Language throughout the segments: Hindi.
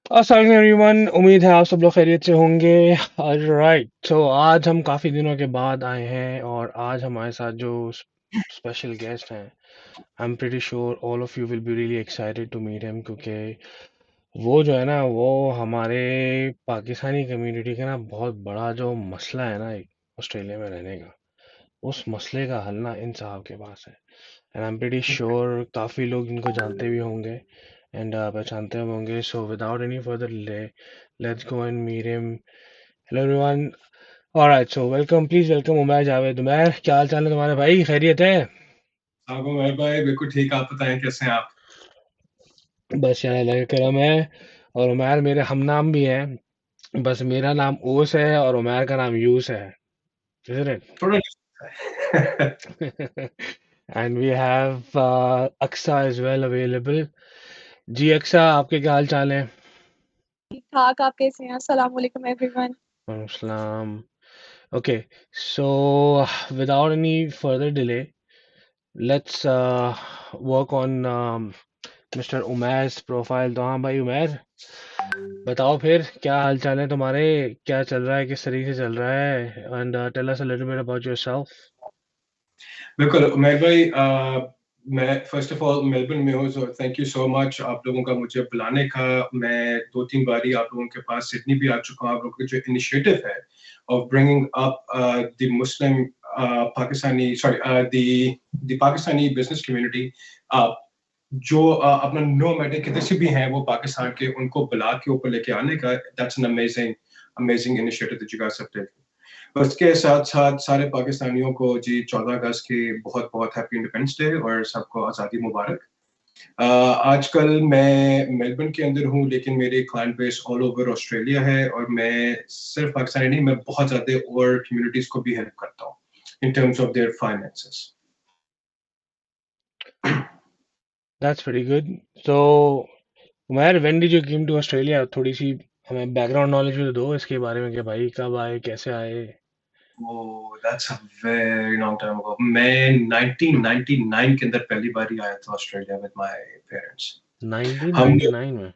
अस्सलाम एवरीवन, उम्मीद है आप सब लोग खैरियत से होंगे। राइट, तो आज हम काफ़ी दिनों के बाद आए हैं और आज हमारे साथ जो स्पेशल गेस्ट हैं, I am pretty sure all of you will be really excited to meet him, क्योंकि वो जो है ना, वो हमारे पाकिस्तानी कम्युनिटी का ना बहुत बड़ा जो मसला है ना, एक ऑस्ट्रेलिया में रहने का, उस मसले का हल ना इन साहब के पास है। And I am pretty sure काफ़ी लोग इनको जानते भी होंगे एंड पहचानते भी होंगे। So without any further delay, let's go and meet him. Hello everyone. Alright, so welcome, please welcome Umair Javed. Umair, क्या हाल चाल है तुम्हारे भाई? खैरियत है? आपको मेहर भाई बिल्कुल ठीक। आप बताएं कैसे हैं आप? बस यार अल्लाह का करम है। और उमैर मेरे हम नाम भी हैं। बस मेरा नाम ओस है और उमैर का नाम यूस है, isn't थोड़ा it? And we have Aqsa as well available. जी अक्सा, आपके क्या हाल चाल है? ठीक ठाक। आप कैसे हैं? अस्सलाम वालेकुम everyone. Islam. Okay, so without any further delay, let's work on Mr. Umair's profile. तो हाँ भाई उमैर, बताओ फिर क्या हाल चाल है तुम्हारे? क्या चल रहा है? किस तरीके से चल रहा है? And tell us a little bit about yourself. बिल्कुल मेहर भाई। मैं फर्स्ट ऑफ ऑल मेलबर्न में हूँ, सो थैंक यू सो मच आप लोगों का मुझे बुलाने का। मैं 2-3 बारी आप लोगों के पास सिडनी भी आ चुका हूँ। आप लोगों का जो इनिशिएटिव है of bringing up the Muslim Pakistani sorry the Pakistani business community, जो अपना नो मैटर कितने से भी हैं वो पाकिस्तान के, उनको बुला के ऊपर लेके आने का, that's an amazing amazing initiative that you guys have taken. उसके साथ साथ सारे पाकिस्तानियों को जी 14 अगस्त की बहुत बहुत हैप्पी इंडिपेंडेंस डे और सबको आज़ादी मुबारक। आजकल मैं मेलबर्न के अंदर हूँ, लेकिन मेरी client base all over Australia है और मैं सिर्फ पाकिस्तानी नहीं, मैं बहुत ज़्यादा और कम्युनिटीज़ को भी हेल्प करता हूँ in terms of their finances. That's very good. So Umair, when did you came to Australia? थोड़ी सी हमें बैकग्राउंड नॉलेज भी तो दो इसके बारे में कि भाई कब आए, कैसे आए? Oh, that's a very long time ago. मैं 1999 के अंदर पहली बार आया था ऑस्ट्रेलिया विद माय पेरेंट्स। हम 1999 में?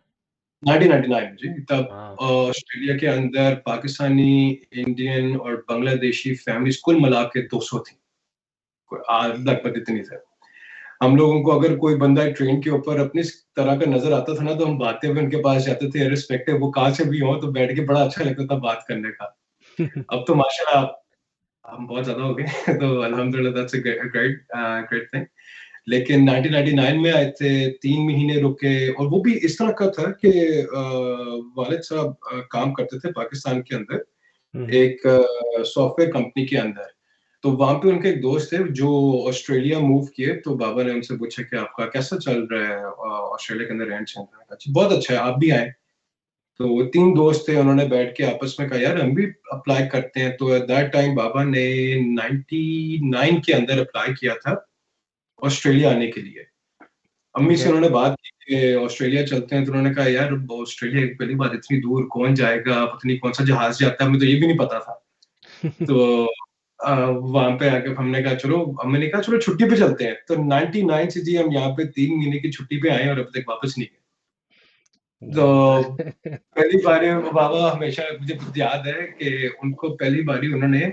1999 जी, तब हाँ। ऑस्ट्रेलिया के अंदर पाकिस्तानी, इंडियन और बांग्लादेशी फैमिलीज कुल मिला के 200 थी। लगभग इतनी थे। हम लोगों को अगर कोई बंदा ट्रेन के ऊपर अपनी तरह का नजर आता था ना, तो हम भागते हुए उनके पास जाते थे, रिस्पेक्टिव वो कहाँ से भी हो, तो बैठ के बड़ा अच्छा लगता था बात करने का। अब तो माशाल्लाह हम बहुत ज्यादा हो गए तो अल्हम्दुलिल्लाह that's a great great thing. लेकिन 1999 में आए थे, 3 महीने रुके, और वो भी इस तरह का था कि वालिद साहब काम करते थे पाकिस्तान के अंदर हम्म। एक सॉफ्टवेयर कंपनी के अंदर। तो वहां पे उनके एक दोस्त थे जो ऑस्ट्रेलिया मूव किए, तो बाबा ने उनसे पूछा कि आपका कैसा चल रहा है ऑस्ट्रेलिया के अंदर रहन सहन? अच्छा, बहुत अच्छा है, आप भी आए। तो वो 3 दोस्त थे, उन्होंने बैठ के आपस में कहा यार हम भी अप्लाई करते हैं। तो एट दैट टाइम बाबा ने 99 के अंदर अप्लाई किया था ऑस्ट्रेलिया आने के लिए। अम्मी से ओके। उन्होंने बात की कि ऑस्ट्रेलिया चलते हैं, तो उन्होंने कहा यार ऑस्ट्रेलिया पहली बात इतनी दूर कौन जाएगा, पता नहीं कौन सा जहाज जाता है, हमें तो ये भी नहीं पता था। तो वहां पे आके हमने कहा चलो, हमने कहा चलो छुट्टी पे चलते हैं। तो 99 से जी हम यहाँ पे 3 महीने की छुट्टी पे आए और अब तक वापस नहीं गए। तो पहली बारी वो बाबा हमेशा मुझे याद है कि उनको पहली बारी उन्होंने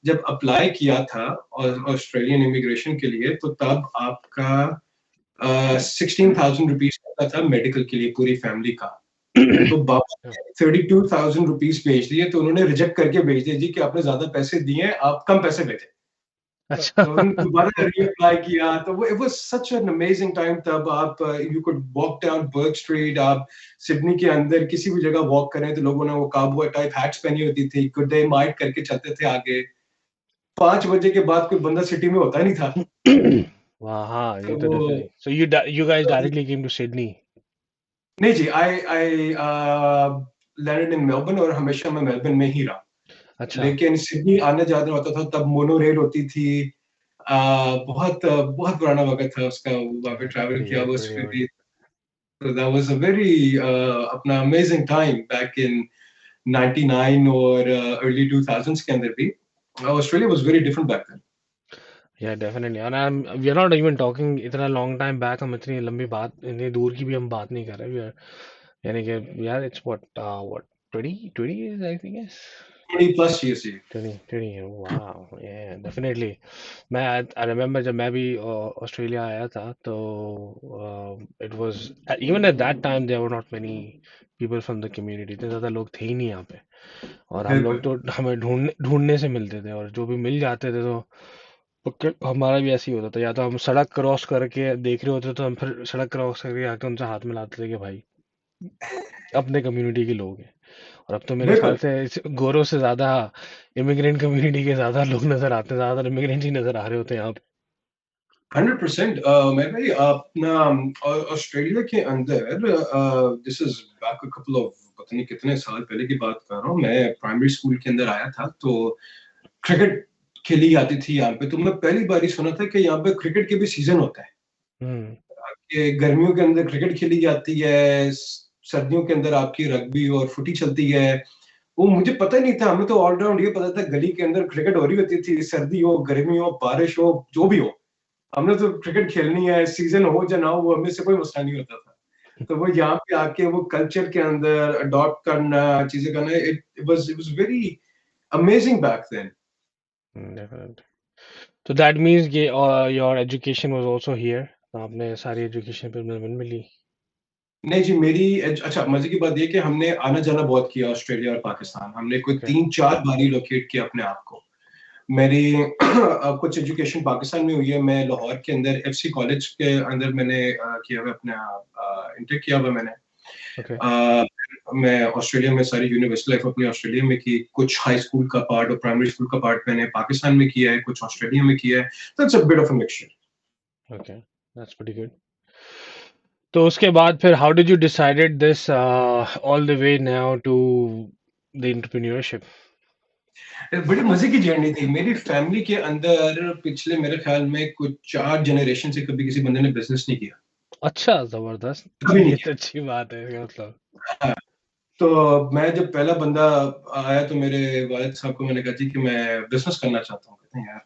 जब अप्लाई किया था और ऑस्ट्रेलियन इमिग्रेशन के लिए, तो तब आपका 16,000 रुपीज का था मेडिकल के लिए पूरी फैमिली का। तो बाबा ने 32,000 रुपीज भेज दिए, तो उन्होंने रिजेक्ट करके भेज दिया जी कि आपने ज्यादा पैसे दिए, आप कम पैसे भेजे। अच्छा। तो उन्होंने दोबारा रीअप्लाई किया। तो वो it was such an amazing time. तब आप you could walk down Bourke Street, आप सिडनी के अंदर किसी भी जगह वॉक करें तो लोगों ने वो काउबॉय टाइप हैट्स पहनी होती थी, गुड डे माइट करके चलते थे आगे। 5 बजे के बाद कोई बंदा सिटी में होता नहीं था। वाह, हाँ, ये तो तो definitely. So you guys directly came to Sydney? नहीं जी, आई लैंडेड इन मेलबर्न और हमेशा मैं मेलबर्न में ही रहा। अच्छा। लेकिन सिडनी आने जाना होता था, तब मोनो रेल होती थी। बहुत पुराना वक़्त था उसका, वहाँ पे ट्रैवल प्रीटी किया गुड, वो pretty good. City. So that was a very अपना amazing time back in 99 और early 2000s के अंदर भी। Australia was very different back then. Yeah definitely, और I am we are not even talking इतना लॉन्ग टाइम बैक। हम इतनी लंबी बात, इतनी दूर की भी हम बात नहीं कर रहे। वी आर यानी कि यार it's what 20 years I think yes 20+ years जी। 20 wow yeah definitely मैं I remember जब मैं भी ऑस्ट्रेलिया आया था तो it was even at that time there were not many people from the community इतने ज़्यादा लोग थे ही नहीं यहाँ पे और हम लोग बिल्कुल। तो हमें ढूंढने ढूंढने से मिलते थे और जो भी मिल जाते थे तो हमारा भी ऐसे ही होता था या तो हम सड़क क्रॉस करके देख रहे होते तो हम फिर सड़क क्रॉस करके आके उनसे हाथ मिलाते थे कि भाई अपने कम्युनिटी के लोग हैं और अब तो मेरे ख्याल बिल्कुल। से गोरों से ज्यादा इमिग्रेंट कम्युनिटी के ज्यादा लोग नजर आते हैं ज्यादातर इमिग्रेंट ही नजर आ रहे होते हैं यहाँ 100%। मैं भाई अपना ऑस्ट्रेलिया के अंदर this is back a couple of पता नहीं कितने साल पहले की बात कर रहा हूँ। मैं प्राइमरी स्कूल के अंदर आया था तो क्रिकेट खेली जाती थी यहाँ पे। तो मैं पहली बार ही सुना था कि यहाँ पे क्रिकेट के भी सीजन होता है हम्म कि गर्मियों के अंदर क्रिकेट खेली जाती है, सर्दियों के अंदर आपकी रग्बी और फुटी चलती है। वो मुझे पता ही नहीं था। हमें तो ऑलराउंड ये पता था गली के अंदर क्रिकेट हो रही होती थी, सर्दी हो, गर्मी हो, बारिश हो, जो भी हो। हमने तो क्रिकेट खेलनी है, सीजन हो या ना हो, वो हमें से कोई मसला नहीं होता था। तो वो यहाँ पे आके वो कल्चर के अंदर अडॉप्ट करना, चीजें करना, it was very amazing back then. definitely तो दैट मीन्स ये your education was also here तो आपने सारी एजुकेशन फिर मेलबर्न में ली नहीं जी, अच्छा मजे की बात ये कि हमने आना जाना बहुत किया ऑस्ट्रेलिया और पाकिस्तान। हमने कोई ओके 3-4 बार रिलोकेट किया अपने आप को। मेरी कुछ एजुकेशन पाकिस्तान में हुई है। मैं लाहौर के अंदर एफसी कॉलेज के अंदर मैंने किया हुआ अपना इंटर किया हुआ मैंने। ओके अ, मैं ऑस्ट्रेलिया में सारी यूनिवर्सिटी लाइफ अपनी ऑस्ट्रेलिया में की। कुछ हाई स्कूल का पार्ट और प्राइमरी स्कूल का पार्ट मैंने पाकिस्तान में किया है, कुछ ऑस्ट्रेलिया में किया है। तो it's a bit of a mixture. Okay that's pretty good तो उसके बाद फिर how did you decided this all the way now to the entrepreneurship बड़ी मजे की जर्नी थी। मेरी फैमिली के अंदर पिछले मेरे ख्याल में कुछ 4 जनरेशन से कभी किसी बंदे ने बिजनेस नहीं किया। अच्छा जबरदस्त कभी नहीं ये तो किया। अच्छी बात है इसका मतलब हाँ, तो मैं जब पहला बंदा आया तो मेरे वालिद साहब को मैंने कहा जी कि मैं बिजनेस करना चाहता हूँ। कहते हैं यार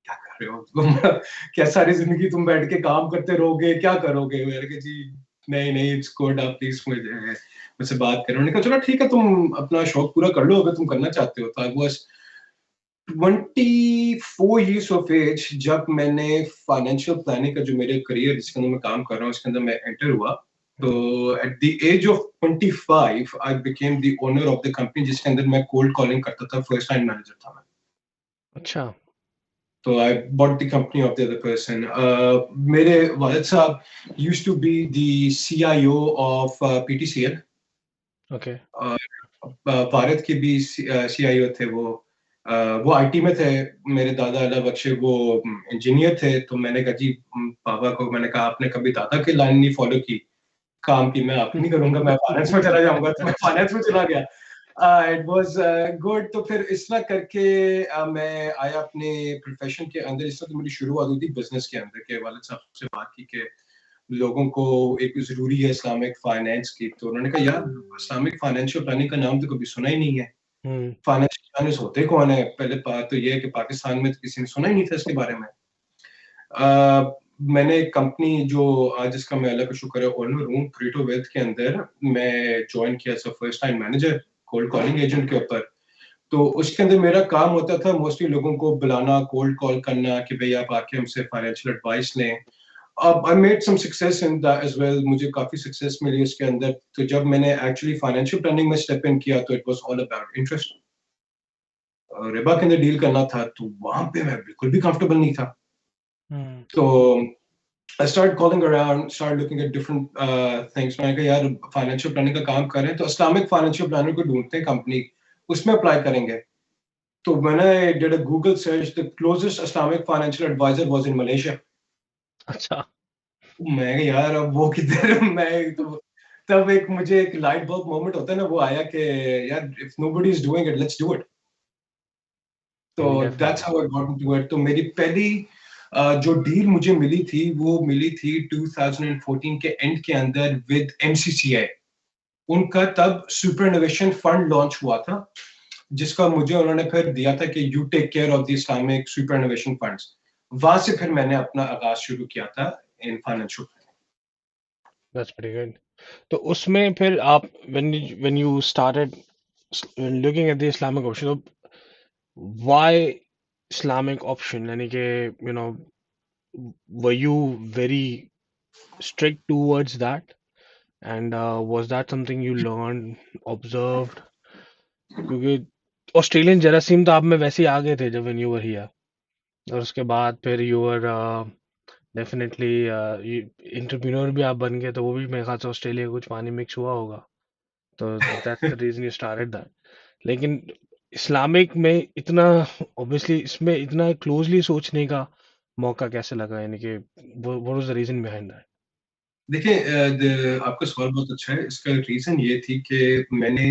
क्या कर रहे हो तुम? क्या सारी जिंदगी तुम बैठ के काम करते रहोगे, क्या करोगे? मैंने कहा जी नहीं नहीं, इट्स गुड, आप प्लीज मुझसे बात करो। उन्होंने कहा चलो ठीक है, तुम अपना शौक पूरा कर लो अगर तुम करना चाहते हो। तो I was 24 years of age जब मैंने फाइनेंशियल प्लानिंग का जो मेरे करियर जिसके अंदर मैं काम कर रहा हूँ उसके अंदर मैं एंटर हुआ। तो at the age of 25 I became the owner of the company जिसके अंदर मैं कोल्ड कॉलिंग करता था। फर्स्ट टाइम मैनेजर था मैं। अच्छा तो I bought the company of the other person. मेरे वालिद साहब used to be the CEO of PTCL okay और भारत के भी सीईओ थे वो। वो आईटी में थे। मेरे दादा अल्लाह बख्शे वो इंजीनियर थे। तो मैंने कहा जी पापा को मैंने कहा आपने कभी दादा की लाइन नहीं फॉलो की काम की, मैं आपकी नहीं करूंगा, मैं फाइनेंस में चला जाऊंगा। तो मैं फाइनेंस में चला गया। It was good. तो फिर इस तरह करके मैं आया अपने प्रोफेशन के अंदर। इस तरह तो मेरी शुरुआत हुई थी बिजनेस के अंदर के। वालिद साहब से बात की कि लोगों को एक ज़रूरी है इस्लामिक फाइनेंस की। तो उन्होंने कहा यार इस्लामिक फाइनेंशियल प्लानिंग का नाम तो कभी सुना ही नहीं है। हम्म फाइनेंशियल प्लानर्स होते कौन है? पहले बात तो ये है कि पाकिस्तान में तो किसी ने सुना ही नहीं था इसके बारे में। मैंने कंपनी जो आज जिसका मैं अल्लाह का शुक्र है ओनर हूँ, क्रीटो वेल्थ के अंदर मैं जॉइन किया as a first time manager cold calling agent के ऊपर। तो उसके अंदर मेरा काम होता था मोस्टली लोगों को बुलाना, कोल्ड कॉल करना कि भई आप आके हमसे फाइनेंशियल एडवाइस लें। I made some success in that as well. मुझे काफ़ी सक्सेस मिली उसके अंदर। तो जब मैंने एक्चुअली फाइनेंशियल प्लानिंग में स्टेप इन किया तो it was all about interest. रिबा के अंदर डील करना था तो वहाँ पे मैं बिल्कुल भी कंफर्टेबल नहीं था। हम्म तो I start calling around, start looking at different things. मैंने कहा यार फाइनेंशियल प्लानिंग का काम कर रहे हैं तो इस्लामिक फाइनेंशियल प्लानर को ढूंढते हैं कंपनी, उसमें अप्लाई करेंगे। तो मैंने did a Google search, the closest Islamic financial adviser was in Malaysia. अच्छा मैं कहा यार अब वो किधर? मैं तो तब एक मुझे एक लाइट बल्ब मोमेंट होता है ना, वो आया कि यार if nobody is doing it let's do it. तो that's definitely how I got into it. तो मेरी पहली जो डील मुझे मिली थी वो मिली थी 2014 के एंड के अंदर विद एमसीसीआई। उनका तब सुपर इनोवेशन फंड लॉन्च हुआ था जिसका मुझे उन्होंने फिर दिया था कि you take care of the Islamic superannuation funds. वहां से फिर मैंने अपना आगाज शुरू किया था in financial. That's pretty good तो उसमें फिर आप when you started looking at the Islamic option, तो why Islamic option, यानी कि you know were you very strict towards that, and was that something you learned, observed? क्योंकि ऑस्ट्रेलियन जरासीम तो आप में वैसे ही आ गए थे जब when you were here, और उसके बाद फिर you were डेफिनेटली इंटरप्रेन्योर भी आप बन गए, तो वो भी मेरे ख्याल से ऑस्ट्रेलिया का कुछ पानी मिक्स हुआ होगा, तो that's the reason you started that. लेकिन इस्लामिक में इतना ऑब्वियसली इसमें इतना क्लोजली सोचने का मौका कैसे लगा, यानी कि what was the reason behind that? देखिए, आपका सवाल बहुत अच्छा है। इसका रीजन ये थी कि मैंने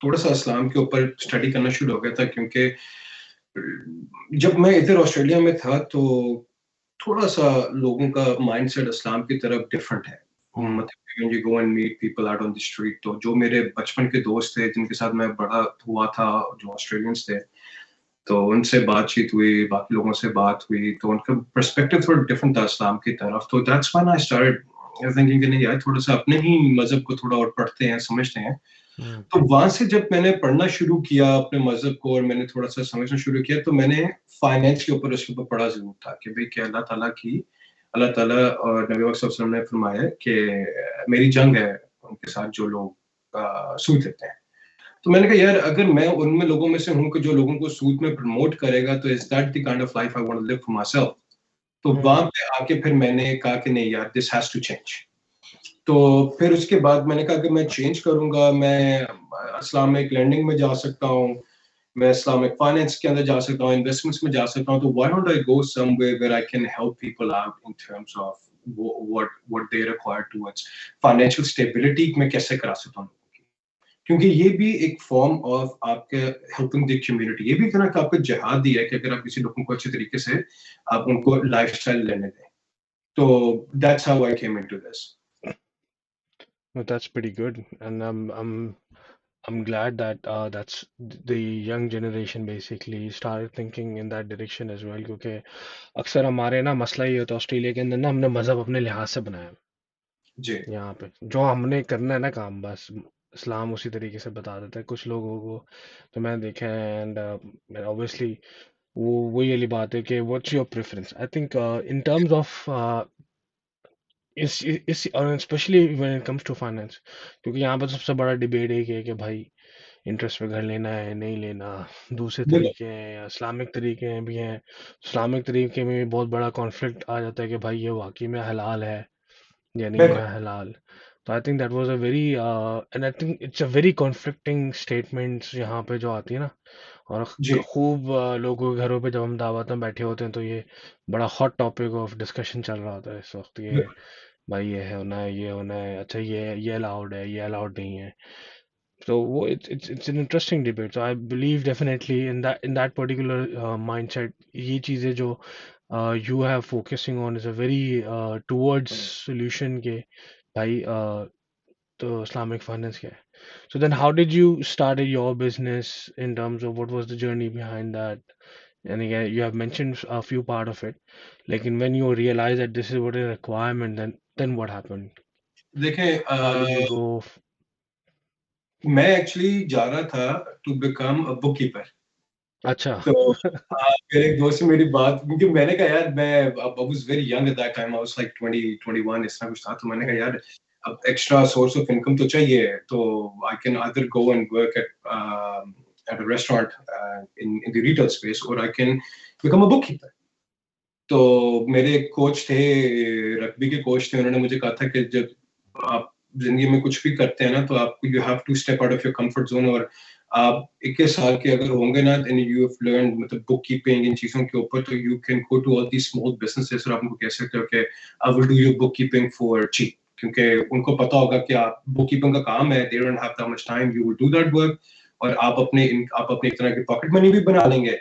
थोड़ा सा इस्लाम के ऊपर स्टडी करना शुरू हो गया था, क्योंकि जब मैं इधर ऑस्ट्रेलिया में था तो थोड़ा सा लोगों का माइंडसेट इस्लाम की तरफ डिफरेंट है। मतलब when you go and meet people out on the street, तो जो मेरे बचपन के दोस्त थे जिनके साथ मैं बड़ा हुआ था, जो ऑस्ट्रेलियंस थे, तो उनसे बातचीत हुई, बाकी लोगों से बात हुई, तो उनका पर्सपेक्टिव थोड़ा डिफरेंट था इस्लाम की तरफ। तो that's when I started thinking कि नहीं यार, थोड़ा सा अपने ही मजहब को थोड़ा और पढ़ते हैं, समझते हैं। तो वहां से जब मैंने पढ़ना शुरू किया अपने मजहब को और मैंने थोड़ा सा समझना शुरू किया, तो मैंने फाइनेंस के ऊपर उसके ऊपर पढ़ा जरूर था कि भाई क्या अल्लाह ताला और नबी पाक सल्लल्लाहु अलैहि वसल्लम ने फरमाया कि मेरी जंग है उनके साथ जो लोग सूद लेते हैं। तो मैंने कहा यार, अगर मैं उनमें लोगों में से हूँ कि जो लोगों को सूद में प्रमोट करेगा, तो is that the kind of life I want to live for myself. तो वहां पे आके फिर मैंने कहा कि नहीं यार, दिस हैज टू चेंज। तो फिर उसके बाद मैंने कहा कि मैं चेंज करूंगा, मैं इस्लामिक लैंडिंग में जा सकता हूँ, मैं इस्लामिक फाइनेंस के अंदर जा सकता हूँ, इन्वेस्टमेंट्स में जा सकता हूँ। तो why don't I go somewhere where I can help people out in terms of what they require towards financial stability में कैसे करा सकता हूँ। क्योंकि ये भी एक फॉर्म ऑफ आपके हेल्पिंग द कम्युनिटी, ये भी एक तरह का आपका जिहाद ही है कि अगर आप किसी लोगों को अच्छे तरीके से आप उनको लाइफस्टाइल लेने दें। तो that's how I came into this. No, that's pretty good, and I'm glad that that's the young generation basically started thinking in that direction as well, क्योंकि अक्सर हमारे ना मसला ये होता है ऑस्ट्रेलिया के अंदर ना, हमने मजहब अपने लिहाज से बनाया है। जी। यहाँ पे जो हमने करना है ना काम, बस इस्लाम उसी तरीके से बता देता है कुछ लोगों को, तो मैं देखा है। एंड ऑब्वियसली वो वही वाली बात है कि what's your preference, I think in terms of इस और especially when it comes to finance, क्योंकि यहाँ पर सबसे बड़ा डिबेट एक है कि भाई इंटरेस्ट पे घर लेना है नहीं लेना, दूसरे बिल्कुल। तरीके हैं या इस्लामिक तरीके हैं भी हैं। इस्लामिक तरीके में भी बहुत बड़ा कॉन्फ्लिक्ट आ जाता है कि भाई ये वाकई में हलाल है या नहीं बिल्कुल। है हलाल। तो I think that was a very and I think it's a very conflicting statements यहाँ पे जो आती है ना, और जी। खूब लोगों के घरों पे जब हम दावत में बैठे होते हैं तो ये बड़ा हॉट टॉपिक ऑफ डिस्कशन चल रहा होता है इस वक्त, ये बिल्कुल। भाई ये होना है ये होना है, अच्छा ये अलाउड है ये अलाउड नहीं है। So it's an interesting debate. So I believe definitely in that particular mindset, ये चीजें जो you have focusing on is a very towards solution के भाई तो Islamic finance क्या है. So then how did you started your business in terms of what was the journey behind that? And again, you have mentioned a few part of it. Like when you realize that this is what a requirement, then what happened? देखें, How did you go? मैं एक्चुअली जा रहा था to become a book keeper. अच्छा। तो मेरे एक दोस्त से मेरी बात, क्योंकि मैंने कहा यार, मैं I was very young at that time, I was like 20 21 इस तरह कुछ था। तो मैंने कहा यार, अब एक्स्ट्रा सोर्स ऑफ इनकम तो चाहिए, तो I can either go and work at a restaurant in the retail space, और I can become a book keeper. तो मेरे एक कोच थे, रग्बी के कोच थे, उन्होंने मुझे कहा था कि जब आप जिंदगी में कुछ भी करते हैं ना, तो आपको you have to step out of your comfort zone. और आप 21 साल के अगर होंगे ना, एंड यू हैव लर्न मतलब बुक कीपिंग इन चीजों के ऊपर, तो you can go to all the small businesses और आप उनको कह सकते हो कि I will do your bookkeeping for cheap, क्योंकि उनको पता होगा कि आप बुक कीपिंग का काम है, they don't have that much time, you will do that work, और आप अपने एक तरह की पॉकेट मनी भी बना लेंगे,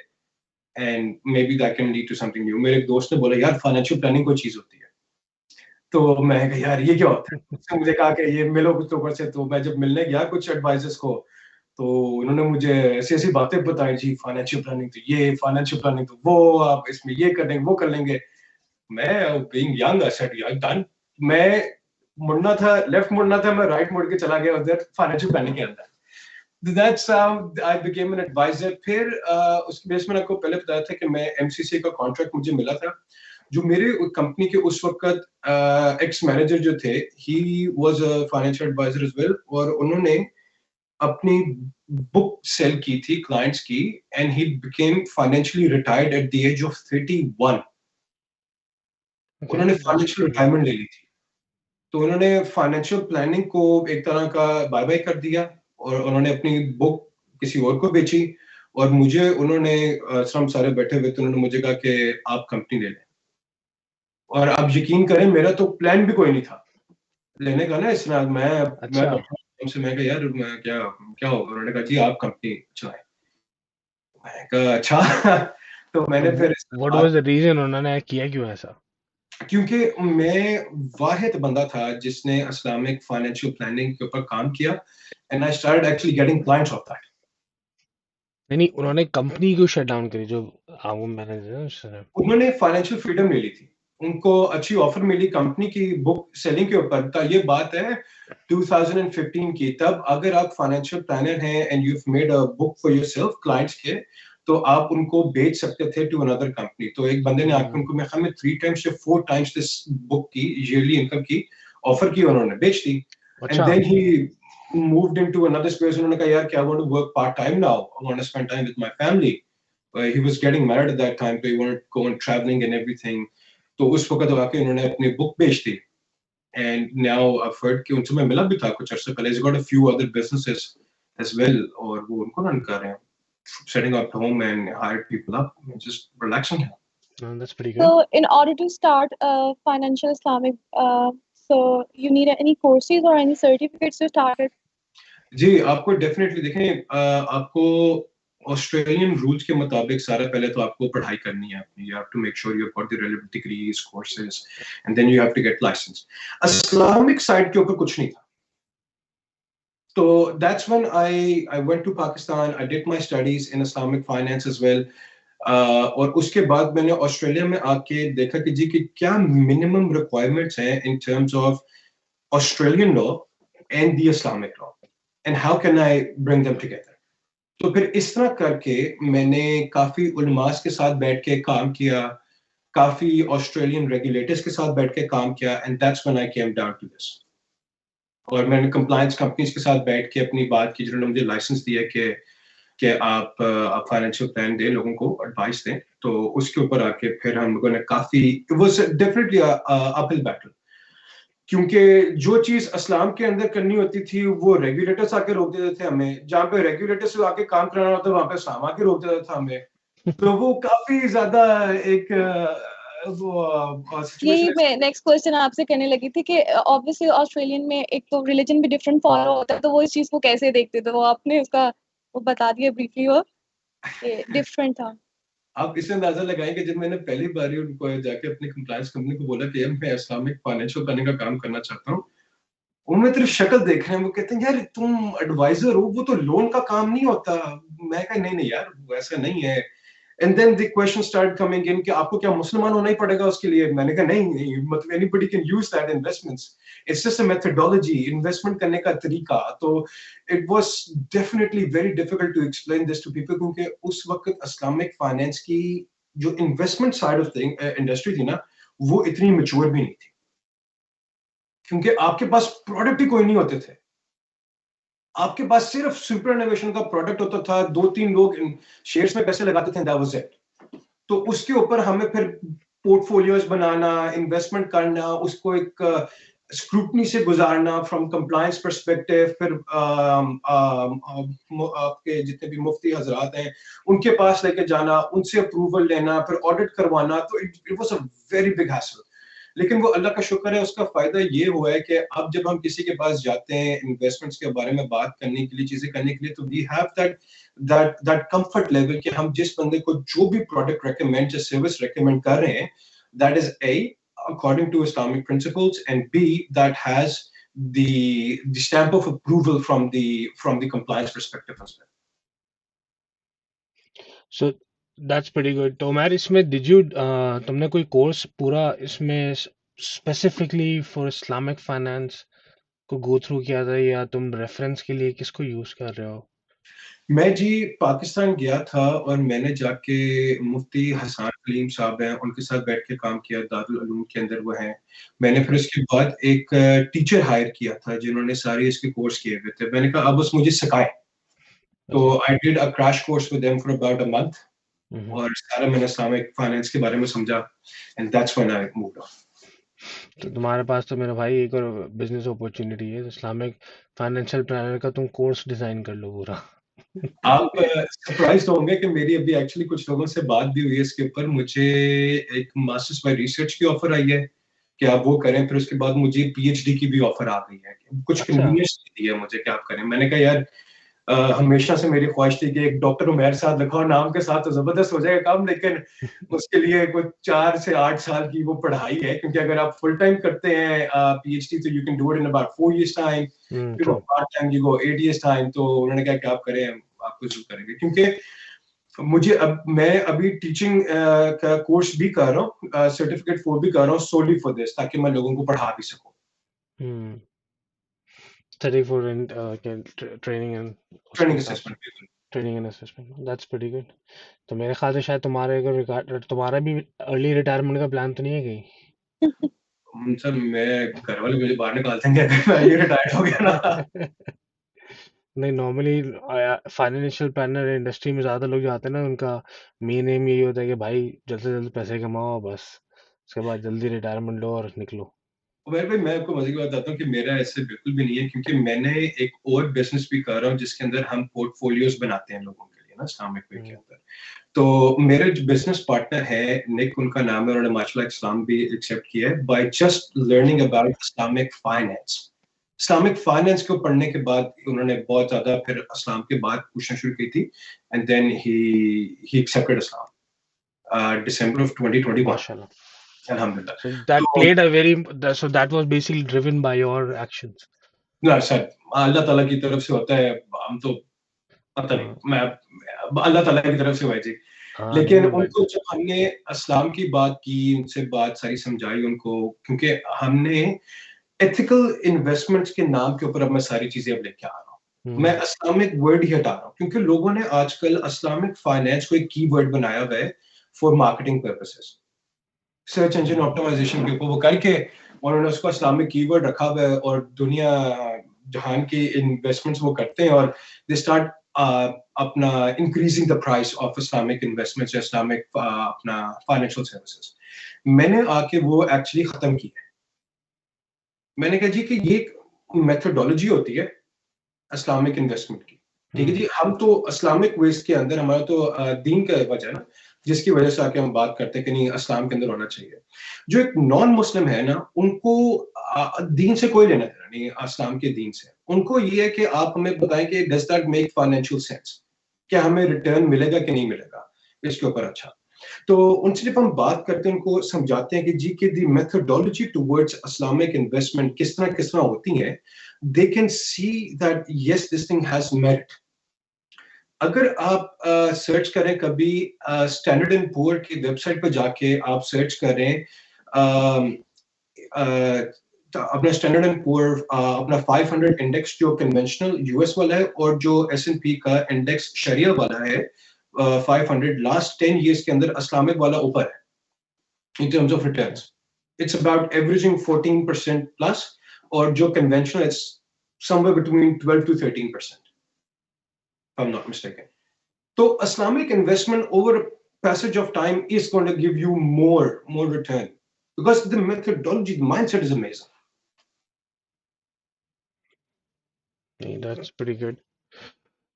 and maybe that can lead to something new. मेरे एक दोस्त ने बोला यार, फाइनेंशियल प्लानिंग कोई चीज होती है। तो मैंने कहा यार ये क्या होता है? उसने मुझे कहा कि ये मिलो कुछ लोगों से। तो मैं जब मिलने गया कुछ एडवाइजर्स को, तो उन्होंने मुझे ऐसी-ऐसी बातें बताई, जी फाइनेंशियल प्लानिंग तो ये, फाइनेंशियल प्लानिंग तो वो, आप इसमें ये कर लेंगे, वो कर लेंगे। मैं बीइंग यंग आई सेड यार डन। मैं मुड़ना था, लेफ्ट मुड़ना था, मैं राइट मुड़ के चला गया उधर फाइनेंशियल प्लानिंग के अंदर. That's how I became an advisor. फिर उसके बेस में आपको पहले बताया था कि मैं MCC का कॉन्ट्रैक्ट मुझे मिला था. जो मेरे कंपनी के उस वक्त एक्स मैनेजर जो थे, he was a financial advisor as well, और उन्होंने अपनी बुक सेल की थी क्लाइंट्स की, and he became financially retired at the age of 31. Okay, उन्होंने that's financial pretty good. Retirement ले ली थी. तो उन्होंने फाइनेंशियल प्लानिंग को एक तरह का बाय बाय कर दिया, और उन्होंने अपनी बुक किसी और को बेची, और मुझे उन्होंने हम सारे बैठे हुए थे, उन्होंने मुझे कहा कि आप कंपनी ले लें. और आप यकीन करें, मेरा तो प्लान भी कोई नहीं था लेने का ना. इस तरह मैं अच्छा. बैठा उनसे, मैं कहा यार मैं क्या क्या होगा. उन्होंने कहा जी आप कंपनी चलाएं. मैंने कहा अच्छा. तो तो मैंने फिर व्हाट वाज द रीजन, उन्होंने किया क्यों ऐसा? क्योंकि मैं वाहिद बंदा था जिसने इस्लामिक फाइनेंशियल प्लानिंग के ऊपर काम किया, and I started actually getting clients of that. नहीं नहीं, उन्होंने कंपनी क्यों शट डाउन करी जो आपको मैनेजर है उसने? उन्होंने फाइनेंशियल फ्रीडम ले ली थी. उनको अच्छी ऑफर मिली कंपनी की बुक सेलिंग के ऊपर. ये बात है 2015 की. तब अगर आप फाइनेंशियल प्लानर हैं and you have made a book for yourself clients के, तो आप उनको बेच सकते थे टू अनदर कंपनी. तो एक बंदे ने आकर उनको, मैं में 3 टाइम्स या 4 टाइम्स दिस बुक की ईयरली इनकम की ऑफर की, उन्होंने बेच दी. एंड अच्छा. Then he moved into another space. उन्होंने कहा यार कि I want to work part time now. I want to spend time with my family. He was getting married at that time, so he wanted to go on traveling and everything. तो उस वक्त आके उन्होंने अपनी बुक बेच दी. And now I've heard कि उनसे मैं मिला भी था कुछ अर्से पहले. He's got a few other businesses as well, और वो उनको रन कर रहे हैं, setting up home and hired people up, just relaxing here. No, that's pretty good. So, in order to start financial Islamic, so you need any courses or any certificates to start it? जी आपको डेफिनेटली देखें, आपको ऑस्ट्रेलियन रूल्स के मुताबिक सारा पहले तो आपको पढ़ाई करनी है अपनी. You have to make sure you have got the relevant degrees courses, and then you have to get licence. Islamic side के ऊपर कुछ नहीं था. तो that's when I went to Pakistan. I did my studies in Islamic finance as well. और उसके बाद मैंने ऑस्ट्रेलिया में आके देखा कि जी कि क्या मिनिमम रिक्वायरमेंट्स हैं इन terms of Australian law and the Islamic law, and how can I bring them together. तो फिर इस तरह करके मैंने काफी उलमास के साथ बैठ के काम किया, काफी ऑस्ट्रेलियन रेगुलेटर्स के साथ बैठ के काम किया, and that's when I came down to this. और मैंने कंप्लायंस कंपनीज के साथ बैठ के अपनी बात की, जिन्होंने मुझे लाइसेंस दिया कि आप फाइनेंशियल प्लान दें, लोगों को एडवाइस दें. तो उसके ऊपर आके फिर हम लोगों ने काफी, it was definitely uphill battle. क्योंकि जो चीज इस्लाम के अंदर करनी होती थी वो रेगुलेटर्स आके रोक देते थे हमें. जहाँ पे रेगुलेटर्स आके काम कराना होता वहां पे इस्लाम आके रोक देता था हमें. तो वो काफी ज्यादा एक वो यही सिचुएशन. मैं नेक्स्ट क्वेश्चन आपसे कहने लगी थी कि ऑब्वियसली ऑस्ट्रेलियन में एक तो रिलीजन भी डिफरेंट फॉलो होता है, तो वो इस चीज को कैसे देखते थे? वो आपने उसका वो बता दिया ब्रीफली, वो डिफरेंट था. आप इससे अंदाजा लगाएं कि जब मैंने पहली बार उनको जाके अपनी कंप्लायंस कंपनी को बोला कि यार मैं इस्लामिक फाइनेंशियल प्लानिंग का काम करना चाहता हूँ, उनमें तेरी शक्ल देख रहे हैं, वो कहते हैं यार तुम एडवाइजर हो, वो तो लोन का काम नहीं होता. मैं कहा नहीं नहीं यार वैसा नहीं है. And then the question start coming in कि आपको क्या मुसलमान होना ही पड़ेगा उसके लिए. मैंने कहा नहीं नहीं, मतलब anybody can use that investments. It's just a methodology, investment करने का तरीका. तो it was definitely very difficult to explain this to people, क्योंकि उस वक्त इस्लामिक फाइनेंस की जो इन्वेस्टमेंट साइड ऑफ इंडस्ट्री थी ना, वो इतनी मैच्योर भी नहीं थी, क्योंकि आपके पास प्रोडक्ट ही कोई नहीं होते थे. आपके पास सिर्फ सुपर इनोवेशन का प्रोडक्ट होता था, 2-3 लोग शेयर्स में पैसे लगाते थे, दैट वाज इट. तो उसके ऊपर हमें फिर पोर्टफोलियोज बनाना, इन्वेस्टमेंट करना, उसको एक स्क्रूटनी से गुजारना फ्रॉम कंप्लायंस पर्सपेक्टिव. फिर आपके जितने भी मुफ्ती हजरात हैं उनके पास लेके जाना, उनसे अप्रूवल लेना, फिर ऑडिट करवाना. तो it was a very big hassle. लेकिन वो अल्लाह का शुक्र है, उसका फायदा ये हुआ है कि अब जब हम किसी के पास जाते हैं इन्वेस्टमेंट्स के बारे में बात करने के लिए, चीजें करने के लिए, तो we have that comfort level कि हम जिस बंदे को जो भी प्रोडक्ट रेकमेंड या सर्विस रेकमेंड कर रहे हैं, that is a according to Islamic principles, and B, that has the stamp of approval from the compliance perspective as well. So that's pretty good. तो उमर, इसमें तुमने कोई कोर्स पूरा इसमें स्पेसिफिकली फॉर इस्लामिक फाइनेंस को गो थ्रू किया था, या तुम रेफरेंस के लिए किसको यूज कर रहे हो? मैं जी पाकिस्तान गया था और मैंने जाके मुफ्ती हसन कलीम साहब हैं, उनके साथ बैठ के काम किया, दारुल उलूम के अंदर वो हैं। मैंने फिर उसके बाद एक टीचर हायर किया था जिन्होंने सारे इसके कोर्स किए हुए थे। मैंने कहा अब बस मुझे सिखाएं, तो Okay. I did a crash course with them for about a month, hmm. और सारा मैंने इस्लामिक फाइनेंस के बारे में समझा, and that's when I moved on. तो तुम्हारे पास तो मेरा भाई एक और बिजनेस अपॉर्चुनिटी है, इस्लामिक फाइनेंशियल प्लानर का तुम कोर्स डिजाइन कर लो पूरा। आप सरप्राइज्ड होंगे कि मेरी अभी एक्चुअली कुछ लोगों से बात भी हुई है इसके ऊपर। मुझे एक मास्टर्स बाय रिसर्च की ऑफर आई है कि आप वो करें, फिर उसके बाद मुझे पीएचडी की भी ऑफर आ गई है। कुछ अच्छा। कन्वीनियंस दी है मुझे कि आप करें। मैंने कहा यार हमेशा से मेरी ख्वाहिश थी कि एक डॉक्टर उमैर साहब लिखा हो नाम के साथ तो जबरदस्त हो जाएगा काम, लेकिन उसके लिए कुछ 4 से 8 साल की वो पढ़ाई है, क्योंकि अगर आप फुल टाइम करते हैं पीएचडी तो you can do it in about 4 years time, फिर true. Part time you go 8 years time. तो उन्होंने कहा कि आप करें, आपको जरूर करेंगे, क्योंकि मुझे अब मैं अभी टीचिंग का कोर्स भी कर रहा हूँ, सर्टिफिकेट 4 भी कर रहा हूँ सोली फॉर दिस, ताकि मैं लोगों को पढ़ा भी सकूं। हम्म। स्टडी फॉर ट्रेनिंग एंड उसके ट्रेनिंग हिसाब से, assessment. Training and assessment, that's pretty good. तो मेरे ख्याल से शायद तुम्हारा भी अर्ली रिटायरमेंट का प्लान तो नहीं है कहीं? सर मैं घर वाले मुझे बाहर निकाल देंगे अगर मैं ये रिटायर्ड हो गया ना। नहीं, नॉर्मली फाइनेंशियल प्लानर इंडस्ट्री में ज्यादा लोग जाते हैं ना, उनका मेन एम यही होता है कि भाई जल्द से जल्द पैसे कमाओ, बस उसके बाद जल्दी रिटायरमेंट लो और निकलो। उमर भाई, मैं आपको मजे की बात बताता हूँ कि मेरा ऐसे बिल्कुल भी नहीं है, क्योंकि मैंने एक और बिजनेस भी कर रहा हूँ जिसके अंदर हम पोर्टफोलियोज बनाते हैं लोगों के लिए ना, इस्लामिक वे के हम्म। अंदर। तो मेरे जो बिजनेस पार्टनर है निक, उनका नाम है, उन्होंने माशाल्लाह इस्लाम भी एक्सेप्ट किया है by just learning about Islamic finance. Islamic finance को पढ़ने के बाद उन्होंने बहुत ज्यादा फिर इस्लाम के बाद पूछना शुरू की थी, and then he accepted Islam December of 2021, माशाल्लाह। अल्हम्दुलिल्लाह। So that तो played a very, so that was basically driven by your actions. ना सर, अल्लाह ताला की तरफ से होता है, हम तो पता नहीं, हाँ। मैं अल्लाह ताला की तरफ से हुआ है जी। हाँ, लेकिन नहीं बट उनको जब हमने इस्लाम की बात की, उनसे बात सारी समझाई उनको, क्योंकि हमने एथिकल इन्वेस्टमेंट्स के नाम के ऊपर अब मैं सारी चीजें अब लेके आ रहा हूँ। मैं इस्लामिक वर्ड ही हटा रहा हूँ, क्योंकि लोगों ने आजकल इस्लामिक फाइनेंस को एक की वर्ड बनाया हुआ है for marketing purposes, search engine optimisation के ऊपर वो करके उन्होंने उसको इस्लामिक कीवर्ड रखा हुआ है, और दुनिया जहान की इन्वेस्टमेंट्स वो करते हैं, और दे स्टार्ट अपना increasing the price of Islamic investments या इस्लामिक अपना फाइनेंशियल सर्विसेज। मैंने आके वो एक्चुअली खत्म की है। मैंने कहा जी कि ये एक मेथोडोलॉजी होती है इस्लामिक इन्वेस्टमेंट की, ठीक है जी। हम तो इस्लामिक वेस्ट के अंदर हमारा तो दीन का वजह है ना, जिसकी वजह से आके हम बात करते हैं कि नहीं इस्लाम के अंदर होना चाहिए। जो एक नॉन मुस्लिम है ना, उनको दीन से कोई लेना देना नहीं, इस्लाम के दीन से। उनको ये है कि आप हमें बताएं कि does that make financial sense, क्या हमें रिटर्न मिलेगा कि नहीं मिलेगा इसके ऊपर। अच्छा, तो उनसे जब हम बात करते हैं, उनको समझाते हैं कि जी कि दी मेथोडोलॉजी टुवर्ड्स इस्लामिक इन्वेस्टमेंट किस तरह होती है, they can see that yes this thing has merit. अगर आप सर्च करें कभी स्टैंडर्ड एंड पुअर की वेबसाइट पर जाके आप सर्च करें अपना स्टैंडर्ड एंड पुअर अपना 500 इंडेक्स जो कन्वेंशनल यूएस वाला है, और जो एस&पी का इंडेक्स शरिया वाला है 500, लास्ट 10 इयर्स के अंदर इस्लामिक वाला ऊपर है इन terms of returns. It's about averaging 14% plus, और जो conventional it's somewhere between 12 to 13%, if I'm not mistaken. So Islamic investment over a passage of time is going to give you more return, because the methodology, the mindset is amazing. that's pretty good.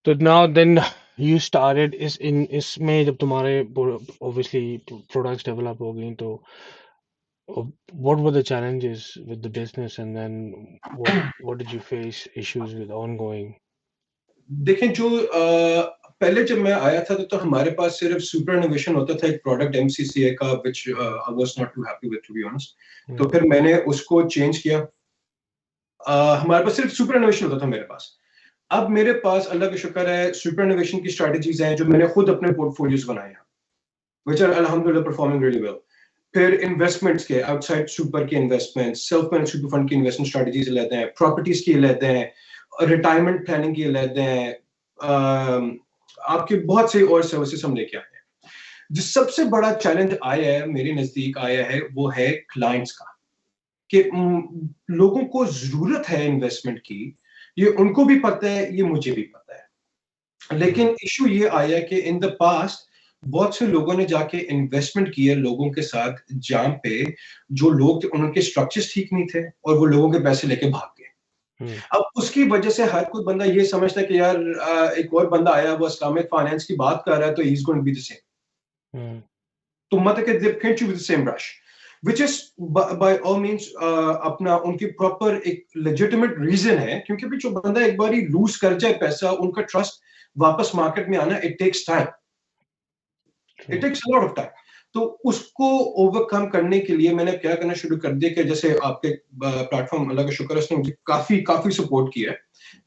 So now then you started is in इसमें जब तुम्हारे obviously products develop हो गई, तो what were the challenges with the business, and then what did you face issues with ongoing? देखें, जो पहले जब मैं आया था तो हमारे पास सिर्फ सुपर इनोवेशन होता था, एक प्रोडक्ट एमसीसीए का, which I was not too happy with, to be honest. तो फिर मैंने उसको चेंज किया। हमारे पास सिर्फ सुपर इनोवेशन होता था मेरे पास। अब मेरे पास अल्लाह का शुक्र है सुपर इनोवेशन की स्ट्रेटजीज हैं जो मैंने खुद अपने पोर्टफोलियोज बनाए हैं, व्हिच आर अल्हम्दुलिल्लाह परफॉर्मिंग रियली वेल। फिर इन्वेस्टमेंट्स के आउटसाइड सुपर के investment, self manage super fund की इन्वेस्टमेंट स्ट्रेटजीज लेते हैं, प्रॉपर्टीज की लेते हैं, रिटायरमेंट प्लानिंग की लेते हैं, आपके बहुत से और सर्विसेज हम लेके आए हैं। जो सबसे बड़ा चैलेंज आया है मेरे नजदीक आया है वो है क्लाइंट्स का, कि लोगों को जरूरत है इन्वेस्टमेंट की, ये उनको भी पता है, ये मुझे भी पता है, लेकिन इशू ये आया कि इन द पास्ट बहुत से लोगों ने जाके इन्वेस्टमेंट किया लोगों के साथ जहां पे जो लोग थे उनके स्ट्रक्चर्स ठीक नहीं थे और वो लोगों के पैसे लेके भाग गए। अब उसकी वजह से हर कोई बंदा ये समझता है कि यार एक और बंदा आया वो इस्लामिक फाइनेंस की बात कर रहा है तो he is going to be the same. तो मतलब कि they paint you with the same brush which is by all means अपना उनकी प्रॉपर एक लेजिटिमेट रीजन है, क्योंकि भी जो बंदा एक बार ही लूज कर जाए पैसा, उनका ट्रस्ट वापस मार्केट में आना it takes time, it takes a lot of time. तो उसको ओवरकम करने के लिए मैंने क्या करना शुरू कर दिया कि जैसे आपके प्लेटफॉर्म अल्लाह का शुक्र है उसने मुझे काफी सपोर्ट किया है,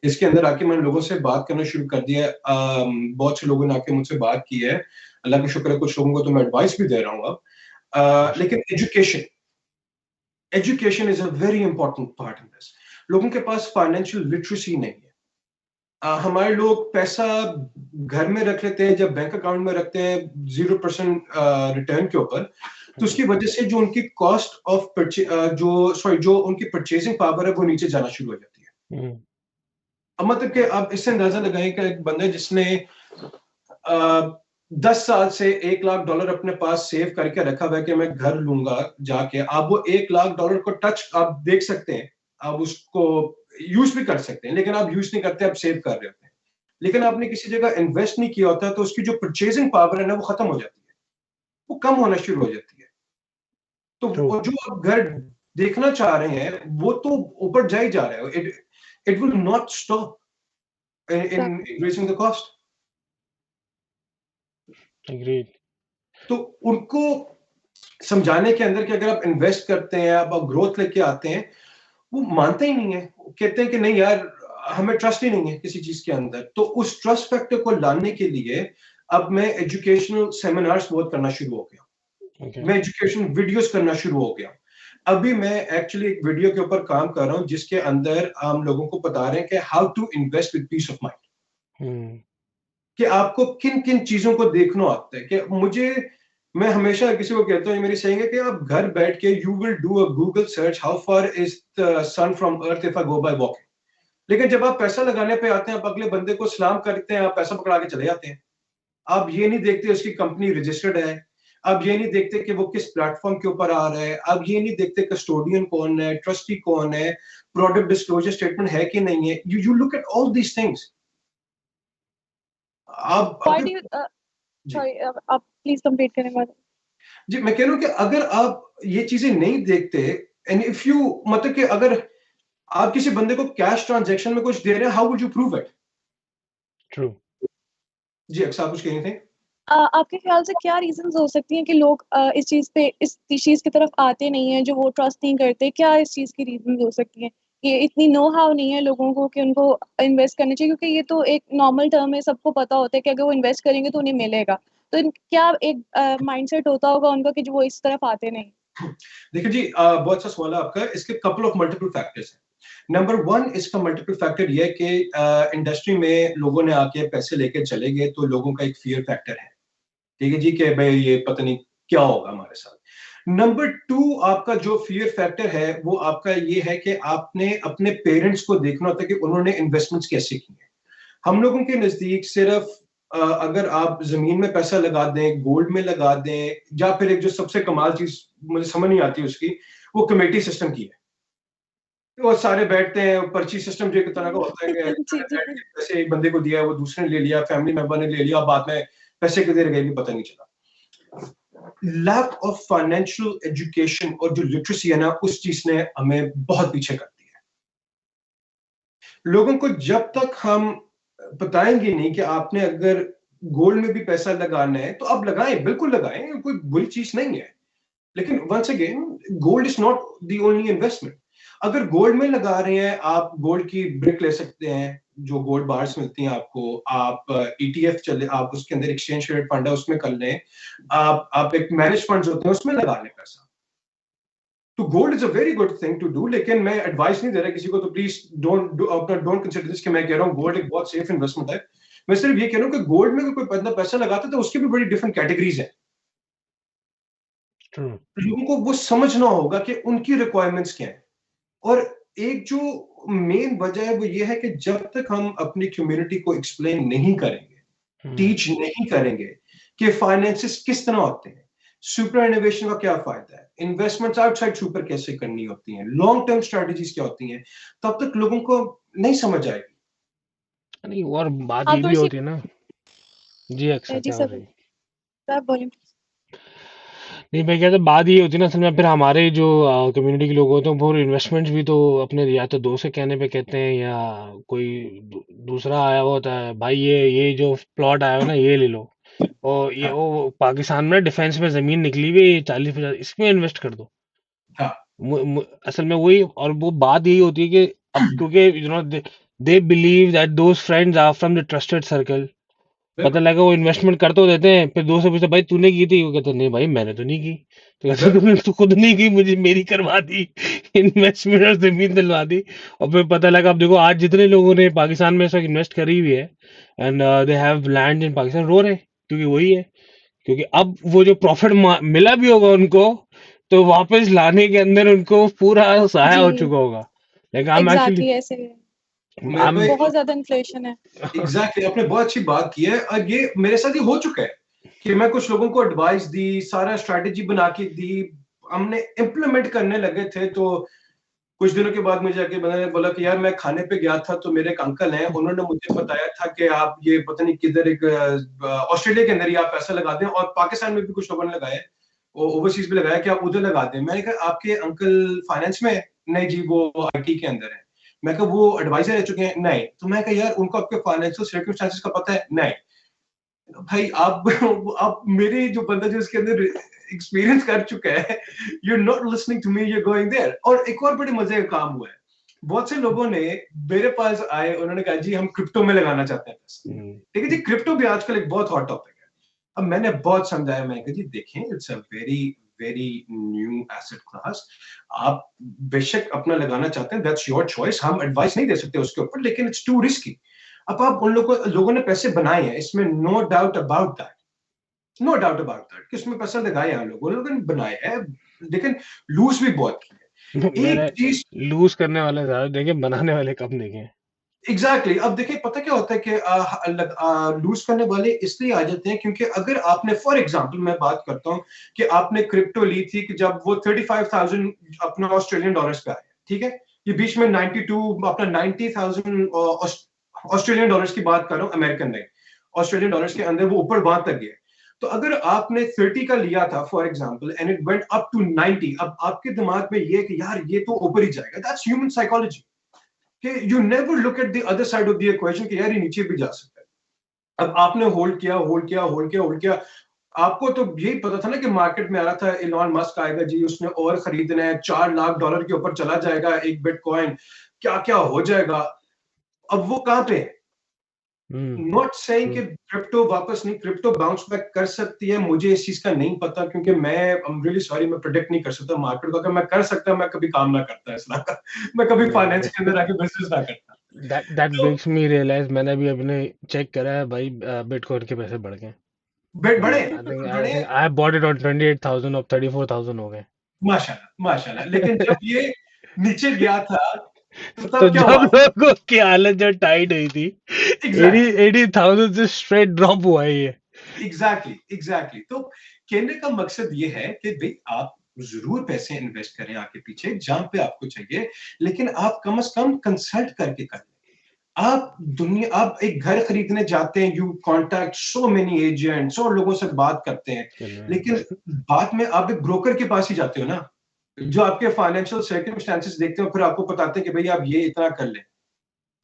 इसके अंदर आके मैंने लोगों से बात करना शुरू कर दिया। बहुत से लोगों ने आके मुझसे बात की है, अल्लाह का शुक्र है कुछ लोगों को तो मैं एडवाइस भी दे रहा हूँ अब। लेकिन education is a very important part in this. लोगों के पास फाइनेंशियल लिटरेसी नहीं है। हमारे लोग पैसा घर में रख लेते हैं, जब बैंक अकाउंट में रखते हैं 0% रिटर्न के ऊपर, तो उसकी वजह से जो उनकी कॉस्ट ऑफ जो उनकी परचेजिंग पावर है वो नीचे जाना शुरू हो जाती है। अब मतलब कि आप इससे अंदाजा लगाएं कि एक बंदा जिसने 10 साल से $1 लाख अपने पास सेव करके रखा हुआ है कि मैं घर लूंगा जाके, आप वो $1 लाख को टच आप देख सकते हैं, आप उसको यूज भी कर सकते हैं, लेकिन आप यूज नहीं करते, आप सेव कर रहे होते हैं। लेकिन आपने किसी जगह इन्वेस्ट नहीं किया होता तो उसकी जो परचेजिंग पावर है ना वो खत्म हो जाती है, वो कम होना शुरू हो जाती है। तो वो जो आप घर देखना चाह रहे हैं वो तो ऊपर जा ही जा रहा है, it will not stop in increasing the cost. Agreed. तो उनको समझाने के अंदर कि अगर आप इन्वेस्ट करते हैं, आप ग्रोथ लेके आते हैं, वो मानते ही नहीं है, कहते हैं कि नहीं यार हमें ट्रस्ट ही नहीं है किसी चीज के अंदर। तो उस ट्रस्ट फैक्टर को लाने के लिए अब मैं एजुकेशनल सेमिनार्स बहुत करना शुरू हो गया, मैं एजुकेशन वीडियोस करना शुरू हो गया। अभी मैं एक्चुअली एक वीडियो के ऊपर काम कर रहा हूं जिसके अंदर हम लोगों को बता रहे हैं कि how to invest with peace of mind, कि आपको किन किन चीजों को देखना आता है। कि मैं हमेशा किसी को कहता हूँ, मेरी सेइंग है कि आप घर बैठ के you will do a Google search how far is the sun from earth if I go by walking, लेकिन जब आप पैसा लगाने पे आते हैं, आप अगले बंदे को सलाम करते हैं, आप पैसा पकड़ा के चले जाते हैं। आप ये नहीं देखते उसकी कंपनी रजिस्टर्ड है, आप ये नहीं देखते कि वो किस प्लेटफॉर्म के ऊपर आ रहा है, आप ये नहीं देखते कस्टोडियन कौन है, ट्रस्टी कौन है, प्रोडक्ट डिस्क्लोजर स्टेटमेंट है कि नहीं है। You look at all these things. आप प्लीज कंप्लीट करें। जी, मैं कह रहा हूँ कि अगर आप ये चीजें नहीं देखते, एंड इफ यू मतलब कि अगर आप किसी बंदे को कैश ट्रांजैक्शन में कुछ दे रहे हैं, how would you prove it? True. जी, अक्सर कुछ कह रहे थे। आपके ख्याल से क्या रीजंस हो सकती हैं कि लोग इस चीज की तरफ आते नहीं है, जो वो ट्रस्ट नहीं करते? क्या इस चीज की रीजंस हो सकती हैं कि इतनी नो हाउ नहीं है लोगों को कि उनको इन्वेस्ट करना चाहिए? क्योंकि ये तो एक नॉर्मल टर्म है, सबको पता होता है कि अगर वो इन्वेस्ट करेंगे तो उन्हें मिलेगा। तो क्या एक माइंडसेट होता होगा उनका कि जो वो इस तरफ आते नहीं? देखिए जी, बहुत अच्छा सवाल है आपका। इसके कपल ऑफ मल्टीपल फैक्टर्स हैं। नंबर 1 इसका मल्टीपल फैक्टर ये है कि इंडस्ट्री में लोगों ने आके पैसे लेके चले गए, तो लोगों का एक फियर फैक्टर है, ठीक है जी, कि भाई ये पता नहीं क्या होगा हमारे साथ। नंबर 2 आपका जो फियर फैक्टर है वो आपका ये है कि आपने अपने पेरेंट्स को देखना होता है कि उन्होंने इन्वेस्टमेंट्स कैसे की हैं। हम लोगों के नजदीक सिर्फ अगर आप जमीन में पैसा लगा दें, गोल्ड में लगा दें, या फिर एक जो सबसे कमाल चीज मुझे समझ नहीं आती उसकी, वो कमेटी सिस्टम की है। वो सारे बैठते हैं, पर्ची सिस्टम जो एक तरह का होता है कि पैसे एक बंदे को दिया, वो दूसरे ने ले लिया, फैमिली मेंबर ने ले लिया, बाद में पैसे किधर गए भी पता नहीं चला। लैक ऑफ फाइनेंशियल एजुकेशन और जो लिटरेसी है ना, उस चीज ने हमें बहुत पीछे कर दिया है। लोगों को जब तक हम बताएंगे नहीं कि आपने अगर गोल्ड में भी पैसा लगाना है तो आप लगाएं, बिल्कुल लगाएं, कोई बुरी चीज नहीं है। लेकिन once again, gold is not the only investment. अगर गोल्ड में लगा रहे हैं, आप गोल्ड की ब्रिक ले सकते हैं, जो गोल्ड बार्स मिलती हैं आपको, आप ईटीएफ चले, आप उसके अंदर एक्सचेंज ट्रेड फंड है उसमें कर लें, आप एक मैनेज फंड्स होते हैं उसमें लगा लें पैसा। तो gold is a very good thing to do, लेकिन मैं एडवाइस नहीं दे रहा किसी को, तो प्लीज डोंट कंसिडर दिस कि मैं कह रहा हूँ गोल्ड एक बहुत सेफ इन्वेस्टमेंट है। मैं सिर्फ ये कह रहा हूँ कि गोल्ड में कोई बंदा पैसा लगाता है तो उसकी भी बड़ी डिफरेंट कैटेगरीज है। ट्रू। लोगों को वो समझना होगा कि उनकी रिक्वायरमेंट्स क्या है। और एक जो मेन वजह है वो ये है कि जब तक हम अपनी कम्युनिटी को एक्सप्लेन नहीं करेंगे, टीच नहीं करेंगे कि फाइनेंसेस किस तरह होते हैं, सुपर इनोवेशन का क्या फायदा है, इन्वेस्टमेंट्स आउटसाइड सुपर कैसे करनी होती हैं, लॉन्ग टर्म स्ट्रेटजीज क्या होती हैं, तब तक लोगों को नहीं समझ आएगी। नहीं, और बात हाँ ये भी थोड़ी सी होती है ना। जी अक्सर जी क्या हो सर रही है? आप बोलें। नहीं, मैं कहता बात ये होती है ना, असल में फिर हमारे जो कम्युनिटी के लोग होते हैं वो इन्वेस्टमेंट्स भी तो अपने या तो दोस्त के कहने पे कहते हैं, या कोई दूसरा आया हुआ होता है, भाई ये जो प्लॉट आया हो ना ये ले लो, और ये हाँ, वो पाकिस्तान में डिफेंस में जमीन निकली हुई है 40-50, इसमें इन्वेस्ट कर दो। हाँ, असल में वही, और वो बात यही होती है कि अब क्योंकि they believe that those friends are from the trusted circle. पता बिल्कुल लगा वो इन्वेस्टमेंट कर तो देते हैं, फिर दोस्त से पूछते भाई तूने की थी, वो कहते नहीं भाई मैंने तो नहीं की। तो कहते बिल्कुल। तुमने तो खुद नहीं की, मुझे मेरी करवा दी इन्वेस्टमेंट और जमीन दिलवा दी। और फिर पता लगा, अब देखो आज जितने लोगों ने पाकिस्तान में इस वक्त इन्वेस्ट करी हुई है and they have land in Pakistan, रो रहे हैं, क्योंकि वही है, क्योंकि अब वो जो प्रॉफिट मिला भी होगा उनको, तो वापस लाने के अंदर उनको पूरा सहाय जी हो चुका होगा। लेकिन आई एम एक्चुअली एग्जैक्टली ऐसे ही है। मेरे आई भाई बहुत ज्यादा इन्फ्लेशन है। एग्जैक्टली आपने बहुत अच्छी बात की है, और ये मेरे साथ ही हो चुका है कि मैं कुछ लोगों को एडवाइस दी, सारा स्ट्रैटेजी बना के दी, हमने इम्प्लीमेंट करने लगे थे, तो कुछ दिनों के बाद मुझे आके मैंने बोला कि यार मैं खाने पे गया था, तो मेरे एक अंकल हैं, उन्होंने मुझे बताया था कि आप ये पता नहीं किधर एक ऑस्ट्रेलिया के अंदर ही आप पैसा लगा दें, और पाकिस्तान में भी कुछ लोगों ने लगाया, ओवरसीज भी लगाया कि आप उधर लगा दें। मैंने कहा आपके अंकल फाइनेंस में है? नहीं जी, वो आईटी के अंदर है। मैं कहा वो एडवाइजर रह चुके हैं? नहीं। तो मैं कहा यार उनको आपके फाइनेंशियल सर्कमस्टेंसेस का पता है? नहीं। भाई आप आप मेरे जो बंदा जो इसके अंदर एक्सपीरियंस कर चुका है, you are not listening to me, you are going there. और एक और बड़े मजे का काम हुआ है, बहुत से लोगों ने मेरे पास आए, उन्होंने कहा जी हम क्रिप्टो में लगाना चाहते हैं पैसा। ठीक है जी, क्रिप्टो भी आजकल एक बहुत हॉट टॉपिक है। अब मैंने बहुत समझाया, मैं कहा जी देखें it's a very very new asset class, आप बेशक अपना लगाना चाहते हैं, दैट्स योर चॉइस, हम एडवाइस नहीं दे सकते उसके ऊपर, लेकिन इट्स टू रिस्की। अब आप उन लोगों ने पैसे बनाए हैं, इसमें no doubt about that, no doubt about that कि उसमें पैसा लगाया है, लोगों ने बनाया है, लेकिन लूज भी बहुत किया है। मैंने एक चीज लूज करने वाले ज्यादा देखे, बनाने वाले कम देखे। एग्जैक्टली अब देखिए पता क्या होता है कि लूज करने वाले इसलिए आ जाते हैं क्योंकि अगर आपने, फॉर एग्जांपल मैं बात करता हूं कि आपने क्रिप्टो ली थी कि जब वो 35,000 अपना ऑस्ट्रेलियन डॉलर्स पे आया, ठीक है, ये बीच में 92 अपना 90,000 ऑस्ट्रेलियन डॉलर्स की बात कर रहा हूं, अमेरिकन नहीं, ऑस्ट्रेलियन डॉलर्स के अंदर वो ऊपर वहां तक गया। तो अगर आपने 30 का लिया था for example and it went up to 90, अब आपके दिमाग में ये कि यार ये तो ऊपर ही जाएगा, दैट्स ह्यूमन साइकोलॉजी, कि you never look at the other side of the equation कि यार ये नीचे भी जा सकता है। अब आपने होल्ड किया, होल्ड किया, होल्ड किया, होल्ड किया, आपको तो यही पता था ना कि मार्केट में आ रहा था इलॉन मस्क आएगा जी, उसने और खरीदना है, $4 लाख के ऊपर चला जाएगा एक बिटकॉइन, क्या क्या हो जाएगा। अब वो कहां पे है? नॉट सेइंग कि क्रिप्टो वापस नहीं, क्रिप्टो बाउंस बैक कर सकती है, मुझे इस चीज का नहीं पता, क्योंकि मैं आई एम रियली सॉरी, मैं प्रेडिक्ट नहीं कर सकता मार्केट को। अगर मैं कर सकता, मैं कभी काम ना करता इस तरह का, मैं कभी फाइनेंस के अंदर आके बिजनेस ना करता। दैट तो मेक्स मी रियलाइज, मैंने भी अपने चेक करा है भाई, बिटकॉइन के पैसे बढ़ गए। बड़े आई थिंक बिल्कुल आई बड़े, think I bought it on 28,000, अब 34,000 हो गए। माशाल्लाह माशाल्लाह। लेकिन जब ये नीचे गया था, तो तो तब क्या जब हुआ? लोगों की हालत जो टाइट हुई थी, एटी एग्जैक्टली 80,000 से स्ट्रेट ड्रॉप हुआ है ये। Exactly exactly. तो कहने का मकसद ये है कि भाई आप जरूर पैसे इन्वेस्ट करें आगे पीछे जहां पे आपको चाहिए, लेकिन आप कम से कम कंसल्ट करके करें। आप एक घर खरीदने जाते हैं, you contact so many agents, और लोगों से बात करते हैं, लेकिन बाद में आप एक ब्रोकर के पास ही जाते हो ना, जो आपके फाइनेंशियल सर्कमस्टेंसेस देखते हो, फिर आपको बताते हैं कि भाई आप ये इतना कर लें।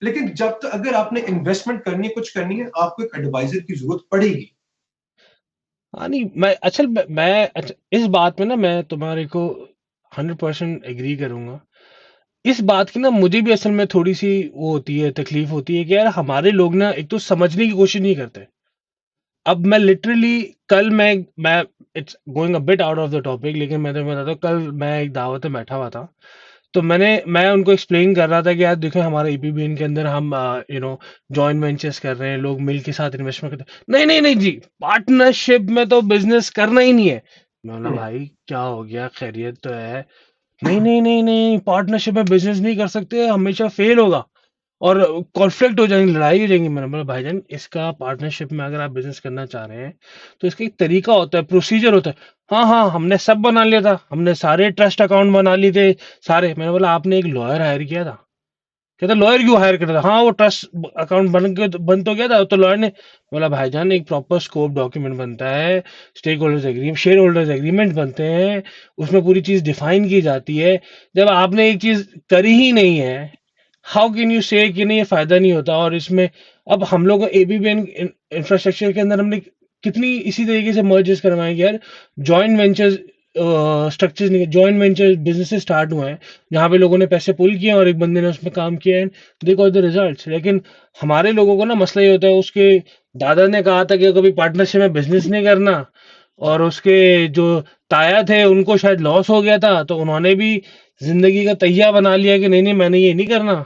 लेकिन जब तक अगर आपने इन्वेस्टमेंट करनी है, कुछ करनी है, आपको एक एडवाइजर की जरूरत पड़ेगी। हाँ नहीं, मैं अच्छा, इस बात में ना मैं तुम्हारे को 100% एग्री करूंगा। इस बात की ना मुझे भी असल में थोड़ी सी वो होती है, तकलीफ होती है कि यार हमारे लोग ना एक तो समझने की कोशिश नहीं करते। अब मैं लिटरली कल मैं it's going a bit out of the topic, लेकिन मैं तुम्हें बताता हूँ, कल मैं एक दावत में बैठा हुआ था, तो मैं उनको एक्सप्लेन कर रहा था कि यार देखो हमारे ईपीबीएन के अंदर हम जॉइंट वेंचर्स कर रहे हैं, लोग मिल के साथ इन्वेस्टमेंट करते हैं। नहीं नहीं नहीं जी, पार्टनरशिप में तो बिजनेस करना ही नहीं है। मैं बोला हम्म, भाई क्या हो गया, खैरियत तो है? नहीं नहीं नहीं नहीं, पार्टनरशिप में बिजनेस नहीं कर सकते, हमेशा फेल होगा और कॉन्फ्लिक्ट हो जाएंगे, लड़ाई हो जाएंगी। मैंने बोला भाईजान, इसका पार्टनरशिप में अगर आप बिजनेस करना चाह रहे हैं तो इसका एक तरीका होता है, प्रोसीजर होता है। हाँ हाँ, हमने सब बना लिया था, हमने सारे ट्रस्ट अकाउंट बना लिए थे सारे। मैंने बोला आपने एक लॉयर हायर किया था? कहता लॉयर क्यों हायर कर था? हाँ वो ट्रस्ट अकाउंट बन तो गया था, तो लॉयर ने बोला भाईजान एक प्रॉपर स्कोप डॉक्यूमेंट बनता है, stakeholders agreement, shareholders agreement बनते हैं, उसमें पूरी चीज डिफाइन की जाती है। जब आपने एक चीज करी ही नहीं है, हाउ कैन यू से कि नहीं ये फायदा नहीं होता? और इसमें अब हम लोग एबीबीएन इंफ्रास्ट्रक्चर के अंदर हमने कितनी इसी तरीके से मर्जर्स करवाएंगे यार, जॉइंट वेंचर्स स्ट्रक्चर्स नहीं, जॉइंट वेंचर बिजनेसेस स्टार्ट हुए हैं जहां पे लोगों ने पैसे पुल किए और एक बंदे ने उसमें काम किया है, दे गॉट द रिजल्ट्स। लेकिन हमारे लोगों को ना मसला ये होता है, उसके दादा ने कहा था कि कभी पार्टनरशिप में बिजनेस नहीं करना, और उसके जो ताया थे उनको शायद लॉस हो गया था, तो उन्होंने भी जिंदगी का तैया बना लिया कि नहीं नहीं मैंने ये नहीं करना।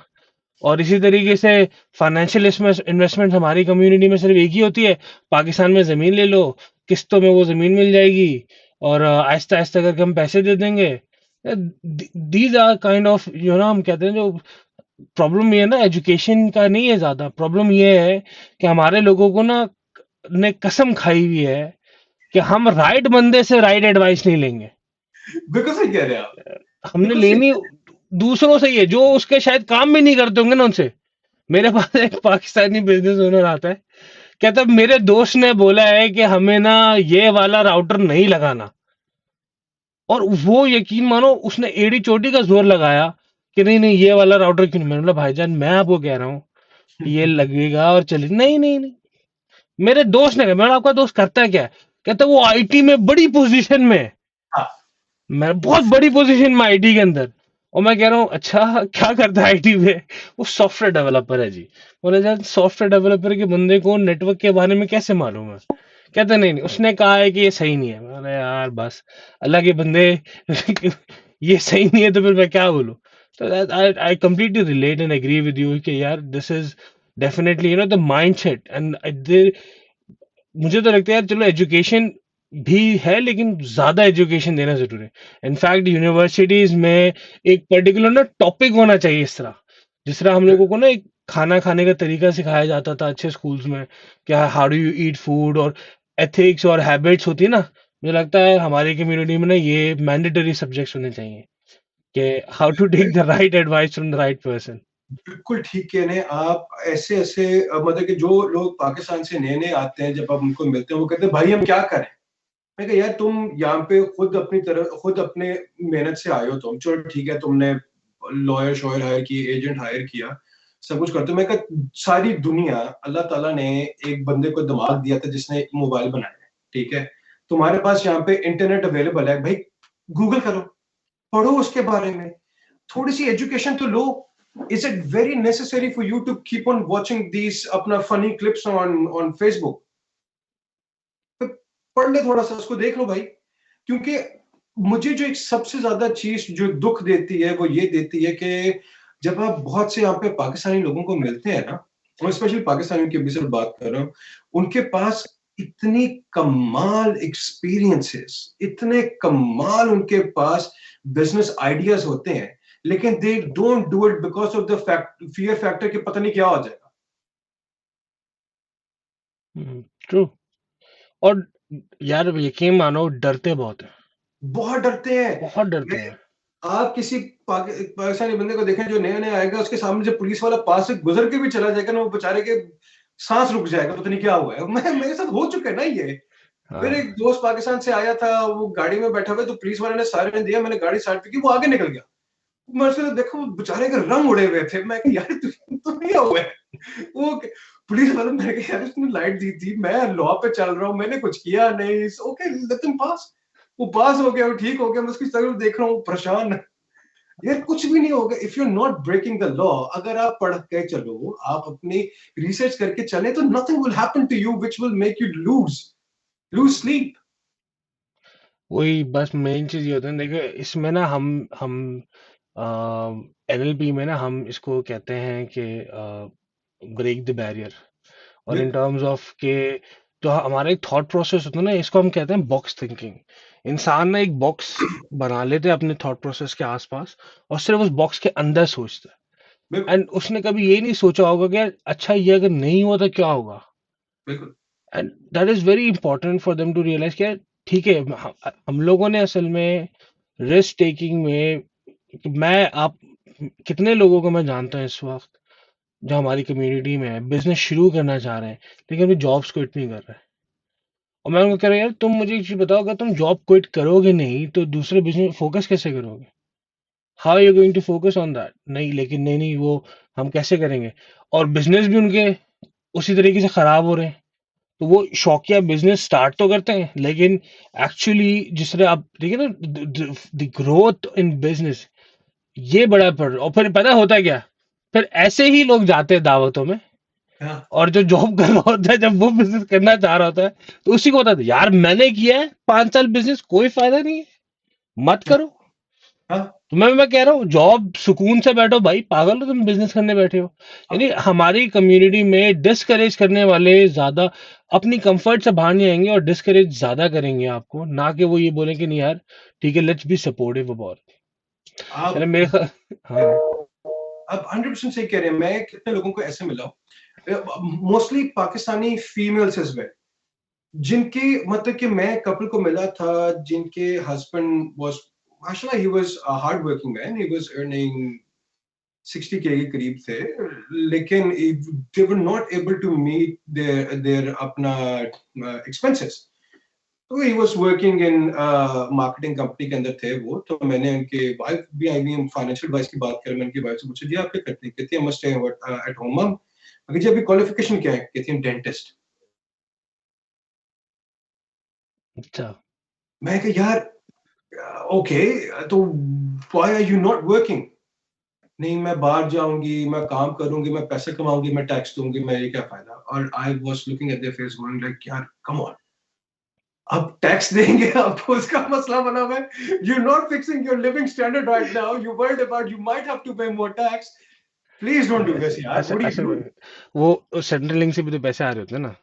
और इसी तरीके से फाइनेंशियल इन्वेस्टमेंट हमारी कम्युनिटी में सिर्फ एक ही होती है, पाकिस्तान में जमीन ले लो, किस्तों में वो जमीन मिल जाएगी और आहिस्ता आहिस्ता करके हम पैसे दे देंगे। दीज आर काइंड ऑफ हम कहते हैं जो प्रॉब्लम, ये है ना, एजुकेशन का नहीं है ज्यादा, प्रॉब्लम ये है कि हमारे लोगों को ना ने कसम खाई हुई है कि हम राइट बंदे से राइट एडवाइस नहीं लेंगे, बिल्कुल सही कह रहे हैं आप, हमने बिल्कुल सही। लेनी दूसरों से ही है, जो उसके शायद काम भी नहीं करते होंगे ना उनसे। मेरे पास एक पाकिस्तानी बिजनेस ओनर आता है, कहता मेरे दोस्त ने बोला है कि हमें ना ये वाला राउटर नहीं लगाना, और वो यकीन मानो उसने एड़ी चोटी का जोर लगाया कि नहीं नहीं ये वाला राउटर क्यों नहीं। मैंने बोला भाईजान मैं आपको कह रहा हूँ ये लगेगा और चले, नहीं नहीं नहीं, मेरे दोस्त ने कहा। मैंने आपका दोस्त करता क्या है? कहता वो आईटी में बड़ी पोजीशन में है। हाँ, मैं बहुत बड़ी पोजीशन में आईटी के अंदर, और मैं कह रहा हूँ अच्छा क्या करता है आईटी में? वो सॉफ्टवेयर डेवलपर है जी। बोले यार सॉफ्टवेयर डेवलपर के बंदे को नेटवर्क के बारे में कैसे मालूम है? कहते नहीं नहीं उसने कहा है कि ये सही नहीं है। मैंने यार बस अल्लाह के बंदे ये सही नहीं है तो फिर मैं क्या बोलूं? तो I I completely relate and agree with you कि यार this is definitely the mindset and मुझे तो लगता है यार चलो एजुकेशन भी है, लेकिन ज्यादा एजुकेशन देना जरूरी है। इनफैक्ट यूनिवर्सिटीज में एक पर्टिकुलर ना टॉपिक होना चाहिए, इस तरह जिस तरह हम लोगों को ना एक खाना खाने का तरीका सिखाया जाता था अच्छे स्कूल्स में, क्या how do you eat food, और एथिक्स और हैबिट्स होती है ना। मुझे लगता है हमारी कम्युनिटी में ना ये मैंडेटरी सब्जेक्ट्स होने चाहिए कि how to take the right advice from the right person. बिल्कुल ठीक कह रहे हैं आप। ऐसे ऐसे मतलब कि जो लोग पाकिस्तान से नए नए आते हैं, जब आप उनको मिलते हैं वो कहते हैं भाई हम क्या करें। मैं कहा यार तुम यहाँ पे खुद अपने मेहनत से आए हो, तुम चलो ठीक है, तुमने लॉयर शॉयर हायर किए, एजेंट हायर किया, सब कुछ करते हो। मैं कहा सारी दुनिया, अल्लाह ताला ने एक बंदे को दिमाग दिया था जिसने मोबाइल बनाया है, ठीक है, तुम्हारे पास यहाँ पे इंटरनेट अवेलेबल है भाई, गूगल करो, पढ़ो उसके बारे में, थोड़ी सी एजुकेशन तो लो। Is it very necessary for you to keep on watching these अपना funny clips on Facebook? तो पढ़ ले थोड़ा सा, उसको देख लो भाई। क्योंकि मुझे जो एक सबसे ज्यादा चीज जो दुख देती है वो ये देती है कि जब आप बहुत से यहाँ पे पाकिस्तानी लोगों को मिलते हैं ना, और स्पेशली पाकिस्तानियों की भी सिर्फ बात कर रहा हूँ, उनके पास इतनी कमाल एक्सपीरियंसेस, इतने कमाल उनके पास बिजनेस आइडियाज होते हैं, लेकिन they don't do it because of the fear factor कि पता नहीं क्या हो जाएगा। ट्रू। और यार यकीन मानो डरते बहुत है, बहुत डरते हैं। बहुत डरते हैं। आप किसी पाकिस्तानी बंदे को देखें जो नया नया आएगा, उसके सामने जब पुलिस वाला पास से गुजर के भी चला जाएगा ना, वो बेचारे के सांस रुक जाएगा, पता नहीं क्या हुआ है। मेरे साथ हो चुका है ना ये। मेरे एक हाँ दोस्त पाकिस्तान से आया था, वो गाड़ी में बैठा हुआ, तो पुलिस वाले ने सायरन दिया, मैंने गाड़ी स्टार्ट की, वो आगे निकल गया। मैं उसको देखो, बेचारे के रंग उड़े हुए थे। मैं कहा यार तू क्या हुआ है? वो पुलिस वाले, मैंने कहा यार उसने लाइट दी थी, मैं लॉ पे चल रहा हूँ, मैंने कुछ किया नहीं, ओके लेट हिम पास। वो पास हो गया, वो ठीक हो गया, मैं उसकी तरफ देख रहा हूँ परेशान। यार कुछ भी नहीं होगा if you not breaking the law. अगर आप पढ़ के चलो, आप अपनी रिसर्च करके चले, तो nothing will happen to you which will make you lose lose sleep. वही बस मेन चीज ये होता है, देखो इसमें ना हम एनएलपी में ना हम इसको कहते हैं कि ब्रेक द बैरियर। और इन टर्म्स ऑफ के जो हमारा एक थॉट प्रोसेस होता है ना, इसको हम कहते हैं बॉक्स थिंकिंग। इंसान ना एक बॉक्स बना लेते हैं अपने थॉट प्रोसेस के आसपास, और सिर्फ उस बॉक्स के अंदर सोचते हैं। बिल्कुल एंड उसने कभी ये नहीं सोचा होगा कि यार अच्छा ये अगर नहीं हुआ तो क्या होगा। बिल्कुल। And that is very important for them to realise कि यार ठीक है, हम लोगों ने असल में रिस्क टेकिंग में, मैं आप कितने लोगों को मैं जानता हूँ इस वक्त जो हमारी कम्युनिटी में है, बिजनेस शुरू करना चाह रहे हैं लेकिन अभी जॉब्स क्विट नहीं कर रहे हैं। और मैं उनको कह रहा हूँ यार तुम मुझे एक चीज बताओ, अगर तुम जॉब क्विट करोगे नहीं तो दूसरे बिजनेस फोकस कैसे करोगे? How are you going to focus on that? नहीं, लेकिन नहीं नहीं वो हम कैसे करेंगे? और बिजनेस भी उनके उसी तरीके से खराब हो रहे हैं। तो वो शौकिया बिजनेस स्टार्ट तो करते हैं, लेकिन एक्चुअली जिस तरह आप देखिए ना, द ग्रोथ इन बिजनेस ये बड़ा पड़, और फिर पता होता है क्या, फिर ऐसे ही लोग जाते हैं दावतों में, हाँ और जो जॉब कर रहा होता है जब वो बिजनेस करना चाह रहा होता है तो उसी को होता है यार मैंने किया है 5 साल बिजनेस, कोई फायदा नहीं है, मत करो। हाँ। तो मैं कह रहा हूँ जॉब सुकून से बैठो भाई, पागल हो तुम बिजनेस करने बैठे हो। यानी हमारी कम्युनिटी में डिस्करेज करने वाले ज्यादा अपनी कंफर्ट से बाहर नहीं आएंगे, और डिस्करेज ज्यादा करेंगे आपको, ना कि वो ये बोलें कि नहीं यार ठीक है लेट्स बी सपोर्टिव अबाउट। यानी आप मेरे हाँ। आप 100% सही कह रहे हैं। मैं कितने लोगों को ऐसे मिला हूँ, mostly Pakistani females as well, जिनके मतलब कि मैं कपल को मिला था जिनके हस्बैंड वाज माशाल्लाह he was a hard working man, he was earning 60K के करीब थे, लेकिन they were not able to meet their अपना एक्सपेंसेस। तो he was working in marketing company के अंदर थे वो। तो मैंने उनके वाइफ भी आई हुई, फाइनेंशियल एडवाइस की बात करें, मैंने उनकी वाइफ से पूछा जी आप क्या करती हैं? कहती है मस्ट स्टे एट होम। मम अगर जी अभी क्वालिफिकेशन क्या है? कहती है डेंटिस्ट। अच्छा। मैं कहा यार ओके, तो why are you not working? नहीं मैं बाहर जाऊंगी, मैं काम करूंगी, मैं पैसे कमाऊंगी, मैं टैक्स दूंगी, मेरे क्या फायदा? और I was looking at their face going like यार कम ऑन, अब टैक्स देंगे आपको, उसका मसला बना हुआ है। You not fixing your living standard right now, you world about you might have to pay more tax. Please don't do ऐसे दिस यार, ऐसे व्हाट आर यू ऐसे डूइंग? वो सेंट्रल लिंक से भी तो पैसे आ रहे होते हैं ना,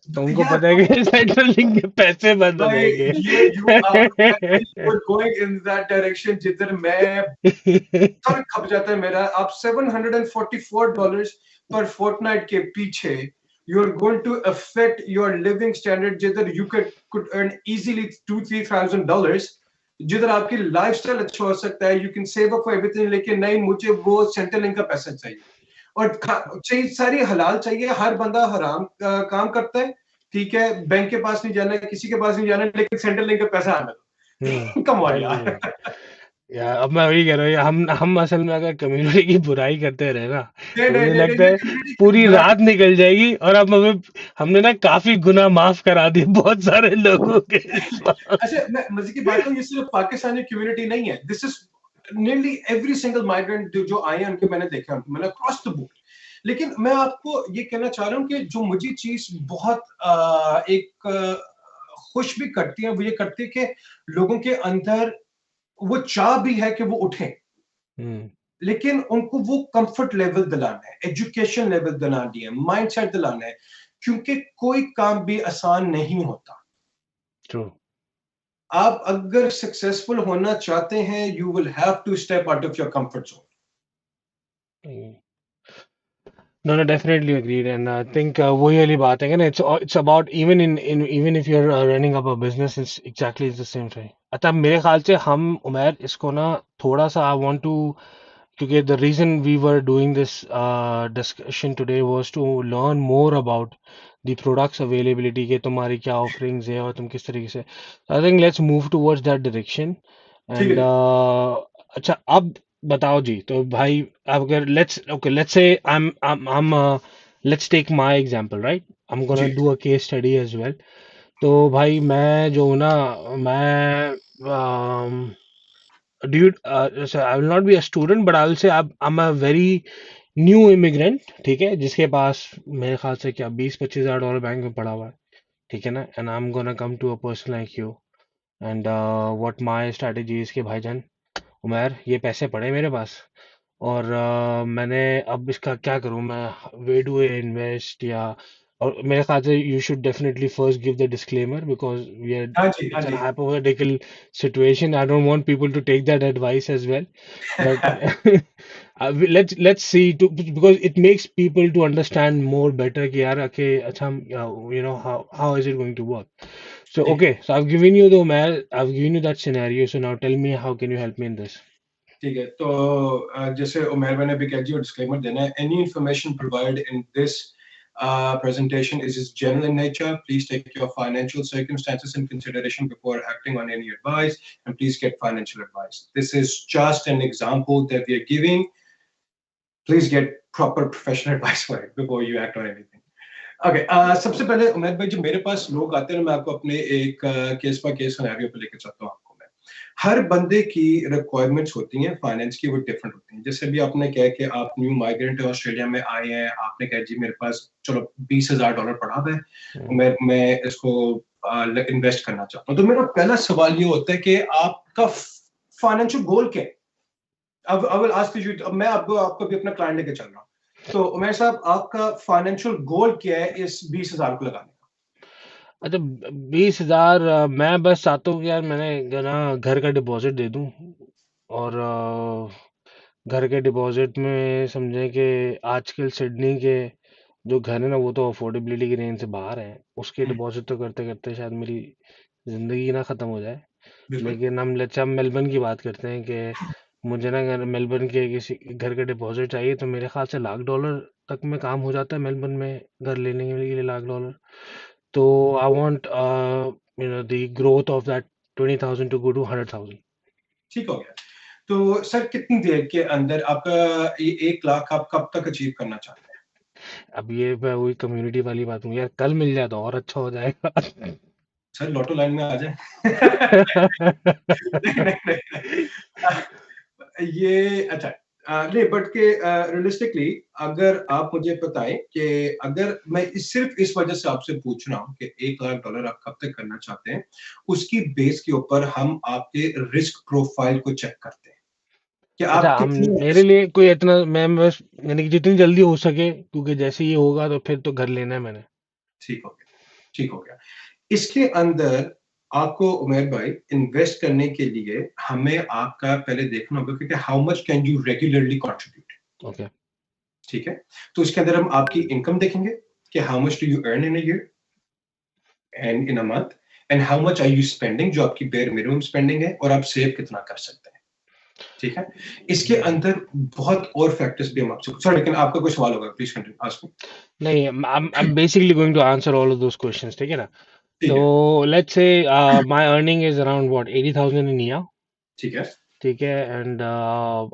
तो उनको यार पता है कि सेंट्रल लिंक के पैसे बंद हो भाई जाएंगे। ये you are going in that direction जिधर मैं सर खप जाता है मेरा। आप $744 पर फोर्टनाइट के पीछे, you are going to affect your living standard जिधर यू कुड अर्न इजीली $2-3,000, जिधर आपकी लाइफस्टाइल अच्छा हो सकता है, you can save up for everything. लेकिन नहीं, मुझे वो सेंट्रल लिंक का पैसा चाहिए, और चाहिए सारी हलाल चाहिए। हर बंदा हराम काम करता है, ठीक है, बैंक के पास नहीं जाना, किसी के पास नहीं जाना, लेकिन सेंट्रल लिंक का पैसा आना दो। कम ऑन यार। हम्म। यार अब मैं वही कह रहा हूँ, हम असल में अगर कम्युनिटी की बुराई करते रहे ना नहीं तो नहीं मुझे नहीं नहीं, लगता ये है कम्युनिटी पूरी बुरा रात निकल जाएगी, और अब हमें हमने ना काफी गुना माफ करा दिए बहुत सारे लोगों के इस बार। अच्छा, मैं मजे की बात कहूँ, ये सिर्फ पाकिस्तानी कम्युनिटी नहीं है, this is nearly every single migrant जो आए हैं उनके मैंने देखा, मैंने क्रॉस द बोर्ड। लेकिन मैं आपको ये कहना चाह रहा हूँ कि जो मुझे चीज बहुत एक खुश भी करती है, वो ये करती है कि लोगों के अंदर वो चाह भी है कि वो उठें, हम्म। लेकिन उनको वो कंफर्ट लेवल दिलाना है, एजुकेशन लेवल दिलानी है, माइंडसेट दिलाना है, क्योंकि कोई काम भी आसान नहीं होता। ट्रू। आप अगर सक्सेसफुल होना चाहते हैं, you will have to step out of your comfort zone. No, no, definitely agreed, and I think वही वाली बात है कि ना, it's about even even if you're running up a business, it's exactly the same thing. अच्छा मेरे ख्याल से हम उमर इसको ना थोड़ा सा I want to, क्योंकि the reason we were doing this discussion today was to learn more about the products availability के तुम्हारी क्या offerings है और तुम किस तरीके से, I think let's move towards that direction. ठीक है And जी। अच्छा अब बताओ जी, तो भाई अब अगर let's say I'm let's take my example, right? I'm ji gonna do a case study as well. तो भाई मैं जो हूँ ना, मैं dude, so I will not be a student, but I will say I'm a very new immigrant, ठीक है, जिसके पास मेरे ख्याल से क्या 20-25 हज़ार डॉलर बैंक में पड़ा हुआ है, ठीक है ना, and I am gonna come to a person like you and what my strategy is के भाईजान उमर, ये पैसे पड़े मेरे पास और मैंने अब इसका क्या करूं मैं, वे डू इन्वेस्ट या, और मेरे ख्याल से you should definitely first give the disclaimer because we are, हाँ जी, हाँ इट्स एन जी। hypothetical situation. I don't want people to take that advice as well, but let's see to, because it makes people to understand more better कि यार okay अच्छा you know how is it going to work. So ठीक है, okay, so I've given you that scenario, so now tell me how can you help me in this. ठीक है। तो जैसे उमर भाई ने भी कह दिया, डिस्क्लेमर देना है, any information provided in this presentation is general in nature. Please take your financial circumstances in consideration before acting on any advice, and please get financial advice. This is just an example that we are giving. Please get proper professional advice for it before you act on anything. Okay, सबसे पहले उमर भाई, जो मेरे पास लोग आते हैं ना, मैं आपको अपने एक केस बाय केस सिनेरियो पे लेकर चलता हूँ आपको। हर बंदे की रिक्वायरमेंट्स होती हैं फाइनेंस की, वो डिफरेंट होती हैं। जैसे भी आपने कहा कि आप न्यू माइग्रेंट है, ऑस्ट्रेलिया में आए हैं, आपने कहा जी मेरे पास चलो $20,000 पड़ा हुआ है, मैं इसको इन्वेस्ट करना चाहता हूँ। तो मेरा पहला सवाल ये होता है कि आपका फाइनेंशियल गोल क्या है? अब आई विल आस्क यू, अब मैं आपको भी अपना क्लाइंट लेके चल रहा हूँ, तो उमर साहब आपका फाइनेंशियल गोल क्या है इस 20,000 को लगाने का? अच्छा, 20,000 मैं बस चाहता हूँ कि यार मैंने ना घर का डिपॉजिट दे दूं और घर के डिपॉजिट में समझे कि आजकल सिडनी के जो घर है ना वो तो अफोर्डेबिलिटी की रेंज से बाहर है, उसके डिपॉजिट तो करते करते शायद मेरी जिंदगी ना खत्म हो जाए। बिल्कुल। लेकिन हम मेलबर्न की बात करते हैं कि मुझे ना अगर मेलबर्न के किसी घर के डिपॉजिट चाहिए तो मेरे ख्याल से $1,00,000 तक में काम हो जाता है मेलबर्न में घर लेने के लिए $1,00,000। तो I want the growth of that 20,000 to go to 100,000। ठीक हो गया। तो सर कितनी देर के अंदर आपका ये 1,00,000 आप कब तक अचीव करना चाहते हैं? अब ये मैं वही कम्युनिटी वाली बात हूँ यार, कल मिल जाए तो और अच्छा हो जाएगा। सर लॉटो लाइन में आ जाए। नहीं, नहीं, नहीं। ये अच्छा, नहीं, बट के रियलिस्टिकली अगर आप मुझे बताएं कि अगर मैं सिर्फ इस वजह से आपसे पूछ रहा हूँ कि $1,00,000 आप कब तक करना चाहते हैं, उसकी बेस के ऊपर हम आपके रिस्क प्रोफाइल को चेक करते हैं कि अच्छा, आप हम कितने मेरे लिए कोई इतना, मैं बस यानी कि जितनी जल्दी हो सके, क्योंकि जैसे ये होगा तो फिर तो घर लेना है मैंने। ठीक हो गया, ठीक हो गया। इसके अंदर आपको उमर भाई इन्वेस्ट करने के लिए हमें आपका पहले देखना होगा कि how much can you regularly contribute. Okay. ठीक है, तो इसके अंदर हम आपकी इनकम देखेंगे कि how much do you earn in a year and in a month, and how much are you spending, जो आपकी बेयर मिनिमम स्पेंडिंग है, और आप सेव कितना कर सकते हैं। ठीक है, इसके अंदर बहुत और फैक्टर्स भी हम आपसे सर, लेकिन आपका कोई सवाल होगा, प्लीज कंटिन्यू आस्क मी। नहीं, I'm basically going to answer all of those questions, ठीक है ना। ठीक तो है, let's say my earning is around what 80,000 in a year, ठीक है, ठीक है, and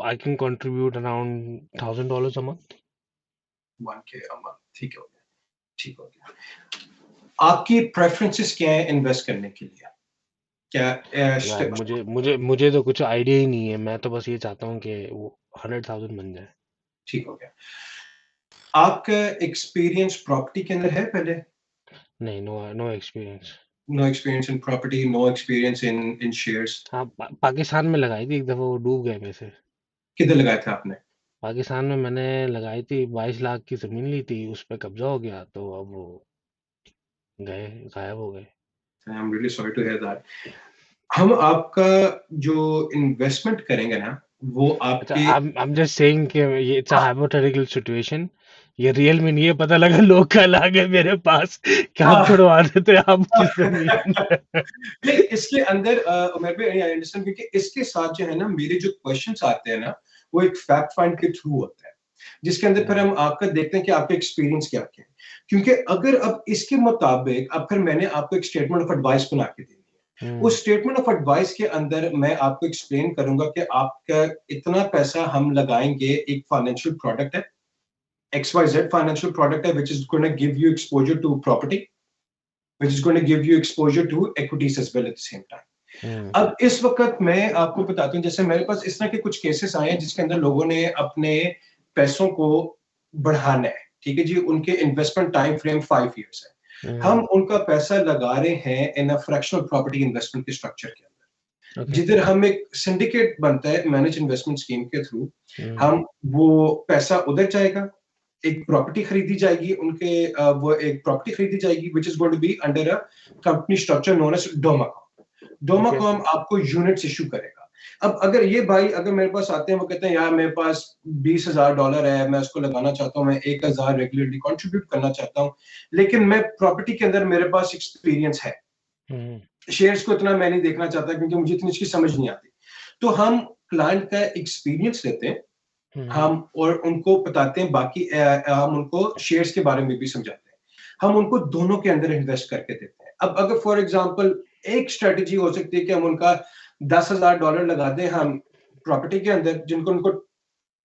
I can contribute around $1,000 a month. 1K a month, ठीक हो गया, ठीक हो गया। आपकी प्रेफरेंसेस क्या है इन्वेस्ट करने के लिए? क्या यार मुझे तो कुछ आइडिया ही नहीं है, मैं तो बस ये चाहता हूँ कि वो 100,000 बन जाए। ठीक हो गया। आपका एक्सपीरियंस प्रॉपर्टी के अंदर है पहले? नहीं, no experience. No experience in property, no experience in shares. हाँ, पाकिस्तान में लगाई थी एक दफा, वो डूब गए पैसे। किधर लगाए थे आपने? पाकिस्तान में मैंने लगाई थी, 22 लाख की जमीन ली थी, उस पर कब्जा हो गया तो अब वो गए, गायब हो गए। I am really sorry to hear that. हम आपका जो इन्वेस्टमेंट करेंगे ना, वो अच्छा, आपके I'm just saying कि ये इट्स अ हाइपोथेटिकल सिचुएशन, ये रियल में नहीं है, पता लगा लोग कल आ गए मेरे पास कि आप छुड़वा देते आपकी जमीन। नहीं, इसके अंदर मैं भी आई अंडरस्टैंड, क्योंकि इसके साथ जो है ना, मेरे जो क्वेश्चंस आते हैं ना, वो एक फैक्ट फाइंड के थ्रू होता है, जिसके अंदर फिर हम आपका देखते हैं कि आपका एक्सपीरियंस क्या क्या है। क्योंकि अगर अब इसके मुताबिक अब फिर मैंने आपको एक स्टेटमेंट ऑफ एडवाइस बना के देनी है, उस स्टेटमेंट ऑफ एडवाइस के अंदर मैं आपको एक्सप्लेन करूंगा कि आपका इतना पैसा हम लगाएंगे एक फाइनेंशियल प्रोडक्ट है, XYZ फाइनेंशियल प्रोडक्ट है, which is going to give you exposure to property, which is going to give you exposure to equities as well at the same time. अब इस वक्त मैं आपको बताता हूँ, जैसे मेरे पास इस तरह के कुछ केसेस आए हैं जिसके अंदर लोगों ने अपने पैसों को बढ़ाना है, ठीक है जी, उनके इन्वेस्टमेंट टाइम फ्रेम 5 इयर्स है, हम उनका पैसा लगा रहे हैं इन अ फ्रैक्शनल प्रॉपर्टी इन्वेस्टमेंट के स्ट्रक्चर के अंदर, जिधर हम एक सिंडिकेट बनता है मैनेज इन्वेस्टमेंट स्कीम के थ्रू, हम वो पैसा उधर जाएगा, एक प्रॉपर्टी खरीदी जाएगी उनके, वो एक प्रॉपर्टी खरीदी जाएगी which is going to be under a company structure known as Domacom आपको यूनिट्स इशू करेगा। अब अगर ये भाई अगर मेरे पास आते हैं, वो कहते हैं यार मेरे पास $20,000 है, मैं उसको लगाना चाहता हूँ, मैं 1,000 रेगुलरली कंट्रीब्यूट करना चाहता हूँ, लेकिन मैं प्रॉपर्टी के अंदर मेरे पास एक्सपीरियंस है, शेयर्स को इतना मैं नहीं देखना चाहता क्योंकि मुझे इतनी इसकी समझ नहीं आती, तो हम क्लाइंट का एक्सपीरियंस लेते हैं, हम और उनको बताते हैं, बाकी हम उनको शेयर्स के बारे में भी समझाते हैं, हम उनको दोनों के अंदर इन्वेस्ट करके देते हैं। अब अगर फॉर एग्जांपल एक स्ट्रेटजी हो सकती है कि हम उनका $10,000 लगा दें हम प्रॉपर्टी के अंदर, जिनको उनको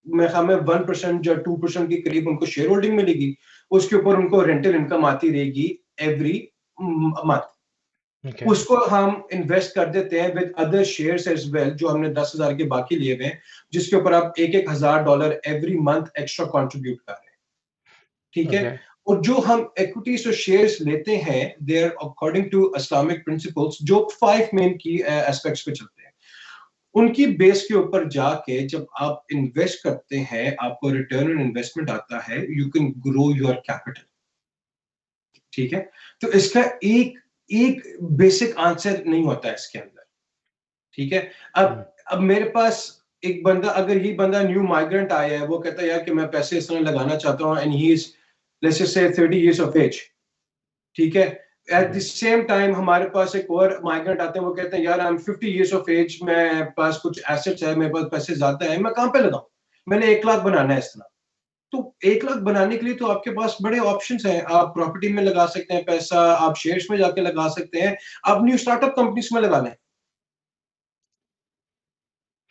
मैं ख्याल में 1% या 2% के करीब उनको शेयर होल्डिंग मिलेगी, उसके ऊपर उनको रेंटल इनकम आती रहेगी एवरी मंथ, उसको हम इन्वेस्ट कर देते हैं with other shares as well, जो हमने 10,000 के बाकी लिए हुए हैं, जिसके ऊपर आप $1,000 एवरी मंथ एक्स्ट्रा कंट्रीब्यूट कर रहे हैं, ठीक है। और जो हम इक्विटीज और शेयर्स लेते हैं, they are according to Islamic principles, जो 5 मेन की एस्पेक्ट्स पे चलते हैं, उनकी बेस के ऊपर जाके जब आप इन्वेस्ट करते हैं, आपको रिटर्न ऑन इन्वेस्टमेंट आता है, you can grow your capital, ठीक है। तो इसका एक बेसिक आंसर नहीं होता है इसके अंदर, ठीक है। अब मेरे पास एक बंदा, अगर ये बंदा न्यू माइग्रेंट आया है, वो कहता है यार कि मैं पैसे इस तरह लगाना चाहता हूँ, and he is let's just say 30 years of age, ठीक है। एट द सेम टाइम हमारे पास एक और माइग्रेंट आते हैं, वो कहते हैं यार I am 50 years of age, मेरे पास कुछ एसेट्स है, मेरे पास पैसे ज्यादा है, मैं कहाँ पे लगाऊं, मैंने 1 लाख बनाना है इस तरह। तो 1 लाख बनाने के लिए तो आपके पास बड़े ऑप्शंस हैं, आप प्रॉपर्टी में लगा सकते हैं पैसा, आप शेयर्स में जाके लगा सकते हैं, आप न्यू स्टार्टअप कंपनीज में लगा लें।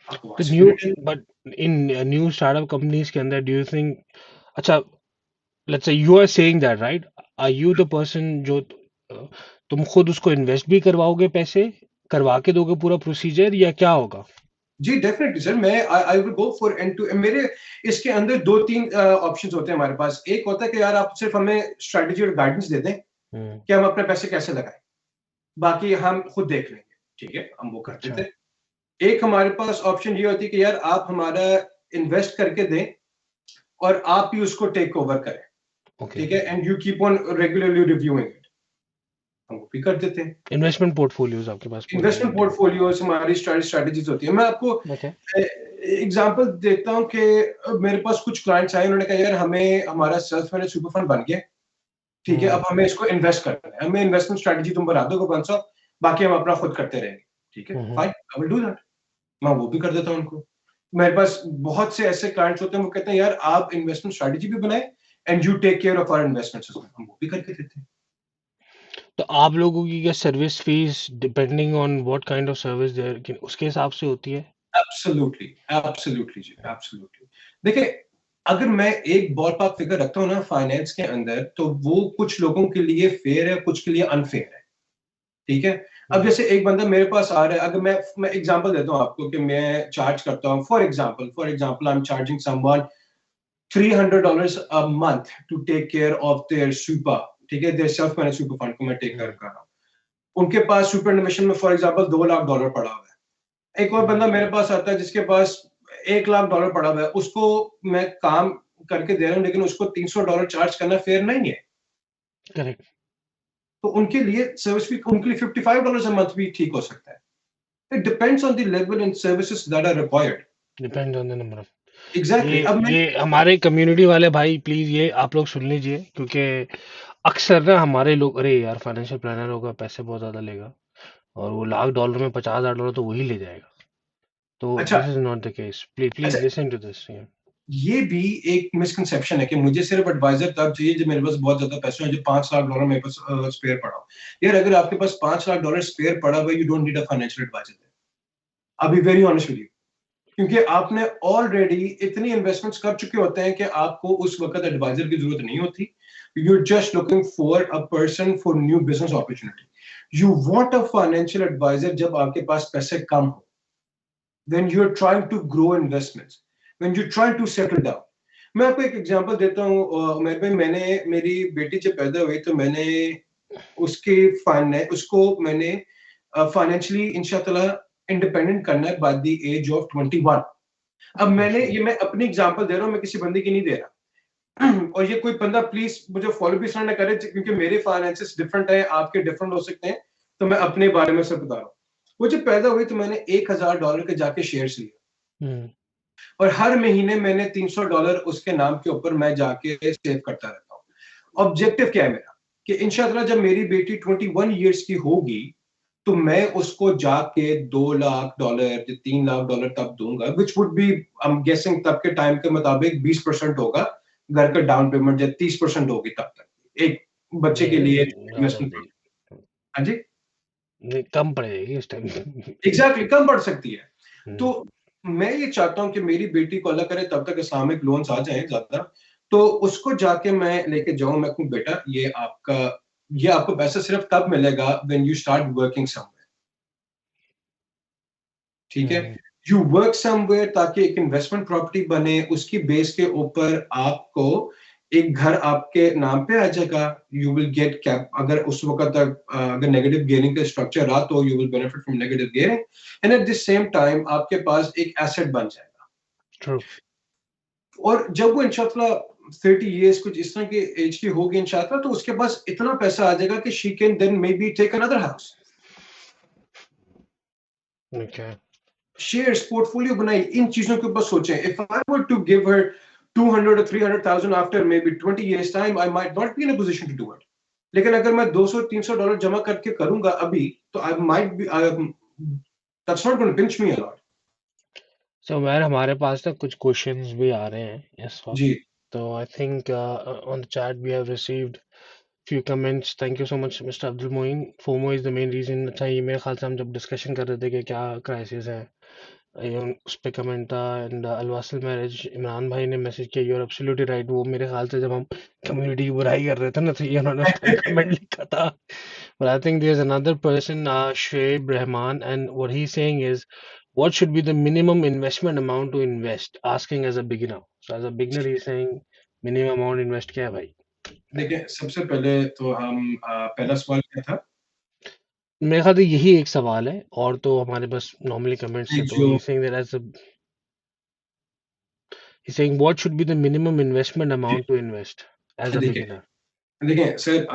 तो new but in new startup companies के अंदर डू यू थिंक, अच्छा let's say you are saying that right, are you the person जो तुम खुद उसको इन्वेस्ट भी करवाओगे, पैसे करवा के दोगे पूरा प्रोसीजर, या क्या होगा? जी डेफिनेटली सर, मैं I will go for and to, मेरे इसके अंदर 2-3 ऑप्शंस होते हैं हमारे पास। एक होता है कि यार आप सिर्फ हमें स्ट्रेटजी और गाइडेंस दे दें कि हम अपने पैसे कैसे लगाएं, बाकी हम खुद देख लेंगे, ठीक है, हम वो कर देते हैं। एक हमारे पास ऑप्शन ये होती है कि यार आप हमारा इन्वेस्ट करके दें और आप ही उसको टेक ओवर करें, ठीक है, and you keep on regularly reviewing it, हम वो भी कर देते हैं। इन्वेस्टमेंट पोर्टफोलियोज आपके पास, इन्वेस्टमेंट पोर्टफोलियोज हमारी स्ट्रेटजीज होती है। मैं आपको एग्जांपल देता हूं कि मेरे पास कुछ क्लाइंट्स आए, उन्होंने कहा यार हमें हमारा सेल्फ मैनेज सुपर फंड बन गया, ठीक है, अब हमें इसको इन्वेस्ट करना है, हमें इन्वेस्टमेंट स्ट्रेटजी तुम बना दो 5 साल, बाकी हम अपना खुद करते रहेंगे, ठीक है, fine, I will do that, मैं वो भी कर देता हूं उनको। मेरे पास बहुत से ऐसे क्लाइंट्स होते हैं, वो कहते हैं यार आप इन्वेस्टमेंट स्ट्रेटजी भी बनाए and you take care of our investments, हम वो भी करके देते हैं। तो आप लोगों की क्या service fees depending on what kind of service there, उसके हिसाब से होती है? एब्सोल्युटली एब्सोल्युटली जी, एब्सोल्युटली। देखिए, अगर मैं एक बॉलपार्क फिगर रखता हूं ना फाइनेंस के अंदर, तो वो कुछ लोगों के लिए फेयर है, कुछ के लिए अनफेयर है, ठीक है। अब जैसे एक बंदा मेरे पास आ रहा है, अगर मैं एग्जांपल देता हूं आपको कि मैं चार्ज करता हूं, for example I am charging someone $300 a month to take care of their super, ठीक है, their self manage super fund को मैं टेक केयर कर रहा हूं। उनके पास सुपर इन्वेस्टमेंट में फॉर एग्जांपल $2 लाख पड़ा हुआ है। एक और बंदा मेरे पास आता है जिसके पास $1 लाख पड़ा हुआ है, उसको मैं काम करके दे रहा हूं, लेकिन उसको $300 चार्ज करना फेयर नहीं है। करेक्ट। तो उनके लिए सर्विस फी, उनके लिए $55 अ मंथ भी ठीक हो सकता है। It depends on the level and services that are required, depend on the number of. Exactly. अब ये हमारे कम्युनिटी वाले भाई प्लीज ये आप लोग सुन लीजिए, क्योंकि अक्सर ना हमारे लोग, अरे यार फाइनेंशियल प्लानर होगा, पैसे बहुत ज्यादा लेगा, और वो $1,00,000 में $50,000 तो वही ले जाएगा। तो this is not the case, please listen to this. ये भी एक मिसकंसेप्शन है कि मुझे सिर्फ एडवाइजर तब चाहिए जब मेरे पास बहुत ज्यादा पैसे हो, जो $5 लाख मेरे पास स्पेयर पड़ा हो। यार अगर आपके पास $5 लाख स्पेयर पड़ा हुआ, you don't need a financial adviser. अभी वेरी ऑनेस्ट विद यू, क्योंकि आपने ऑलरेडी इतनी इन्वेस्टमेंट्स कर चुके होते हैं कि आपको उस वक्त एडवाइजर की जरूरत नहीं होती। You are just looking for a person for new business opportunity. You want a financial advisor जब आपके पास पैसे कम हो, when you're trying to grow investments, when you're trying to settle down. मैं आपको एक एग्जांपल देता हूँ, उमर भाई, मैंने मेरी बेटी जब पैदा हुई तो मैंने उसको मैंने फाइनेंशियली इंशाल्लाह इंडिपेंडेंट करना है बाय द एज ऑफ 21. अब मैं अपनी एग्जांपल दे रहा हूँ, मैं किसी बंदे की नहीं दे रहा. और ये कोई बंदा प्लीज मुझे फॉलो भी ना करे, क्योंकि मेरे फाइनेंसेस डिफरेंट है, आपके डिफरेंट हो सकते हैं, तो मैं अपने बारे में सब बता रहा हूँ. वो जब पैदा हुई तो मैंने $1000 के जाके शेयर्स लिए, और हर महीने मैंने $300 उसके नाम के ऊपर मैं जाके सेव करता रहता हूँ. ऑब्जेक्टिव क्या है मेरा कि इंशाल्लाह जब मेरी बेटी 21 इयर्स की होगी तो मैं उसको जाके $2 लाख या $3 लाख तब दूंगा, which would be I am guessing तब के टाइम के मुताबिक 20% होगा घर का डाउन पेमेंट, या 30% होगी तब तक एक बच्चे के लिए इन्वेस्टमेंट. हाँ जी, कम पड़ेगी इस टाइम. एग्जैक्टली, कम पड़ सकती है. तो मैं ये चाहता हूँ कि मेरी बेटी को अल्लाह करे तब तक इस्लामिक लोन्स आ जाएं ज्यादा, तो उसको जाके मैं लेके जाऊं, मैं कहूं बेटा ये आपको पैसा सिर्फ तब मिलेगा when you start working somewhere. ठीक है, यू वर्क समवेयर ताकि एक इन्वेस्टमेंट प्रॉपर्टी बने, उसकी बेस के ऊपर आपको एक घर आपके नाम पे आ जाएगा. यू विल गेट कैप, अगर उस वक्त तक अगर नेगेटिव गियरिंग का स्ट्रक्चर रहा तो you will benefit from negative gearing, and eight the same time आपके पास एक एसेट बन जाएगा. True. और जब वो इंशाल्लाह 30 इयर्स कुछ इस तरह की एज की होगी इंशाल्लाह, तो उसके पास इतना पैसा आ जाएगा कि she can then maybe take another house. Okay. Shares portfolio बनाई, इन चीजों के ऊपर सोचें. If I were to give her 200 or 300,000 after maybe 20 years time, I might not be in a position to do it. लेकिन अगर मैं $200-300 जमा करके करूंगा अभी, तो I might be that's not going to pinch me a lot. So मैर हमारे पास ना कुछ क्वेश्चंस भी आ रहे हैं इस वक्त. जी, तो I think on the chat we have received few comments. Thank you so much, Mr. Abdul Moin. FOMO is the main reason. अच्छा, ये मेरे ख्याल से हम जब डिस्कशन कर रहे थे कि क्या क्राइसिस है, उस पे कमेंट था. एंड अलवासल मैरिज, इमरान भाई ने मैसेज किया, यू आर एब्सोल्युटली राइट. वो मेरे ख्याल से जब हम कम्युनिटी की बुराई कर रहे थे ना, तो ये उन्होंने उस टाइम कमेंट लिखा था. But I think there's another person, Shoaib Rahman, and what he's saying is, what should be the minimum investment amount to invest? Asking as a beginner. So as a beginner, he's saying minimum amount invest क्या है भाई? देखिए सबसे पहले तो हम पहला सवाल क्या था? मेरे ख्याल से यही एक सवाल है, और तो हमारे पास नॉर्मली कमेंट्स है. तो जो he's saying that as a he's saying what should be the minimum investment amount to invest as a देखिए beginner? देखिए सर,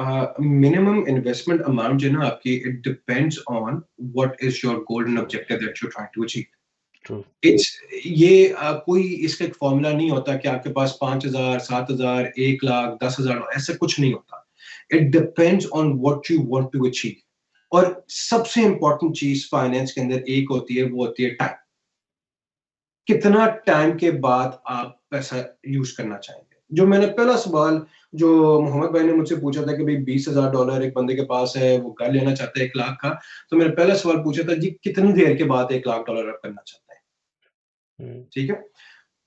मिनिमम इन्वेस्टमेंट अमाउंट जो है ना आपकी, it depends on what is your goal and objective that you trying to achieve. True. कोई इसका एक फॉर्मूला नहीं होता कि आपके पास 5,000, 7,000, 1,00,000, 10,000, ऐसा कुछ नहीं होता. It depends on what you want to achieve. और सबसे इंपॉर्टेंट चीज फाइनेंस के अंदर एक होती है, वो होती है टाइम. कितना टाइम के बाद आप पैसा यूज करना चाहेंगे. जो मैंने पहला सवाल जो मोहम्मद भाई ने मुझसे पूछा था कि भाई $20,000 एक बंदे के पास है, वो घर लेना चाहता है 1 लाख का, तो मैंने पहला सवाल पूछा था जी कितनी देर के बाद $1 लाख आप करना चाहते हैं. ठीक है,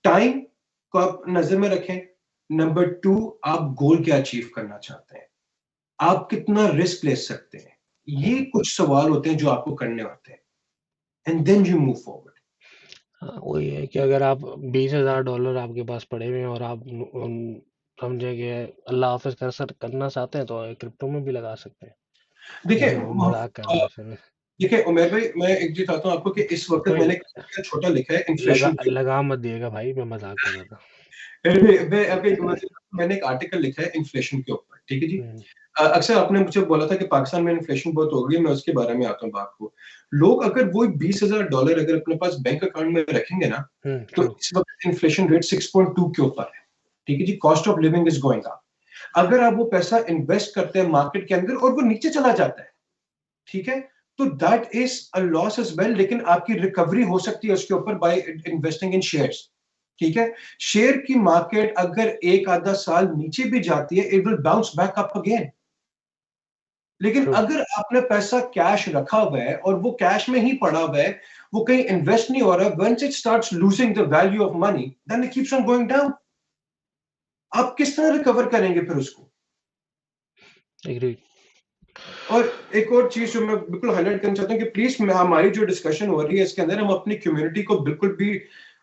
टाइम को आप नजर में रखें. नंबर 2, आप गोल क्या अचीव करना चाहते हैं, आप कितना रिस्क ले सकते हैं. ये कुछ सवाल होते हैं जो आपको करने होते हैं, and then you move forward. वही है कि अगर आप $20,000 आपके पास पड़े हुए हैं और आप समझे कि अल्लाह हाफिज करना चाहते हैं, तो क्रिप्टो में भी लगा सकते हैं. देखिए मजाक कर रहा हूँ. देखिए उमेर भाई, मैं एक चीज बताता हूँ आपको कि इस वक्त मैंने छोटा लिखा है इन्फ्लेशन. लगा मत दिएगा भाई, मैं मजाक कर रहा था. मैंने एक आर्टिकल लिखा है इन्फ्लेशन के ऊपर. ठीक है जी. अक्सर आपने मुझे बोला था कि पाकिस्तान में इन्फ्लेशन बहुत हो गई, मैं उसके बारे में आता हूँ बात को. लोग अगर वो $20,000 अगर अपने पास बैंक अकाउंट में रखेंगे ना, तो इस वक्त इन्फ्लेशन रेट 6.2 के ऊपर है. ठीक है जी, cost of living is going up. अगर आप वो पैसा इन्वेस्ट करते हैं मार्केट के अंदर और वो नीचे चला जाता है, ठीक है, तो that is a loss as well, लेकिन आपकी रिकवरी हो सकती है उसके ऊपर बाय इन्वेस्टिंग इन शेयर्स. ठीक है, शेयर की मार्केट अगर एक आधा साल नीचे भी जाती है, it will bounce back up again. लेकिन अगर आपने पैसा कैश रखा हुआ है और वो कैश में ही पड़ा हुआ है, वो कहीं इन्वेस्ट नहीं हो रहा, once it starts losing the value of money, then it keeps on going down. आप किस तरह रिकवर करेंगे फिर उसको? Agreed. और एक और चीज जो मैं बिल्कुल हाईलाइट करना चाहता हूँ कि प्लीज हमारी जो डिस्कशन हो रही है इसके अंदर हम अपनी कम्युनिटी को बिल्कुल भी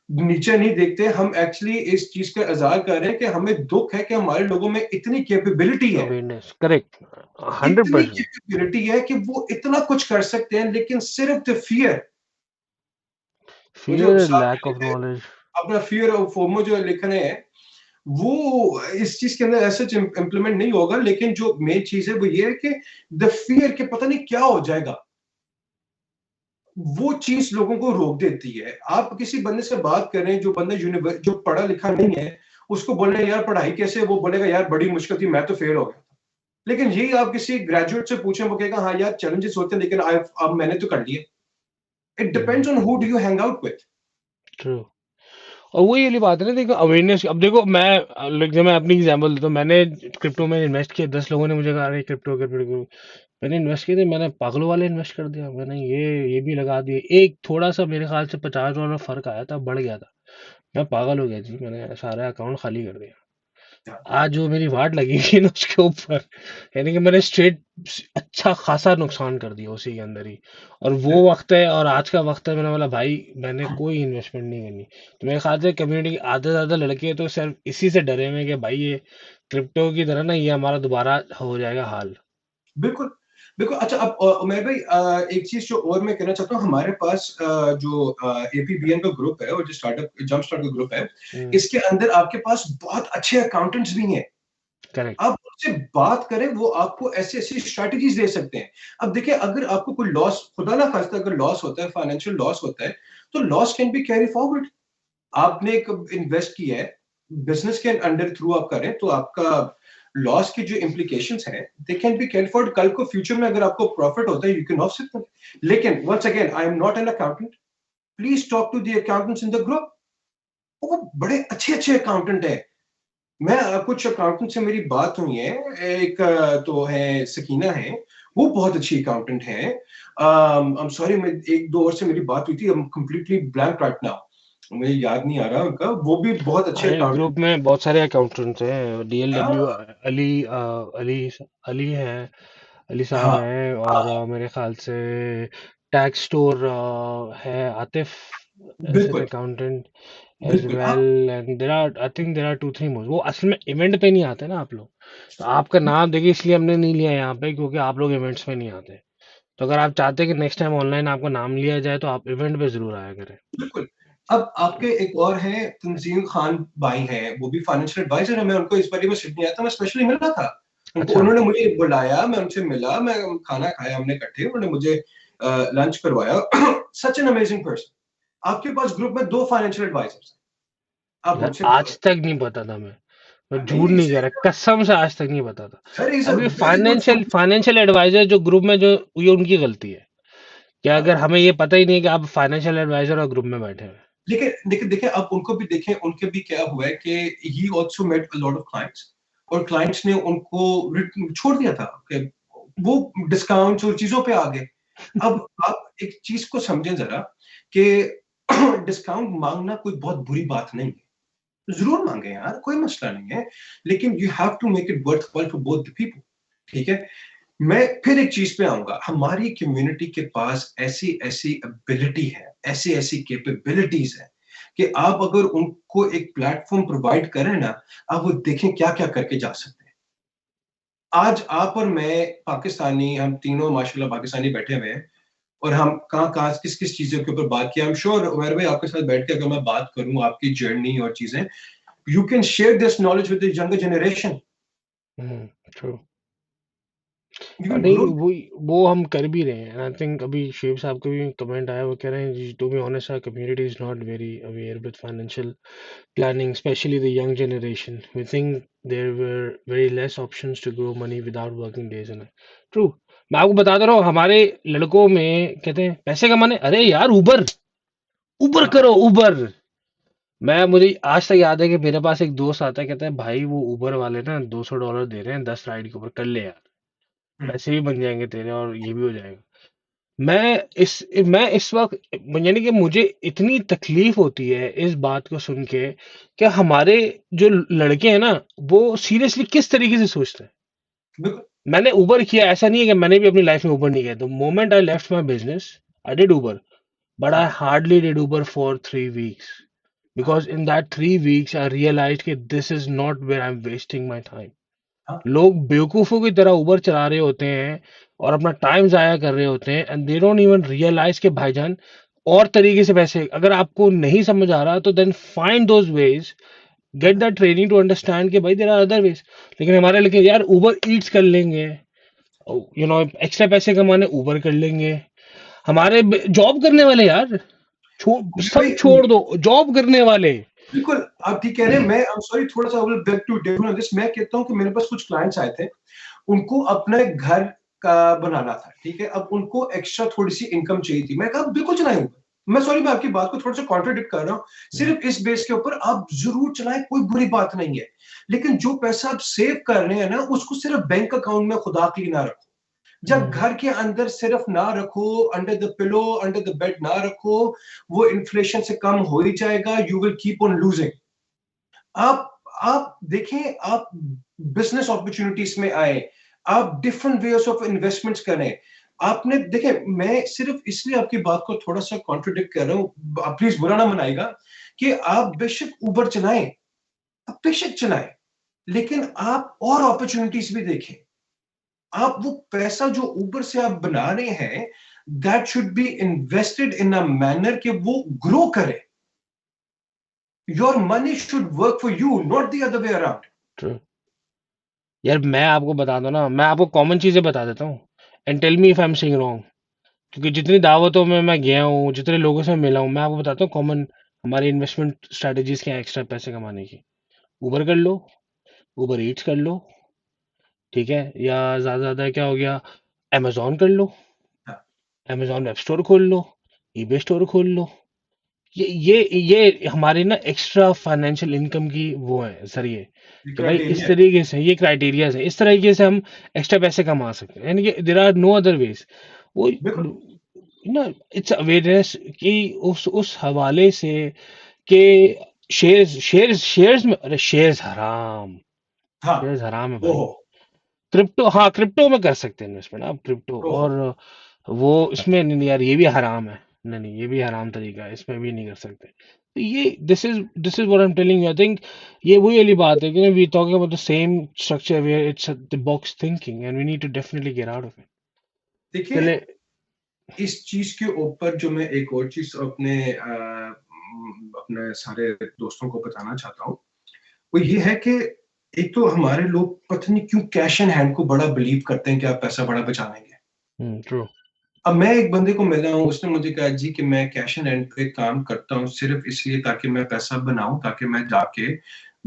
नीचे नहीं देखते, हम एक्चुअली इस चीज का इजहार कर रहे हैं कि हमें दुख है कि हमारे लोगों में इतनी कैपेबिलिटी है, अवेयरनेस, करेक्ट, इतनी 100%। कैपेबिलिटी है कि वो इतना कुछ कर सकते हैं, लेकिन सिर्फ द फियर, वो जो फियर, साहब लैक ने ऑफ लिखा है, नॉलेज। अपना फियर और फोमो जो लिख रहे हैं, वो इस चीज के अंदर ऐसे इम्प्लीमेंट नहीं होगा, लेकिन जो मेन चीज है वो ये है कि द फियर के पता नहीं क्या हो जाएगा, वो चीज लोगों को रोक देती है। आप किसी बंदे से बात कर रहे हैं जो बंदा जो पढ़ा लिखा नहीं है, उसको बोल रहे हैं यार पढ़ाई कैसे, वो बोलेगा यार बड़ी मुश्किल थी, मैं तो फेल हो गया। लेकिन यही आप किसी ग्रेजुएट से पूछें, वो कहेगा हाँ यार चैलेंजेस होते हैं, लेकिन अब मैंने तो कर लिए। It depends on who do you hang out with. True. और वही वाली बात है ना, देखो अवेयरनेस। अब देखो मैं, लाइक जब मैं अपनी एग्जांपल देता हूँ, मैंने क्रिप्टो में इन्वेस्ट किया, 10 लोगों ने मुझे कहा अरे क्रिप्टो क्रिप्टो, मैंने इन्वेस्ट किए थे, मैंने पागलों वाले इन्वेस्ट कर दिया, मैंने ये भी लगा दिए, एक थोड़ा सा मेरे ख्याल से $50 फर्क आया था, बढ़ गया था, मैं पागल हो गया जी, मैंने सारा अकाउंट खाली कर दिया। आज जो मेरी वाट लगी थी ना उसके ऊपर, यानी कि मैंने स्ट्रेट अच्छा खासा नुकसान कर दिया उसी के अंदर ही। और वो वक्त है और आज का वक्त है, मैंने बोला भाई मैंने कोई इन्वेस्टमेंट नहीं करनी। तो मेरे ख्याल से कम्युनिटी के आधे से ज्यादा लड़के तो सिर्फ इसी से डरे हुए हैं कि भाई ये क्रिप्टो की तरह ना ये हमारा दोबारा हो जाएगा हाल। बिल्कुल, बिल्कुल। अच्छा, अब उमैर भाई, एक चीज जो और मैं कहना चाहता हूँ, हमारे पास जो एपीबीएन का ग्रुप है और जो स्टार्टअप जंप स्टार्ट का ग्रुप है, इसके अंदर आपके पास बहुत अच्छे अकाउंटेंट्स भी हैं। करेक्ट। आप उनसे बात करें, वो आपको ऐसी ऐसी स्ट्रेटजीज दे सकते हैं। अब देखिए, अगर आपको कोई लॉस, खुदा ना खास्ता अगर लॉस होता है, फाइनेंशियल लॉस होता है, तो loss can be carry forward. आपने एक इन्वेस्ट किया है, बिजनेस के अंडर थ्रू आप करें, तो आपका लॉस की जो इम्प्लीकेशंस हैं, they can be carry forward. कल को फ्यूचर में अगर आपको प्रॉफिट होता है, यू कैन ऑफसेट देम। लेकिन once again, I am not an accountant, please talk to the accountants in the group. वो बड़े अच्छे अच्छे अकाउंटेंट है। मैं कुछ अकाउंटेंट से मेरी बात हुई है, एक तो है सकीना है, वो बहुत अच्छी अकाउंटेंट है। आई एम सॉरी, मैं एक दो और से मेरी बात हुई थी, I am completely blank right now, मुझे याद नहीं आ रहा उनका, वो भी बहुत अच्छे अरे अकाउंटेंट ग्रुप में बहुत सारे अकाउंटेंट्स हैं, हैं। डीएलडब्ल्यू, अली अली हैं, अली साहब हाँ, हैं, और मेरे ख्याल से टैक्स स्टोर है आतिफ, एज एन बिल्कुल, अकाउंटेंट एज बिल्कुल। हाँ, well. And there are, I think there are 2-3 more. वो असल में इवेंट पे नहीं आते ना आप लोग, तो आपका नाम देखिए इसलिए हमने नहीं लिया यहाँ पे, क्योंकि आप लोग इवेंट्स पे नहीं आते। तो अगर आप चाहते हैं कि नेक्स्ट टाइम ऑनलाइन आपका नाम लिया जाए तो आप इवेंट पे जरूर आया करें। बिल्कुल। अब आपके एक और हैं, तंजीम खान भाई हैं, वो भी फाइनेंशियल एडवाइजर है। मैं उनको इस बार में सिडनी आया था, मैं स्पेशली मिलना था उनको, अच्छा। उन्होंने मुझे बुलाया, मैं उनसे मिला, मैं खाना खाया हमने इकट्ठे, उन्होंने मुझे लंच करवाया। सच एन अमेजिंग पर्सन। आपके पास ग्रुप में 2 फाइनेंशियल एडवाइजर्स हैं, आप यार उनसे आज तक नहीं पता था मैं झूठ नहीं, नहीं कह रहा, कसम से आज तक नहीं पता था। सर इज अ अब ये very good financial financial advisor जो ग्रुप में जो, ये उनकी गलती है कि अगर पर्सन। हमें ये पता ही नहीं है कि आप फाइनेंशियल एडवाइजर और ग्रुप में बैठे हैं। लेकिन लेकिन देखिए, अब उनको भी देखें, उनके भी क्या हुआ है कि he also met a lot of clients, और क्लाइंट्स ने उनको छोड़ दिया था कि वो डिस्काउंट्स और चीजों पे आ गए। अब आप एक चीज को समझें जरा कि डिस्काउंट मांगना कोई बहुत बुरी बात नहीं है, जरूर मांगे यार, कोई मसला नहीं है, लेकिन you have to make it worth for both the people. ठीक है। मैं फिर एक चीज पे आऊंगा, हमारी कम्युनिटी के पास ऐसी ऐसी एबिलिटी है, ऐसी ऐसी कैपेबिलिटीज है कि आप अगर उनको एक प्लेटफॉर्म प्रोवाइड करें ना, आप वो देखें क्या क्या करके जा सकते हैं। आज आप और मैं पाकिस्तानी, हम तीनों माशाल्लाह पाकिस्तानी बैठे हुए हैं, और हम कहाँ कहाँ किस किस चीजों के ऊपर बात किया। आई एम श्योर उमर भाई, आपके साथ बैठ के अगर मैं बात करूं आपकी जर्नी और चीजें, you can share this knowledge with the younger generation, true. You can नहीं ग्रो। वो हम कर भी रहे हैं। आई थिंक अभी शेब साहब का भी कमेंट आया, वो कह रहे हैं to be honest our community is not very aware with financial planning, especially the young generation. We think there were very less options to grow money without working days in it. True. मैं आपको बताता रहा हूँ, हमारे लड़कों में कहते हैं पैसे कमाने, अरे यार उबर, उबर करो उबर। मैं, मुझे आज तक याद है कि मेरे पास एक दोस्त आता है, कहता है भाई वो उबर वाले ना $200 दे रहे हैं 10 राइड के ऊपर, कर ले यार, पैसे भी बन जाएंगे तेरे और ये भी हो जाएगा। मैं इस वक्त, यानी कि मुझे इतनी तकलीफ होती है इस बात को सुन के कि हमारे जो लड़के हैं ना वो सीरियसली किस तरीके से सोचते हैं। मैंने उबर किया, ऐसा नहीं है कि मैंने भी अपनी लाइफ में उबर नहीं किया। The moment I left my business I did Uber, but I हाँ hardly did Uber for 3 weeks हाँ because in that 3 weeks I realized that this is not where I'm wasting my time. हाँ लोग बेवकूफों की तरह उबर चला रहे होते हैं और अपना टाइम जाया कर रहे होते हैं and they don't even realise के भाईजान और तरीके से पैसे, अगर आपको नहीं समझ आ रहा तो then find those ways, get that training to understand कि भाई देयर आर अदर वेज। लेकिन हमारे लेकिन यार उबर ईट्स कर लेंगे, एक्स्ट्रा पैसे कमाने उबर कर लेंगे। हमारे जॉब करने वाले यार अमीर सब भाई छोड़ दो, जॉब करने वाले। बिल्कुल आप ठीक कह रहे हैं। मैं आई एम सॉरी थोड़ा सा will back to different this. मैं कहता हूं कि मेरे पास कुछ क्लाइंट्स आए थे, उनको अपने घर का बनाना था, ठीक है, अब उनको एक्स्ट्रा थोड़ी सी इनकम चाहिए थी। मैं कहा बिल्कुल चलाएं। मैं सॉरी मैं आपकी बात को थोड़ा सा कॉन्ट्रडिक्ट कर रहा हूं, सिर्फ इस बेस के ऊपर आप जरूर चलाएं, कोई बुरी बात नहीं है, लेकिन जो पैसा आप सेव कर रहे हैं ना उसको सिर्फ बैंक अकाउंट में खुदा के लिए ना रखो। जब घर के अंदर सिर्फ ना रखो, under the pillow under the bed ना रखो, वो इन्फ्लेशन से कम हो ही जाएगा। You will keep on losing. आप देखें, आप बिजनेस अपॉर्चुनिटीज में आए, आप डिफरेंट वेज ऑफ इन्वेस्टमेंट्स करें। आपने देखे, मैं सिर्फ इसलिए आपकी बात को थोड़ा सा कॉन्ट्रडिक्ट कर रहा हूं, आप प्लीज बुरा ना मनाएगा, कि आप बेशक उबर चलाएं, आप बेशक चलाएं, लेकिन आप और अपॉर्चुनिटीज भी देखें। आप वो पैसा जो ऊबर से आप बना रहे हैं, that should be invested in a manner कि वो ग्रो करे। Your money should work for you, not the other way around. True. यार मैं आपको बता दूं ना, मैं आपको कॉमन चीजें बता देता हूँ and tell me if I am saying wrong. क्योंकि जितनी दावतों में मैं गया हूँ, जितने लोगों से मिला हूँ, मैं आपको बताता हूँ कॉमन हमारी इन्वेस्टमेंट स्ट्रेटेजीज क्या है एक्स्ट्रा पैसे कमाने की। उबर कर लो, उबर ईट्स कर लो, ठीक है, या ज्यादा ज्यादा क्या हो गया, amazon कर लो, amazon वेब स्टोर खोल लो, ईबे स्टोर खोल लो। ये हमारे ना एक्स्ट्रा फाइनेंशियल इनकम की वो है जरिए कि भाई इस क्राइटेरिया तरीके से ये क्राइटेरिया है, इस तरीके से हम एक्स्ट्रा पैसे कमा सकते हैं, यानी कि there are no other ways. वो बिल्कुल। ना इट्स अवेयरनेस कि उस हवाले से कि शेयर्स में, अरे हाँ शेयर्स हराम है भाई। ओहो क्रिप्टो, हाँ क्रिप्टो में कर सकते हैं इन्वेस्टमेंट आप, क्रिप्टो। ओहो। और वो इसमें नहीं यार, ये भी हराम है। नहीं नहीं, ये भी हराम तरीका है, इसमें भी नहीं कर सकते। तो ये this is what I am telling you. I think ये वही वाली बात है कि we talking about the same structure where it's the box thinking and we need to definitely get out of it. देखिए, चले। इस चीज के ऊपर जो मैं एक और चीज अपने सारे दोस्तों को बताना चाहता हूँ, वो ये है कि एक तो हमारे लोग पता नहीं क्यों कैश इन हैंड को बड़ा बिलीव करते हैं कि आप पैसा बड़ा बचा लेंगे। ट्रू। अब मैं एक बंदे को मिला हूँ, उसने मुझे कहा जी कि मैं कैश इन हैंड पे काम करता हूँ सिर्फ इसलिए ताकि मैं पैसा बनाऊं, ताकि मैं जाके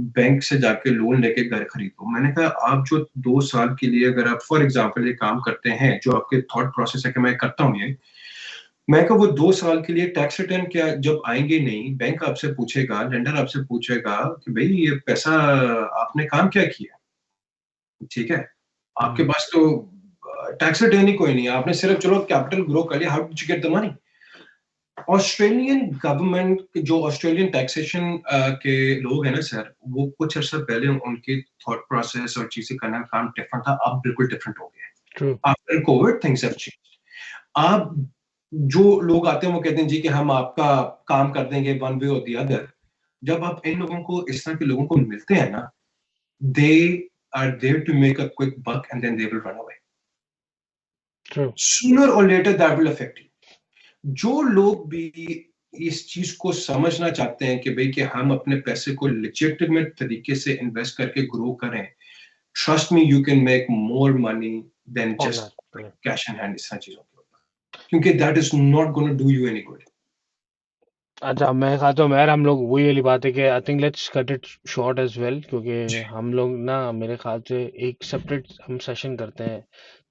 बैंक से जाके लोन लेके घर खरीदूं। मैंने कहा आप जो 2 साल के लिए अगर आप फॉर एग्जांपल ये काम करते हैं, जो आपके थॉट प्रोसेस है कि मैं करता हूँ ये, मैं कहा वो 2 साल के लिए टैक्स रिटर्न क्या जब आएंगे नहीं, बैंक आपसे पूछेगा, लेंडर आपसे पूछेगा कि भाई ये पैसा आपने काम क्या किया, ठीक है, आपके पास तो टैक्स रिटर्न ही कोई नहीं है, आपने सिर्फ चलो कैपिटल ग्रो कर लिया, how did you get the money. Australian government, जो ऑस्ट्रेलियन टैक्सेशन के लोग हैं ना सर, वो कुछ अर्सा पहले उनके थॉट प्रोसेस और चीजें करने का काम डिफरेंट था, अब बिल्कुल डिफरेंट हो गया ट्रू। है। After Covid things have changed. आप जो लोग आते हैं वो कहते हैं जी कि हम आपका काम कर देंगे वन वे और द अदर। जब आप इन लोगों को, इस तरह के लोगों को मिलते हैं ना, they are there to make a quick buck and then they will run away. True. Sooner और later that will affect you. जो लोग भी इस चीज को समझना चाहते हैं कि भाई कि हम अपने पैसे को लेजिटिमेट तरीके से इन्वेस्ट करके ग्रो करें, trust me you can make more money than on just that. Cash in hand इस तरह चीजों के ऊपर, क्योंकि that is not gonna do you any good. अच्छा, मैं खाता हूँ यार, हम लोग वही वाली बात है कि I think let's cut it short as well, क्योंकि जी हम लोग ना मेरे ख्याल से एक सेपरेट हम सेशन करते हैं जी।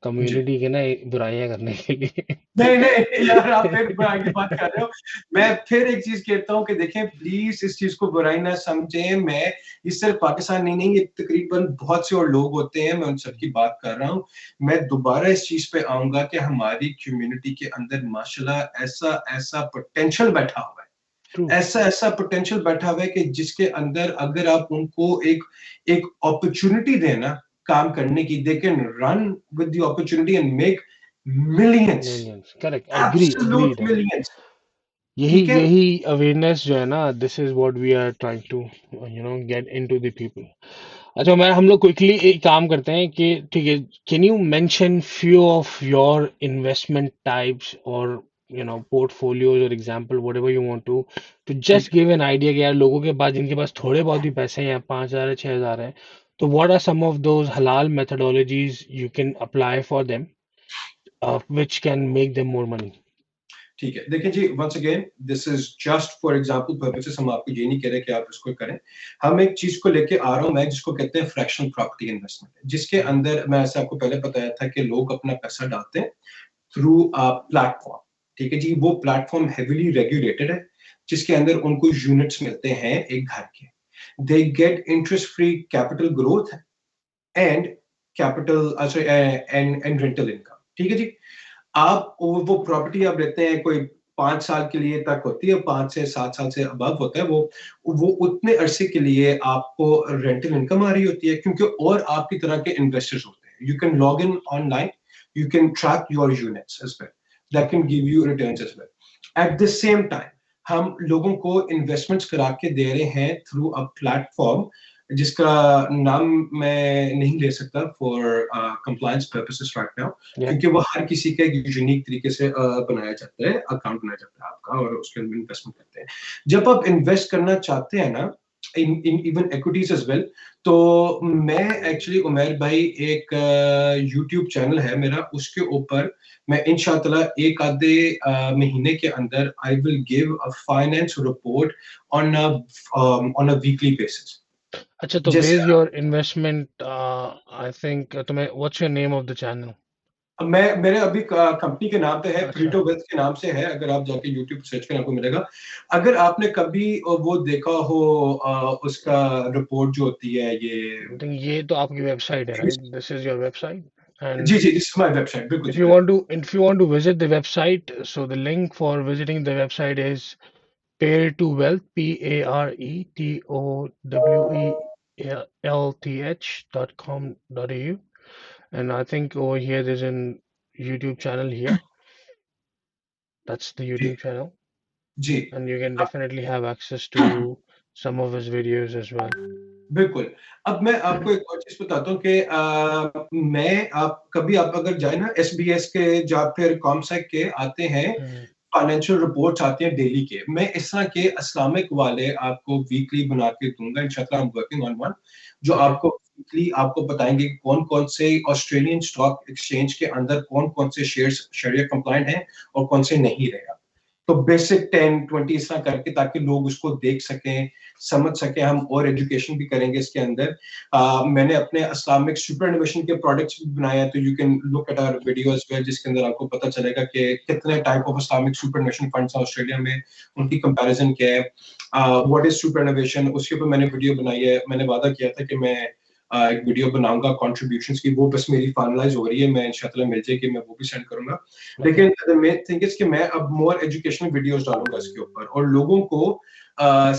कम्युनिटी के ना बुराइयां करने के लिए। नहीं नहीं यार, आप फिर बुराई की बात कर रहे हो। मैं फिर एक चीज कहता हूँ कि देखें प्लीज इस चीज को बुराई ना समझें। मैं इस सिर्फ पाकिस्तान नहीं, ये तकरीबन बहुत से और लोग होते हैं, मैं उन सबकी बात कर रहा हूँ। मैं दोबारा इस चीज पे आऊंगा कि हमारी कम्युनिटी के अंदर माशाल्लाह ऐसा ऐसा पोटेंशियल बैठा हुआ है, ट्रू। ऐसा ऐसा पोटेंशियल बैठा हुआ है कि जिसके अंदर अगर आप उनको एक एक अपॉर्चुनिटी देना काम करने की, they can run with the opportunity and make millions, correct, absolute agreed. millions. यही ठीक है, यही अवेयरनेस जो है ना, this is what we are trying to get into the people. अच्छा, मैं हम लोग क्विकली एक काम करते हैं कि ठीक है, can you mention few of your investment types और portfolios और example whatever you want to just give an idea कि यार लोगों के पास, जिनके पास थोड़े बहुत ही पैसे हैं, 5,000 है, 6,000 है, तो what are some of those halal methodologies you can apply for them which can make them more money. ठीक है. देखिए जी, once again this is just for example purposes. हम आपको ये नहीं कह रहे कि आप इसको करें. हम एक चीज को लेके आ रहा हूं मैं, जिसको कहते हैं फ्रैक्शनल प्रॉपर्टी इन्वेस्टमेंट, जिसके अंदर मैं ऐसे आपको पहले बताया था कि लोग अपना पैसा डालते हैं थ्रू अ प्लेटफॉर्म. ठीक है जी, वो प्लेटफॉर्म हेवीली रेगुलेटेड है, जिसके अंदर उनको यूनिट्स मिलते हैं एक घर के. They get interest free capital growth and capital and rental income. ठीक है जी. आप वो प्रॉपर्टी आप लेते हैं, कोई 5 साल के लिए तक होती है, 5 से 7 साल से अबव होता है, वो उतने अरसे के लिए आपको रेंटल इनकम आ रही होती है, क्योंकि और आपकी तरह के इन्वेस्टर्स होते हैं. You can log in online, you can track your units as well, that can give you returns as well. At the same time हम लोगों को इन्वेस्टमेंट्स करा के दे रहे हैं थ्रू अ प्लेटफॉर्म जिसका नाम मैं नहीं ले सकता for compliance purposes right now, क्योंकि वो हर किसी का एक यूनिक तरीके से बनाया जाता है, अकाउंट बनाया जाता है आपका, और उसके अंदर इन्वेस्टमेंट करते हैं. जब आप इन्वेस्ट करना चाहते हैं ना, in even equities as well, तो मैं एक्चुअली उमर भाई, एक यूट्यूब चैनल है मेरा, उसके ऊपर मैं इंशाअल्लाह एक आधे महीने के अंदर I will give a finance report on a weekly basis. अच्छा, तो base your investment, I think तुम्हें, what's your name of the channel? मैं मेरे अभी कंपनी के नाम पे है, अच्छा. प्रीटो वेल्थ के नाम से है. अगर आप जाके YouTube सर्च करें आपको मिलेगा. अगर आपने कभी वो देखा हो उसका रिपोर्ट जो होती है ये, ये तो आपकी वेबसाइट है, right? This is your website. जी And जी, दिस इज माय वेबसाइट. बिल्कुल if जी, you बिल्कुल. if you want to visit the website, so the link for visiting the website is Pare to Wealth, PareToWealth.com.au. And I think over here there's an YouTube channel here. That's the जी YouTube channel. जी. And you can definitely have access to some of his videos as well. बिल्कुल. अब मैं आपको एक और चीज बताता हूँ कि मैं आप कभी आप अगर जाए ना SBS के या फिर कॉमसेक के आते हैं फाइनेंशियल रिपोर्ट्स आते हैं डेली के, मैं इस तरह के इस्लामिक वाले आपको वीकली बना के दूंगा इंशाल्लाह. I am working on one जो आपको वीकली आपको बताएंगे कौन कौन से ऑस्ट्रेलियन स्टॉक एक्सचेंज के अंदर कौन कौन से शेयर्स शरिया कंप्लायंट हैं और कौन से नहीं रहेगा. तो बेसिक 10-20 इस तरह करके, ताकि लोग उसको देख सकें, समझ सकें. हम और एजुकेशन भी करेंगे इसके अंदर. मैंने अपने इस्लामिक सुपरएनुएशन के प्रोडक्ट्स भी बनाए हैं, तो you can look at our video as well, जिसके अंदर आपको पता चलेगा कि कितने type of Islamic superannuation funds हैं ऑस्ट्रेलिया में, उनकी कंपैरिजन क्या है, व्हाट इज सुपरएनुएशन, उसके ऊपर मैंने वीडियो बनाई है. मैंने वादा किया था कि मैं एक वीडियो बनाऊंगा कंट्रीब्यूशंस की, वो बस मेरी फाइनलाइज हो रही है, मैं इंशाल्लाह मिल जाएगी, मैं वो भी सेंड करूंगा. लेकिन द मेन थिंग इज कि मैं अब मोर एजुकेशनल वीडियोस डालूंगा इसके ऊपर, और लोगों को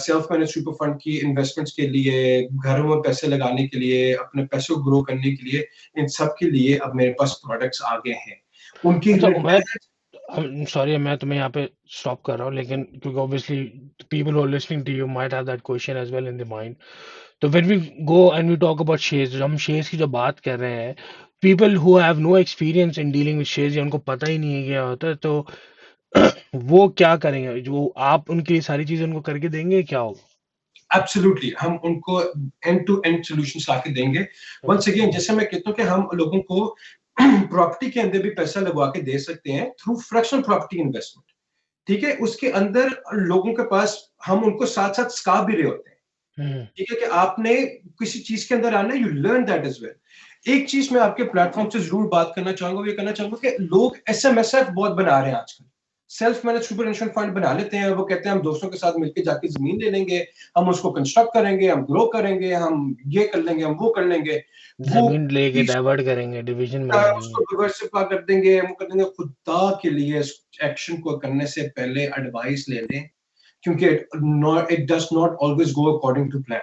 सेल्फ मैनेज सुपर फंड की इन्वेस्टमेंट्स के लिए, घरों में पैसे लगाने के लिए, अपने पैसों को ग्रो करने के लिए, इन सब के लिए अब मेरे पास प्रोडक्ट्स आ गए हैं. उनकी I'm sorry, मैं तुम्हें यहाँ पे स्टॉप कर रहा हूँ, लेकिन क्योंकि obviously people who are listening to you might have that question as well in their mind. तो when we go and we talk about shares, हम shares की जो बात कर रहे हैं, people who have no experience in dealing with shares, या उनको पता ही नहीं है क्या होता है, तो वो क्या करेंगे? जो आप उनकी सारी चीजें उनको करके देंगे, क्या होगा? एब्सोल्युटली, हम उनको एंड टू एंड सॉल्यूशंस लाके देंगे. वंस अगेन, जैसे मैं कहता हूँ कि हम लोगों को प्रॉपर्टी के अंदर भी पैसा लगवा के दे सकते हैं थ्रू फ्रैक्शनल प्रॉपर्टी इन्वेस्टमेंट. ठीक है, उसके अंदर लोगों के पास हम उनको साथ साथ सिखा भी रहे होते हैं. ठीक है, कि आपने किसी चीज के अंदर आना, you learn that as well. एक चीज मैं आपके प्लेटफॉर्म से जरूर बात करना चाहूंगा, ये करना चाहूंगा कि लोग SMSF बहुत बना रहे हैं आजकल. सेल्फ मैनेज सुपरएनुएशन फंड बना लेते हैं. वो कहते हैं हम दोस्तों के साथ मिलकर जाके जमीन ले लेंगे, हम उसको कंस्ट्रक्ट करेंगे, हम ग्रो करेंगे, हम ये कर लेंगे, हम वो कर लेंगे, जमीन लेके डाइवर्ट करेंगे, डिवीजन में उसको डिवर्सिफाई कर देंगे, हम कर देंगे. खुदा के लिए इस एक्शन को करने से पहले एडवाइस ले लें, क्योंकि it does not always go according to plan.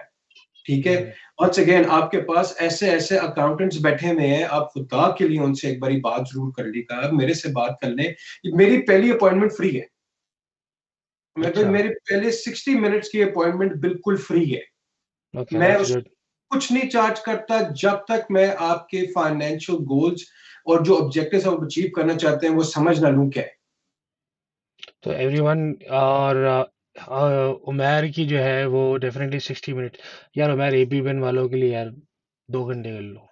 ठीक है। once again आपके पास ऐसे ऐसे अकाउंटेंट्स बैठे हुए हैं, आप खुदा के लिए उनसे एक बारी बात जरूर कर लीजिएगा, मेरे से बात कर लें। मेरी पहली अपॉइंटमेंट फ्री है, मेरे पहले 60 मिनट्स की अपॉइंटमेंट बिल्कुल फ्री है। मैं कुछ नहीं चार्ज करता जब तक मैं आपके फाइनेंशियल गोल्स और जो ऑब्जेक्टिव्स आप अचीव करना चाहते हैं वो समझ ना लूं क्या है। तो एवरीवन, और उमैर की जो है वो डेफिनेटली 60 मिनट। यार उमैर एपीबीएन वालों के लिए यार 2 घंटे कर लो,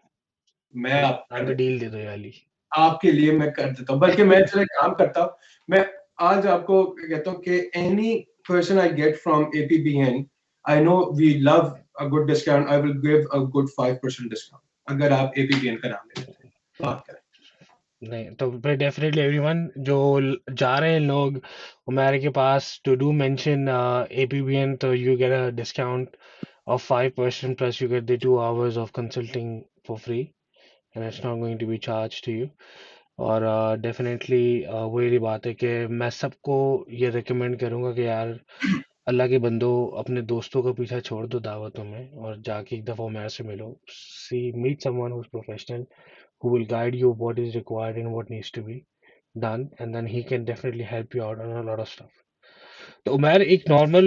मैं आगे डील दे दो याली, आपके लिए मैं कर देता हूँ, बल्कि मैं चले काम करता हूँ। मैं आज आपको कहता हूँ कि any person I get from APBN, I know we love a good discount, I will give a good 5% discount अगर आप एपीबीएन का नाम ले लेते हैं, बात करें। नहीं तो डेफिनेटली एवरीवन जो जा रहे हैं लोग उमैर के पास, टू डू मेंशन एपीबीएन, तो you get a discount of 5% plus you get the 2 hours of consulting for free and it's not going to be charged to you. और डेफिनेटली वही बात है कि मैं सबको ये रिकमेंड करूँगा कि यार अल्लाह के बंदो अपने दोस्तों का पीछा छोड़ दो दावतों में और जाके एक दफ़ा उमैर से मिलो, see meet someone who's professional who will guide you what is required and what needs to be done, and then he can definitely help you out on a lot of stuff. तो उमैर एक नॉर्मल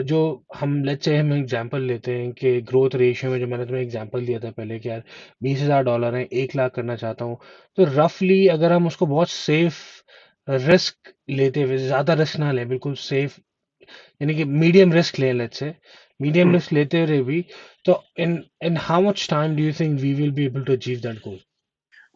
जो हम लेट्स से हम एग्जांपल लेते हैं कि ग्रोथ रेशियो में जो मैंने तुम्हें एग्जांपल दिया था पहले कि यार $20,000 है, 1 लाख करना चाहता हूँ, तो रफली अगर हम उसको बहुत सेफ रिस्क लेते हुए, ज़्यादा रिस्क ना लें, बिल्कुल सेफ यानी कि मीडियम रिस्क लें, लेट्स से मीडियम रिस्क लेते हुए भी, तो in in how much time do you think we will be able to achieve that goal?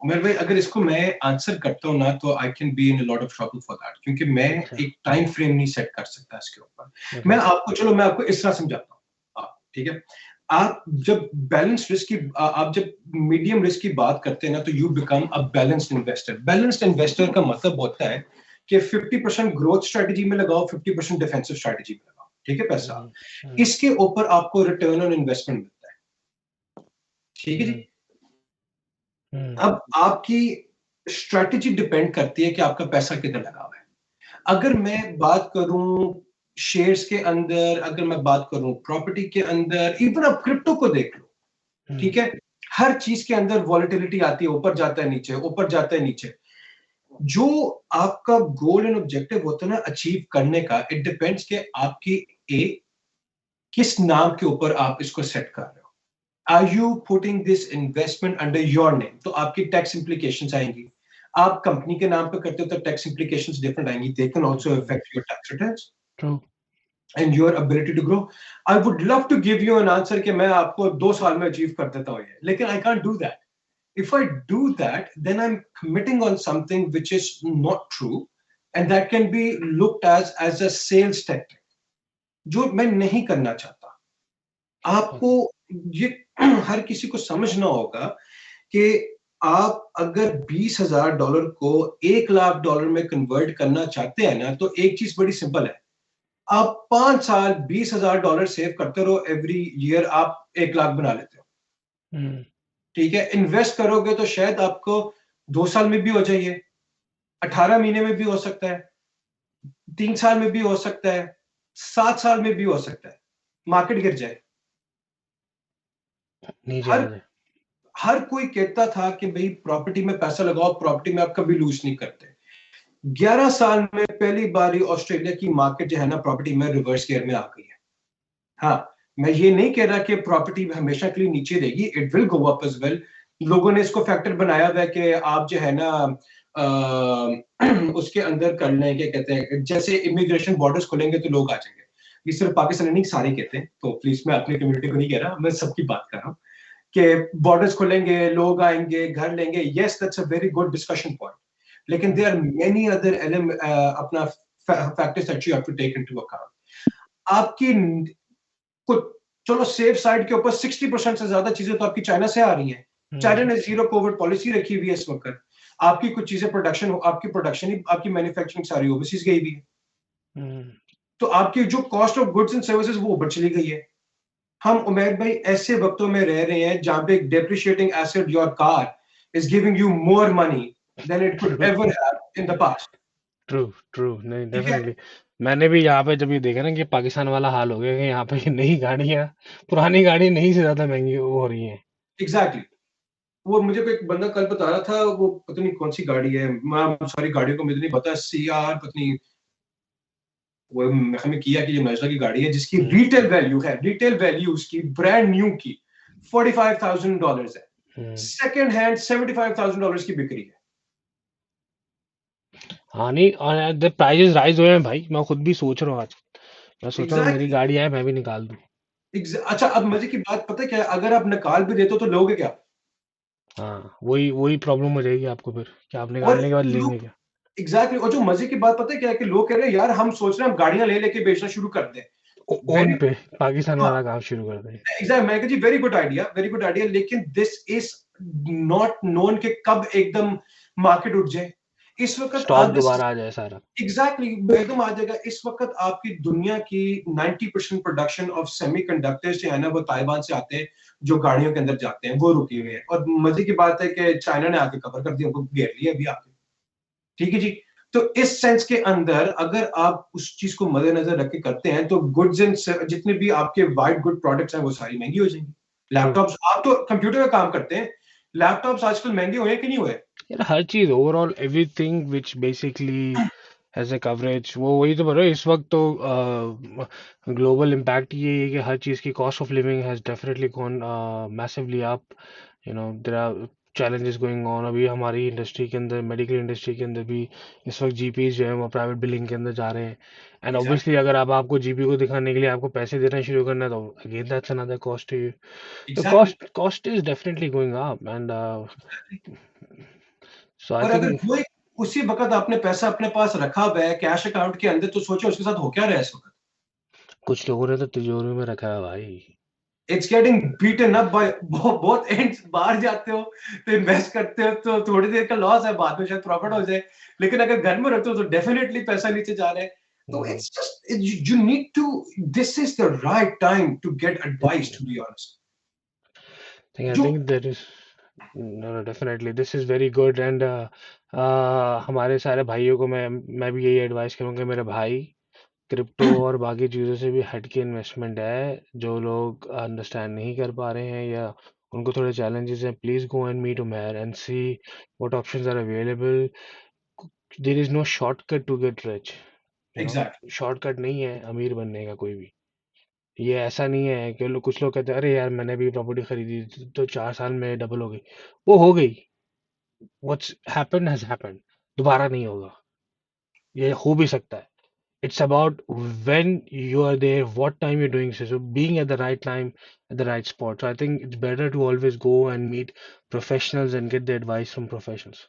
Umar भाई अगर इसको मैं आंसर करता हूँ ना तो I can be in a lot of trouble for that, क्योंकि मैं एक टाइम फ्रेम नहीं सेट कर सकता इसके ऊपर। मैं आपको इस तरह समझाता हूँ, ठीक है। आप जब बैलेंस रिस्क की आप जब मीडियम रिस्क की बात करते हैं ना तो you become a balanced investor. Balanced investor का मतलब होता है कि 50% ग्रोथ स्ट्रेटजी में लगाओ, 50% डिफेंसिव स्ट्रेटजी में लगाओ, ठीक है पैसा। इसके ऊपर आपको रिटर्न ऑन इन्वेस्टमेंट मिलता है, ठीक है जी। अब आपकी स्ट्रेटजी डिपेंड करती है कि आपका पैसा किधर लगा हुआ है। अगर मैं बात करूं शेयर्स के अंदर, अगर मैं बात करूं प्रॉपर्टी के अंदर, इवन आप क्रिप्टो को देख लो, ठीक है। हर चीज के अंदर वॉलेटिलिटी आती है, ऊपर जाता है नीचे, ऊपर जाता है नीचे। जो आपका गोल एंड ऑब्जेक्टिव होता है ना अचीव करने का, इट डिपेंड्स कि आपकी किस नाम के ऊपर आप इसको सेट कर रहे हो। Are you putting this investment under your name? तो आपकी टैक्स implications आएंगी। आप कंपनी के नाम पे करते हो तो टैक्स implications different आएंगी। They can also affect your tax returns. True. And your ability to grow. I would love to give you an answer कि मैं आपको 2 साल में अचीव कर देता हूँ ये, लेकिन I can't do that. If I do that, then I'm committing on something which is not true, and that can be looked as a sales tactic, जो मैं नहीं करना चाहता। आपको ये हर किसी को समझना होगा कि आप अगर $20,000 को $1,00,000 में कन्वर्ट करना चाहते हैं ना, तो एक चीज बड़ी सिंपल है। आप 5 साल $20,000 सेव करते रहो, एवरी ईयर आप 1,00,000 बना लेते हो, ठीक है। इन्वेस्ट करोगे तो शायद आपको 2 साल में भी हो जाइए, 18 महीने में भी हो सकता है, 3 साल में भी हो सकता है, 7 साल में भी हो सकता है, मार्केट गिर जाए। हर कोई कहता था कि भाई प्रॉपर्टी में पैसा लगाओ, प्रॉपर्टी में आप कभी लूज नहीं करते। 11 साल में पहली बार ऑस्ट्रेलिया की मार्केट जो है ना प्रॉपर्टी में रिवर्स गियर में आ गई है। हाँ, मैं ये नहीं कह रहा कि प्रॉपर्टी हमेशा के लिए नीचे रहेगी, it will go up as well. लोगों ने इसको फैक्टर बनाया हुआ है कि आप जो है ना उसके अंदर कर लें, क्या कहते हैं, जैसे इमिग्रेशन बॉर्डर्स खुलेंगे तो लोग आ जाएंगे। ये सिर्फ पाकिस्तानी नहीं, सारे कहते हैं, तो प्लीज मैं अपनी कम्युनिटी को नहीं कह रहा, मैं सबकी बात कर रहा हूँ कि बॉर्डर्स खुलेंगे, लोग आएंगे, घर लेंगे। Yes, that's a very good discussion point, लेकिन देयर आर मेनी अदर अपना factors that you have to take into account. आपकी कुछ चलो सेफ साइड के ऊपर 60% से ज्यादा चीजें तो आपकी चाइना से आ रही हैं। चाइना ने जीरो कोविड पॉलिसी रखी हुई है इस वक्त। आपकी कुछ चीजें आपकी मैन्युफैक्चरिंग सारी ओवरसीज गई हुई है, तो आपकी जो cost of goods and services वो ऊपर चली गई है। हम उमैर भाई ऐसे वक्तों में रह रहे हैं जहां पे depreciating asset your car is giving you more money than it could ever have in the past. True नहीं, डेफिनेटली मैंने भी यहाँ पे जब ये देखा ना कि पाकिस्तान वाला हाल हो गया कि यहाँ पे नई गाड़ियां, पुरानी गाड़ी नहीं से ज्यादा महंगी हो रही हैं। एग्जैक्टली। वो मुझे कोई एक बंदा कल बता रहा था, वो पता नहीं कौन सी गाड़ी है, मैं सारी गाड़ियों को मुझे नहीं पता, CR पता नहीं, वो हमें किया कि ये मजदा की गाड़ी है जिसकी रिटेल वैल्यू है, रिटेल वैल्यू उसकी ब्रांड न्यू की $45,000 है, सेकंड हैंड $75,000 की बिक्री है। हाँ नहीं, और द प्राइजेस राइज हुए हैं भाई, मैं खुद भी सोच रहा हूँ आज, मैं सोच रहा हूँ मेरी एग्जैक्टली गाड़ी आए मैं भी निकाल दूँ। अच्छा, अब मजे की बात पता है क्या है, अगर आप निकाल भी देते हो तो लोगे क्या? हाँ वही वही प्रॉब्लम हो जाएगी आपको फिर कि आप और निकालने के बाद लेंगे लोग क्या। एग्जैक्टली, और जो मजे की बात पता है क्या है कि लोग कह रहे हैं यार हम सोच रहे हैं हम गाड़ियां ले लेके बेचना शुरू कर दें। ओन वेरी, पे पाकिस्तान हाँ, वाला काम शुरू कर दें। एग्जैक्ट, मैं जी very good idea, very good idea, लेकिन दिस इज नॉट नोन के कब एकदम मार्केट उठ जाए। इस वक्त स्टॉक आप दोबारा आ जाए सारा। एग्जैक्टली एकदम आ जाएगा। इस वक्त आपकी दुनिया की 90% प्रोडक्शन ऑफ सेमीकंडक्टर्स जो है ना वो ताइवान से आते हैं, जो गाड़ियों के अंदर जाते हैं वो रुके हुए हैं। और मजे की बात है कि चाइना ने आके कवर कर दिया, उनको घेर लिया अभी आके। ठीक है जी। तो इस सेंस के अंदर अगर आप उस चीज को मद्देनजर रख के करते हैं तो गुड्स एंड जितने भी आपके वाइट गुड प्रोडक्ट्स हैं वो सारी महंगी हो जाएंगी। ट्रू। लैपटॉप्स, आप तो कंप्यूटर का काम करते हैं, लैपटॉप्स आजकल महंगे हुए कि नहीं हुए? यार हर चीज overall everything which basically has a coverage, वो वही तो बोल रहा हूँ इस वक्त तो ग्लोबल इम्पैक्ट ये है कि हर चीज की cost of living has definitely gone massively up. You know there are challenges going on. अभी हमारी इंडस्ट्री के अंदर, मेडिकल इंडस्ट्री के अंदर भी इस वक्त जीपीज जो है वो प्राइवेट बिलिंग के अंदर जा रहे हैं। एंड एग्जैक्टली, ऑब्वियसली अगर आप आपको जीपी को दिखाने के लिए आपको पैसे देना शुरू करना है तो again that's another cost to you. तो exactly. Cost is definitely going up and so I और अगर थिंक वो उसी वक्त आपने पैसा अपने पास रखा हुआ है कैश अकाउंट के अंदर, तो सोचो उसके साथ हो क्या रहा है इस वक्त। कुछ लोगों ने तो तिजोरी में रखा है भाई। It's getting beaten up by बहुत एंड्स। बाहर जाते हो तो इन्वेस्ट करते हो तो थोड़ी देर का लॉस है, बाद में शायद प्रॉफिट हो जाए, लेकिन अगर घर में रहते हो तो डेफिनेटली पैसा नीचे जा रहा है। तो it's just you need to, this is the right time to get advice, to be honest. I जो think there is no, definitely this is very good and हमारे सारे भाइयों को मैं भी यही एडवाइस करूंगा मेरे भाई, क्रिप्टो और बाकी चीज़ों से भी हट के इन्वेस्टमेंट है। जो लोग अंडरस्टैंड नहीं कर पा रहे हैं या उनको थोड़े चैलेंजेस हैं, please go and meet Umer and see what options are available. There is no shortcut to get rich, you know. Exactly, shortcut नहीं है अमीर बनने का कोई भी। ये ऐसा नहीं है कि लोग, कुछ लोग कहते हैं अरे यार मैंने भी प्रॉपर्टी खरीदी थी, तो 4 साल में डबल हो गई। वो हो गई, व्हाट्स हैपेंड हैज हैपेंड, दोबारा नहीं होगा। ये हो भी सकता है। It's about when you are there, what time you're doing so. So being at the right time, at the right spot. So I think it's better to always go and meet professionals and get the advice from professionals.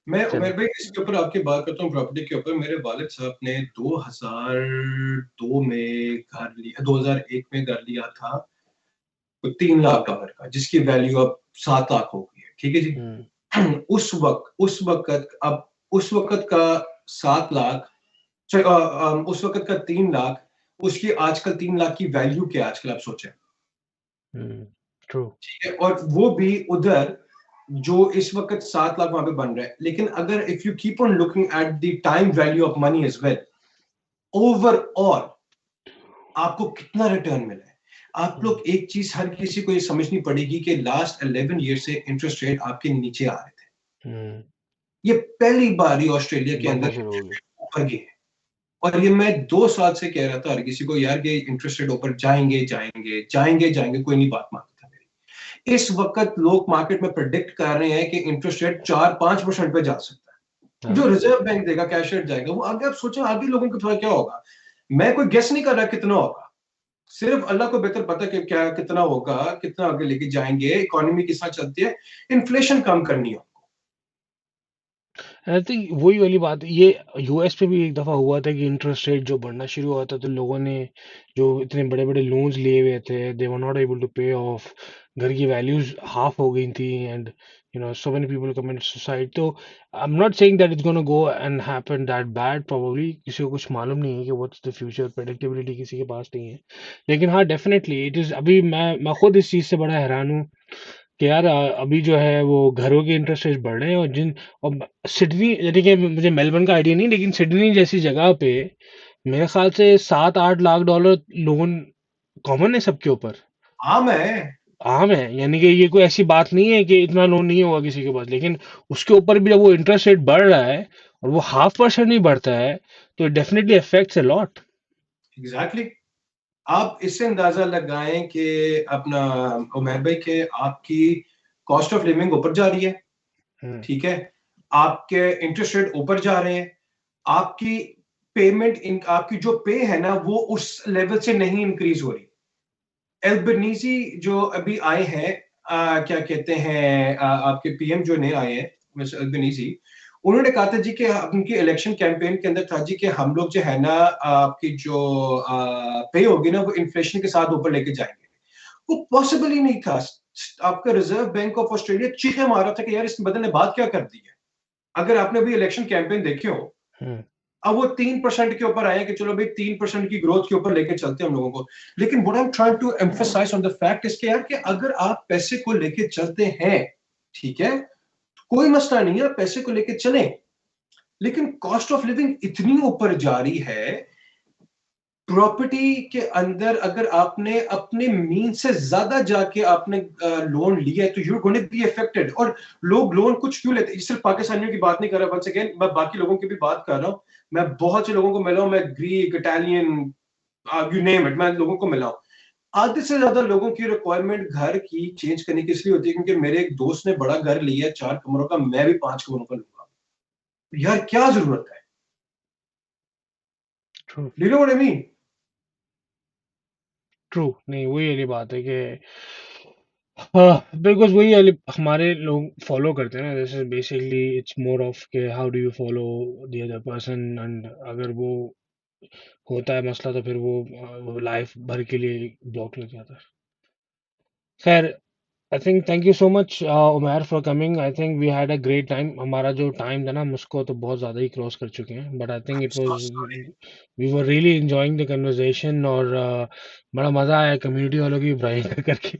मैं चले। उमेर भाई इसके ऊपर आपकी बात करता हूँ प्रॉपर्टी के ऊपर। मेरे वालिद साहब ने 2002 में घर लिया, 2001 में घर लिया था, तो $3 लाख का, जिसकी वैल्यू अब 7 लाख हो गई है। ठीक है हम्म जी। उस वक्त का 7 लाख, उस वक्त का 3 लाख, उसकी आजकल 3 लाख की वैल्यू क्या है आजकल आप सोचें। ट्रू। ठीक है, और वो भी उधर जो इस वक्त 7 लाख वहां पे बन रहा है। लेकिन अगर if you keep on looking at the time value of money as well, overall आपको कितना रिटर्न मिला है। आप लोग एक चीज हर किसी को ये समझनी पड़ेगी कि लास्ट 11 ईयर से इंटरेस्ट रेट आपके नीचे आ रहे थे। ये पहली बार ही ऑस्ट्रेलिया के बढ़ना अंदर शुरू हो गई। ऊपर गए हैं। और ये मैं 2 साल से कह रहा था हर किसी को यार ये इंटरेस्ट रेट ऊपर जाएंगे जाएंगे जाएंगे जाएंगे, कोई नहीं बात मानता था मेरी। इस वक्त लोग मार्केट में प्रेडिक्ट कर रहे हैं कि इंटरेस्ट रेट 4-5% पे जा सकता है। जो हाँ रिजर्व बैंक देगा कैश रेट जाएगा, वो आगे आप सोचें आगे लोगों को थोड़ा क्या होगा। मैं कोई गेस नहीं कर रहा कितना होगा, सिर्फ अल्लाह को बेहतर पता कि क्या कितना होगा, कितना आगे लेके जाएंगे, इकोनॉमी किस तरह चलती है, इन्फ्लेशन कम करनी है। आई थिंक वही वाली बात, ये यूएस पे भी एक दफा हुआ था कि इंटरेस्ट रेट जो बढ़ना शुरू हुआ था तो लोगों ने जो इतने बड़े बड़े लोन्स लिए हुए थे they were not able to pay off. घर की वैल्यूज हाफ हो गई थी and you know so many people commit suicide. तो I am not saying that it's gonna go and happen that bad, probably किसी को कुछ मालूम नहीं है कि व्हाट्स द फ्यूचर, प्रेडिक्टेबिलिटी किसी के पास नहीं है। लेकिन हाँ डेफिनेटली इट इज, अभी मैं खुद इस चीज से बड़ा हैरान हूँ कि यार अभी जो है वो घरों के इंटरेस्ट रेट बढ़ रहे हैं, और सिडनी, यानी कि मुझे मेलबर्न का आइडिया नहीं, लेकिन सिडनी जैसी जगह पे मेरे ख्याल से 7-8 लाख डॉलर लोन कॉमन है सबके ऊपर, आम है। आम है। यानी कि ये कोई ऐसी बात नहीं है कि इतना लोन नहीं होगा किसी के पास, लेकिन उसके ऊपर भी जब वो इंटरेस्ट रेट बढ़ रहा है और वो 0.5% नहीं बढ़ता है, तो it definitely affects a lot. Exactly. आप इससे अंदाजा लगाएं कि अपना उमर भाई के आपकी कॉस्ट ऑफ लिविंग ऊपर जा रही है, ठीक है, आपके इंटरेस्ट रेट ऊपर जा रहे हैं, आपकी पेमेंट आपकी जो पे है ना वो उस लेवल से नहीं इंक्रीज हो रही। एल्बनीजी जो अभी आए हैं, क्या कहते हैं, आपके पीएम जो नए आए हैं मिस्टर एल्बनीजी, उन्होंने कहा था जी कि उनकी इलेक्शन कैंपेन के अंदर था जी कि हम लोग जो है ना आपकी जो पे होगी ना वो इन्फ्लेशन के साथ ऊपर लेके जाएंगे। वो पॉसिबल ही नहीं था। आपका रिजर्व बैंक ऑफ ऑस्ट्रेलिया चीखे मारा था कि यार इस बंदे ने बात क्या कर दी है। अगर आपने अभी इलेक्शन कैंपेन देखे हो, अब वो 3% के ऊपर आए कि चलो भाई 3% की ग्रोथ के ऊपर लेके चलते हैं हम लोगों को। लेकिन what I am trying to emphasise on the fact is कि यार कि अगर आप पैसे को लेके चलते हैं, ठीक है, कोई मसला नहीं है, पैसे को लेके चलें, लेकिन कॉस्ट ऑफ लिविंग इतनी ऊपर जा रही है। प्रॉपर्टी के अंदर अगर आपने अपने मीन से ज्यादा जाके आपने लोन लिया है तो you going to be affected. और लोग लोन कुछ क्यों लेते हैं, सिर्फ पाकिस्तानियों की बात नहीं कर रहा, वंस अगेन मैं बाकी लोगों की भी बात कर रहा हूं। मैं बहुत से लोगों को मिला हूं, मैं Greek, Italian, you name it, मैं लोगों को मिला हूं। आधे से ज्यादा लोगों की रिक्वायरमेंट घर की चेंज करने की इसलिए होती है क्योंकि मेरे एक दोस्त ने बड़ा घर लिया 4 कमरों का, मैं भी 5 कमरों का लूंगा। यार क्या जरूरत है? True, you know what I mean? True. नहीं, वही वाली बात है कि हाँ, बिकॉज वही वाली हमारे लोग फॉलो करते हैं ना। This is basically it's more of के how do you follow the other person, and अगर वो होता है मसला तो फिर वो लाइफ भर के लिए ब्लॉक लग जाता है। खैर, I think thank you so much Umair for coming. I think we had a great time. हमारा जो टाइम था ना हम उसको तो बहुत ज़्यादा ही क्रॉस कर चुके हैं, but I think it so was sorry. We were really enjoying the conversation, और बड़ा मज़ा आया कम्युनिटी वालों की बुराई कर करके।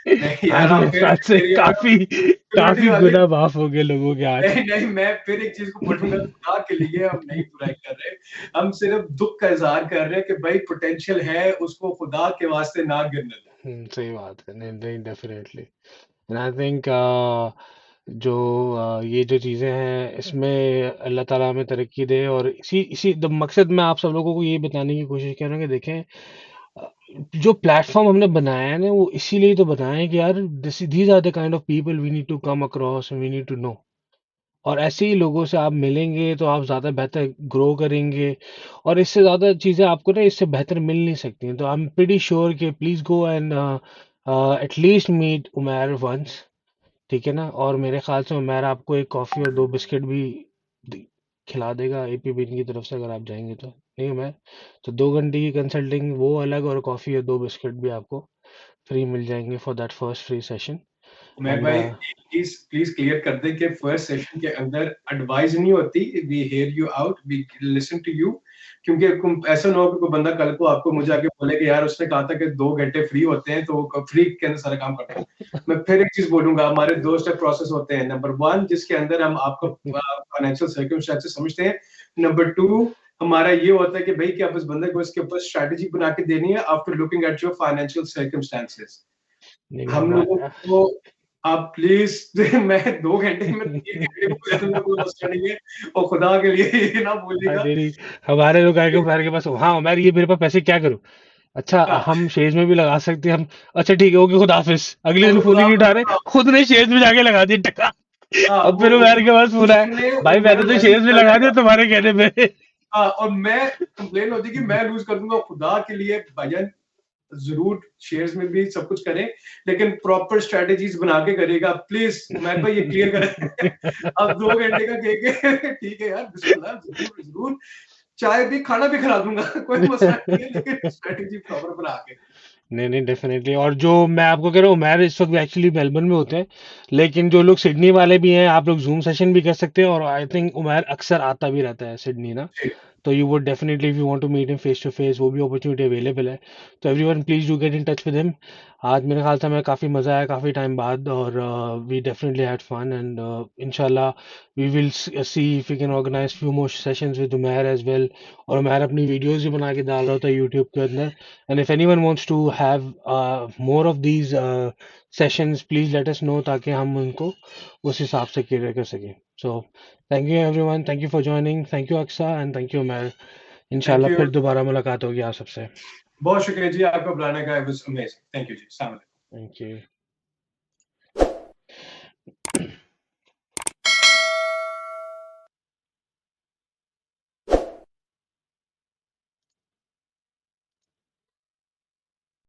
नहीं यार, आज आप मेरे ख्याल से फिर यार काफ़ी कम्युनिटी काफ़ी वाले, गुना माफ हो गए लोगों के आज। नहीं नहीं, मैं फिर एक चीज को बोलूंगा, खुदा के लिए हम नहीं बुराई कर रहे, हम सिर्फ दुख का इजहार कर रहे हैं कि भाई पोटेंशियल है, उसको खुदा के वास्ते ना गिरने दो। सही बात है। नहीं नहीं, डेफिनेटली। एंड आई थिंक जो ये जो चीज़ें हैं इसमें अल्लाह ताला हमें तरक्की दे, और इसी इसी द मकसद मैं आप सब लोगों को ये बताने की कोशिश कर रहा हूँ कि देखें, अ, जो प्लेटफॉर्म हमने बनाया है ना वो इसीलिए तो बनाया है कि यार this these are the kind of people we need to come across, we need to know. और ऐसे ही लोगों से आप मिलेंगे तो आप ज़्यादा बेहतर ग्रो करेंगे, और इससे ज़्यादा चीज़ें आपको ना इससे बेहतर मिल नहीं सकती हैं। तो आई एम प्रीटी श्योर कि please go and at least meet Umair once, ठीक है ना। और मेरे ख्याल से उमैर आपको एक कॉफ़ी और 2 बिस्किट भी दि- खिला देगा एपी बिन की तरफ से, अगर आप जाएंगे तो। नहीं उमैर, तो 2 घंटे की कंसल्टिंग वो अलग, और कॉफ़ी और 2 बिस्किट भी आपको फ्री मिल जाएंगे for that first free session. मैं एंड भाई प्लीज प्लीज क्लियर कर दें कि फर्स्ट सेशन के अंदर एडवाइस नहीं होती, we hear you out, we listen to you. क्योंकि ऐसा ना हो कि कोई बंदा कल को आपको मुझे आके बोले कि यार उसने कहा था कि 2 घंटे फ्री होते हैं तो फ्री के अंदर सारा काम करता हूँ। मैं फिर एक चीज बोलूंगा, हमारे 2 स्टेप प्रोसेस होते हैं। नंबर 1 जिसके अंदर हम आपको फाइनेंशियल सर्कमस्टेंसेस समझते हैं। नंबर 2 हमारा ये होता है कि भाई कि आप इस बंदे को इसके ऊपर स्ट्रेटेजी बना के देनी है after looking at your financial circumstances. नहीं हम लोगों हमारा को आप प्लीज मैं 2 घंटे में 3 घंटे को बता दूंगा, कोई मसला नहीं है। और खुदा के लिए ये ना बोलिएगा। तेरी हमारे लोग आएंगे उमैर के पास, हाँ उमैर ये मेरे पास पैसे क्या करूं। अच्छा, हाँ, हम शेयर्स में भी लगा सकते हैं हम। अच्छा ठीक है, ओके, खुदा हाफिज। अगले दिन और फोन खुदा ही नहीं हाफिज़, उठा रहे, खुदा खुद ने शेयर्स में जाके लगा दिया टका। हाँ, अब वो फिर उमैर के पास फोन है, उसने भाई मैंने उमर तो मैसेज शेयर्स में कर लगा दिया देगा। तुम्हारे कहने पे। हाँ, और मैं कंप्लेन होती कि मैं लूज कर दूंगा। खुदा के लिए भाईजान जरूर शेयर्स में भी सब कुछ करें, लेकिन प्रॉपर स्ट्रेटेजीज बना के करेगा प्लीज। मैं भाई ये क्लियर करें। अब 2 घंटे का केक है, ठीक है यार, बिस्मिल्लाह, जरूर जरूर। चाय भी खाना भी खिला दूंगा, कोई मसला नहीं है, लेकिन स्ट्रेटेजी प्रॉपर बना के। नहीं नहीं, डेफिनेटली। और जो मैं आपको कह रहा हूँ, उमैर इस वक्त एक्चुअली मेलबर्न में होते हैं, लेकिन जो लोग सिडनी वाले भी हैं, आप लोग जूम सेशन भी कर सकते हैं, और आई थिंक उमैर अक्सर आता भी रहता है सिडनी ना। जी तो you would definitely, if you want to meet him face to face, वो भी अपॉर्चुनिटी अवेलेबल है। तो everyone please do get in touch with him. आज मेरे ख्याल से हमें काफ़ी मज़ा आया काफ़ी टाइम बाद, और we definitely had fun, and इंशाल्लाह we will see if we can organise few more sessions with Umair as well. और उमैर अपनी वीडियोस भी बना के डाल रहा होता है यूट्यूब के अंदर, and if anyone wants to have more of these sessions, please let us know, ताकि हम उनको उस हिसाब से क्लियर कर सकें। So thank you everyone, thank you for joining, thank you Aqsa, and thank you Umair. Thank इंशाल्लाह यू, फिर दोबारा मुलाकात होगी आप सबसे। बहुत शुक्रिया जी आपका बुलाने का, it was amazing, thank you जी, अस्सलाम वालेकुम। Thank you.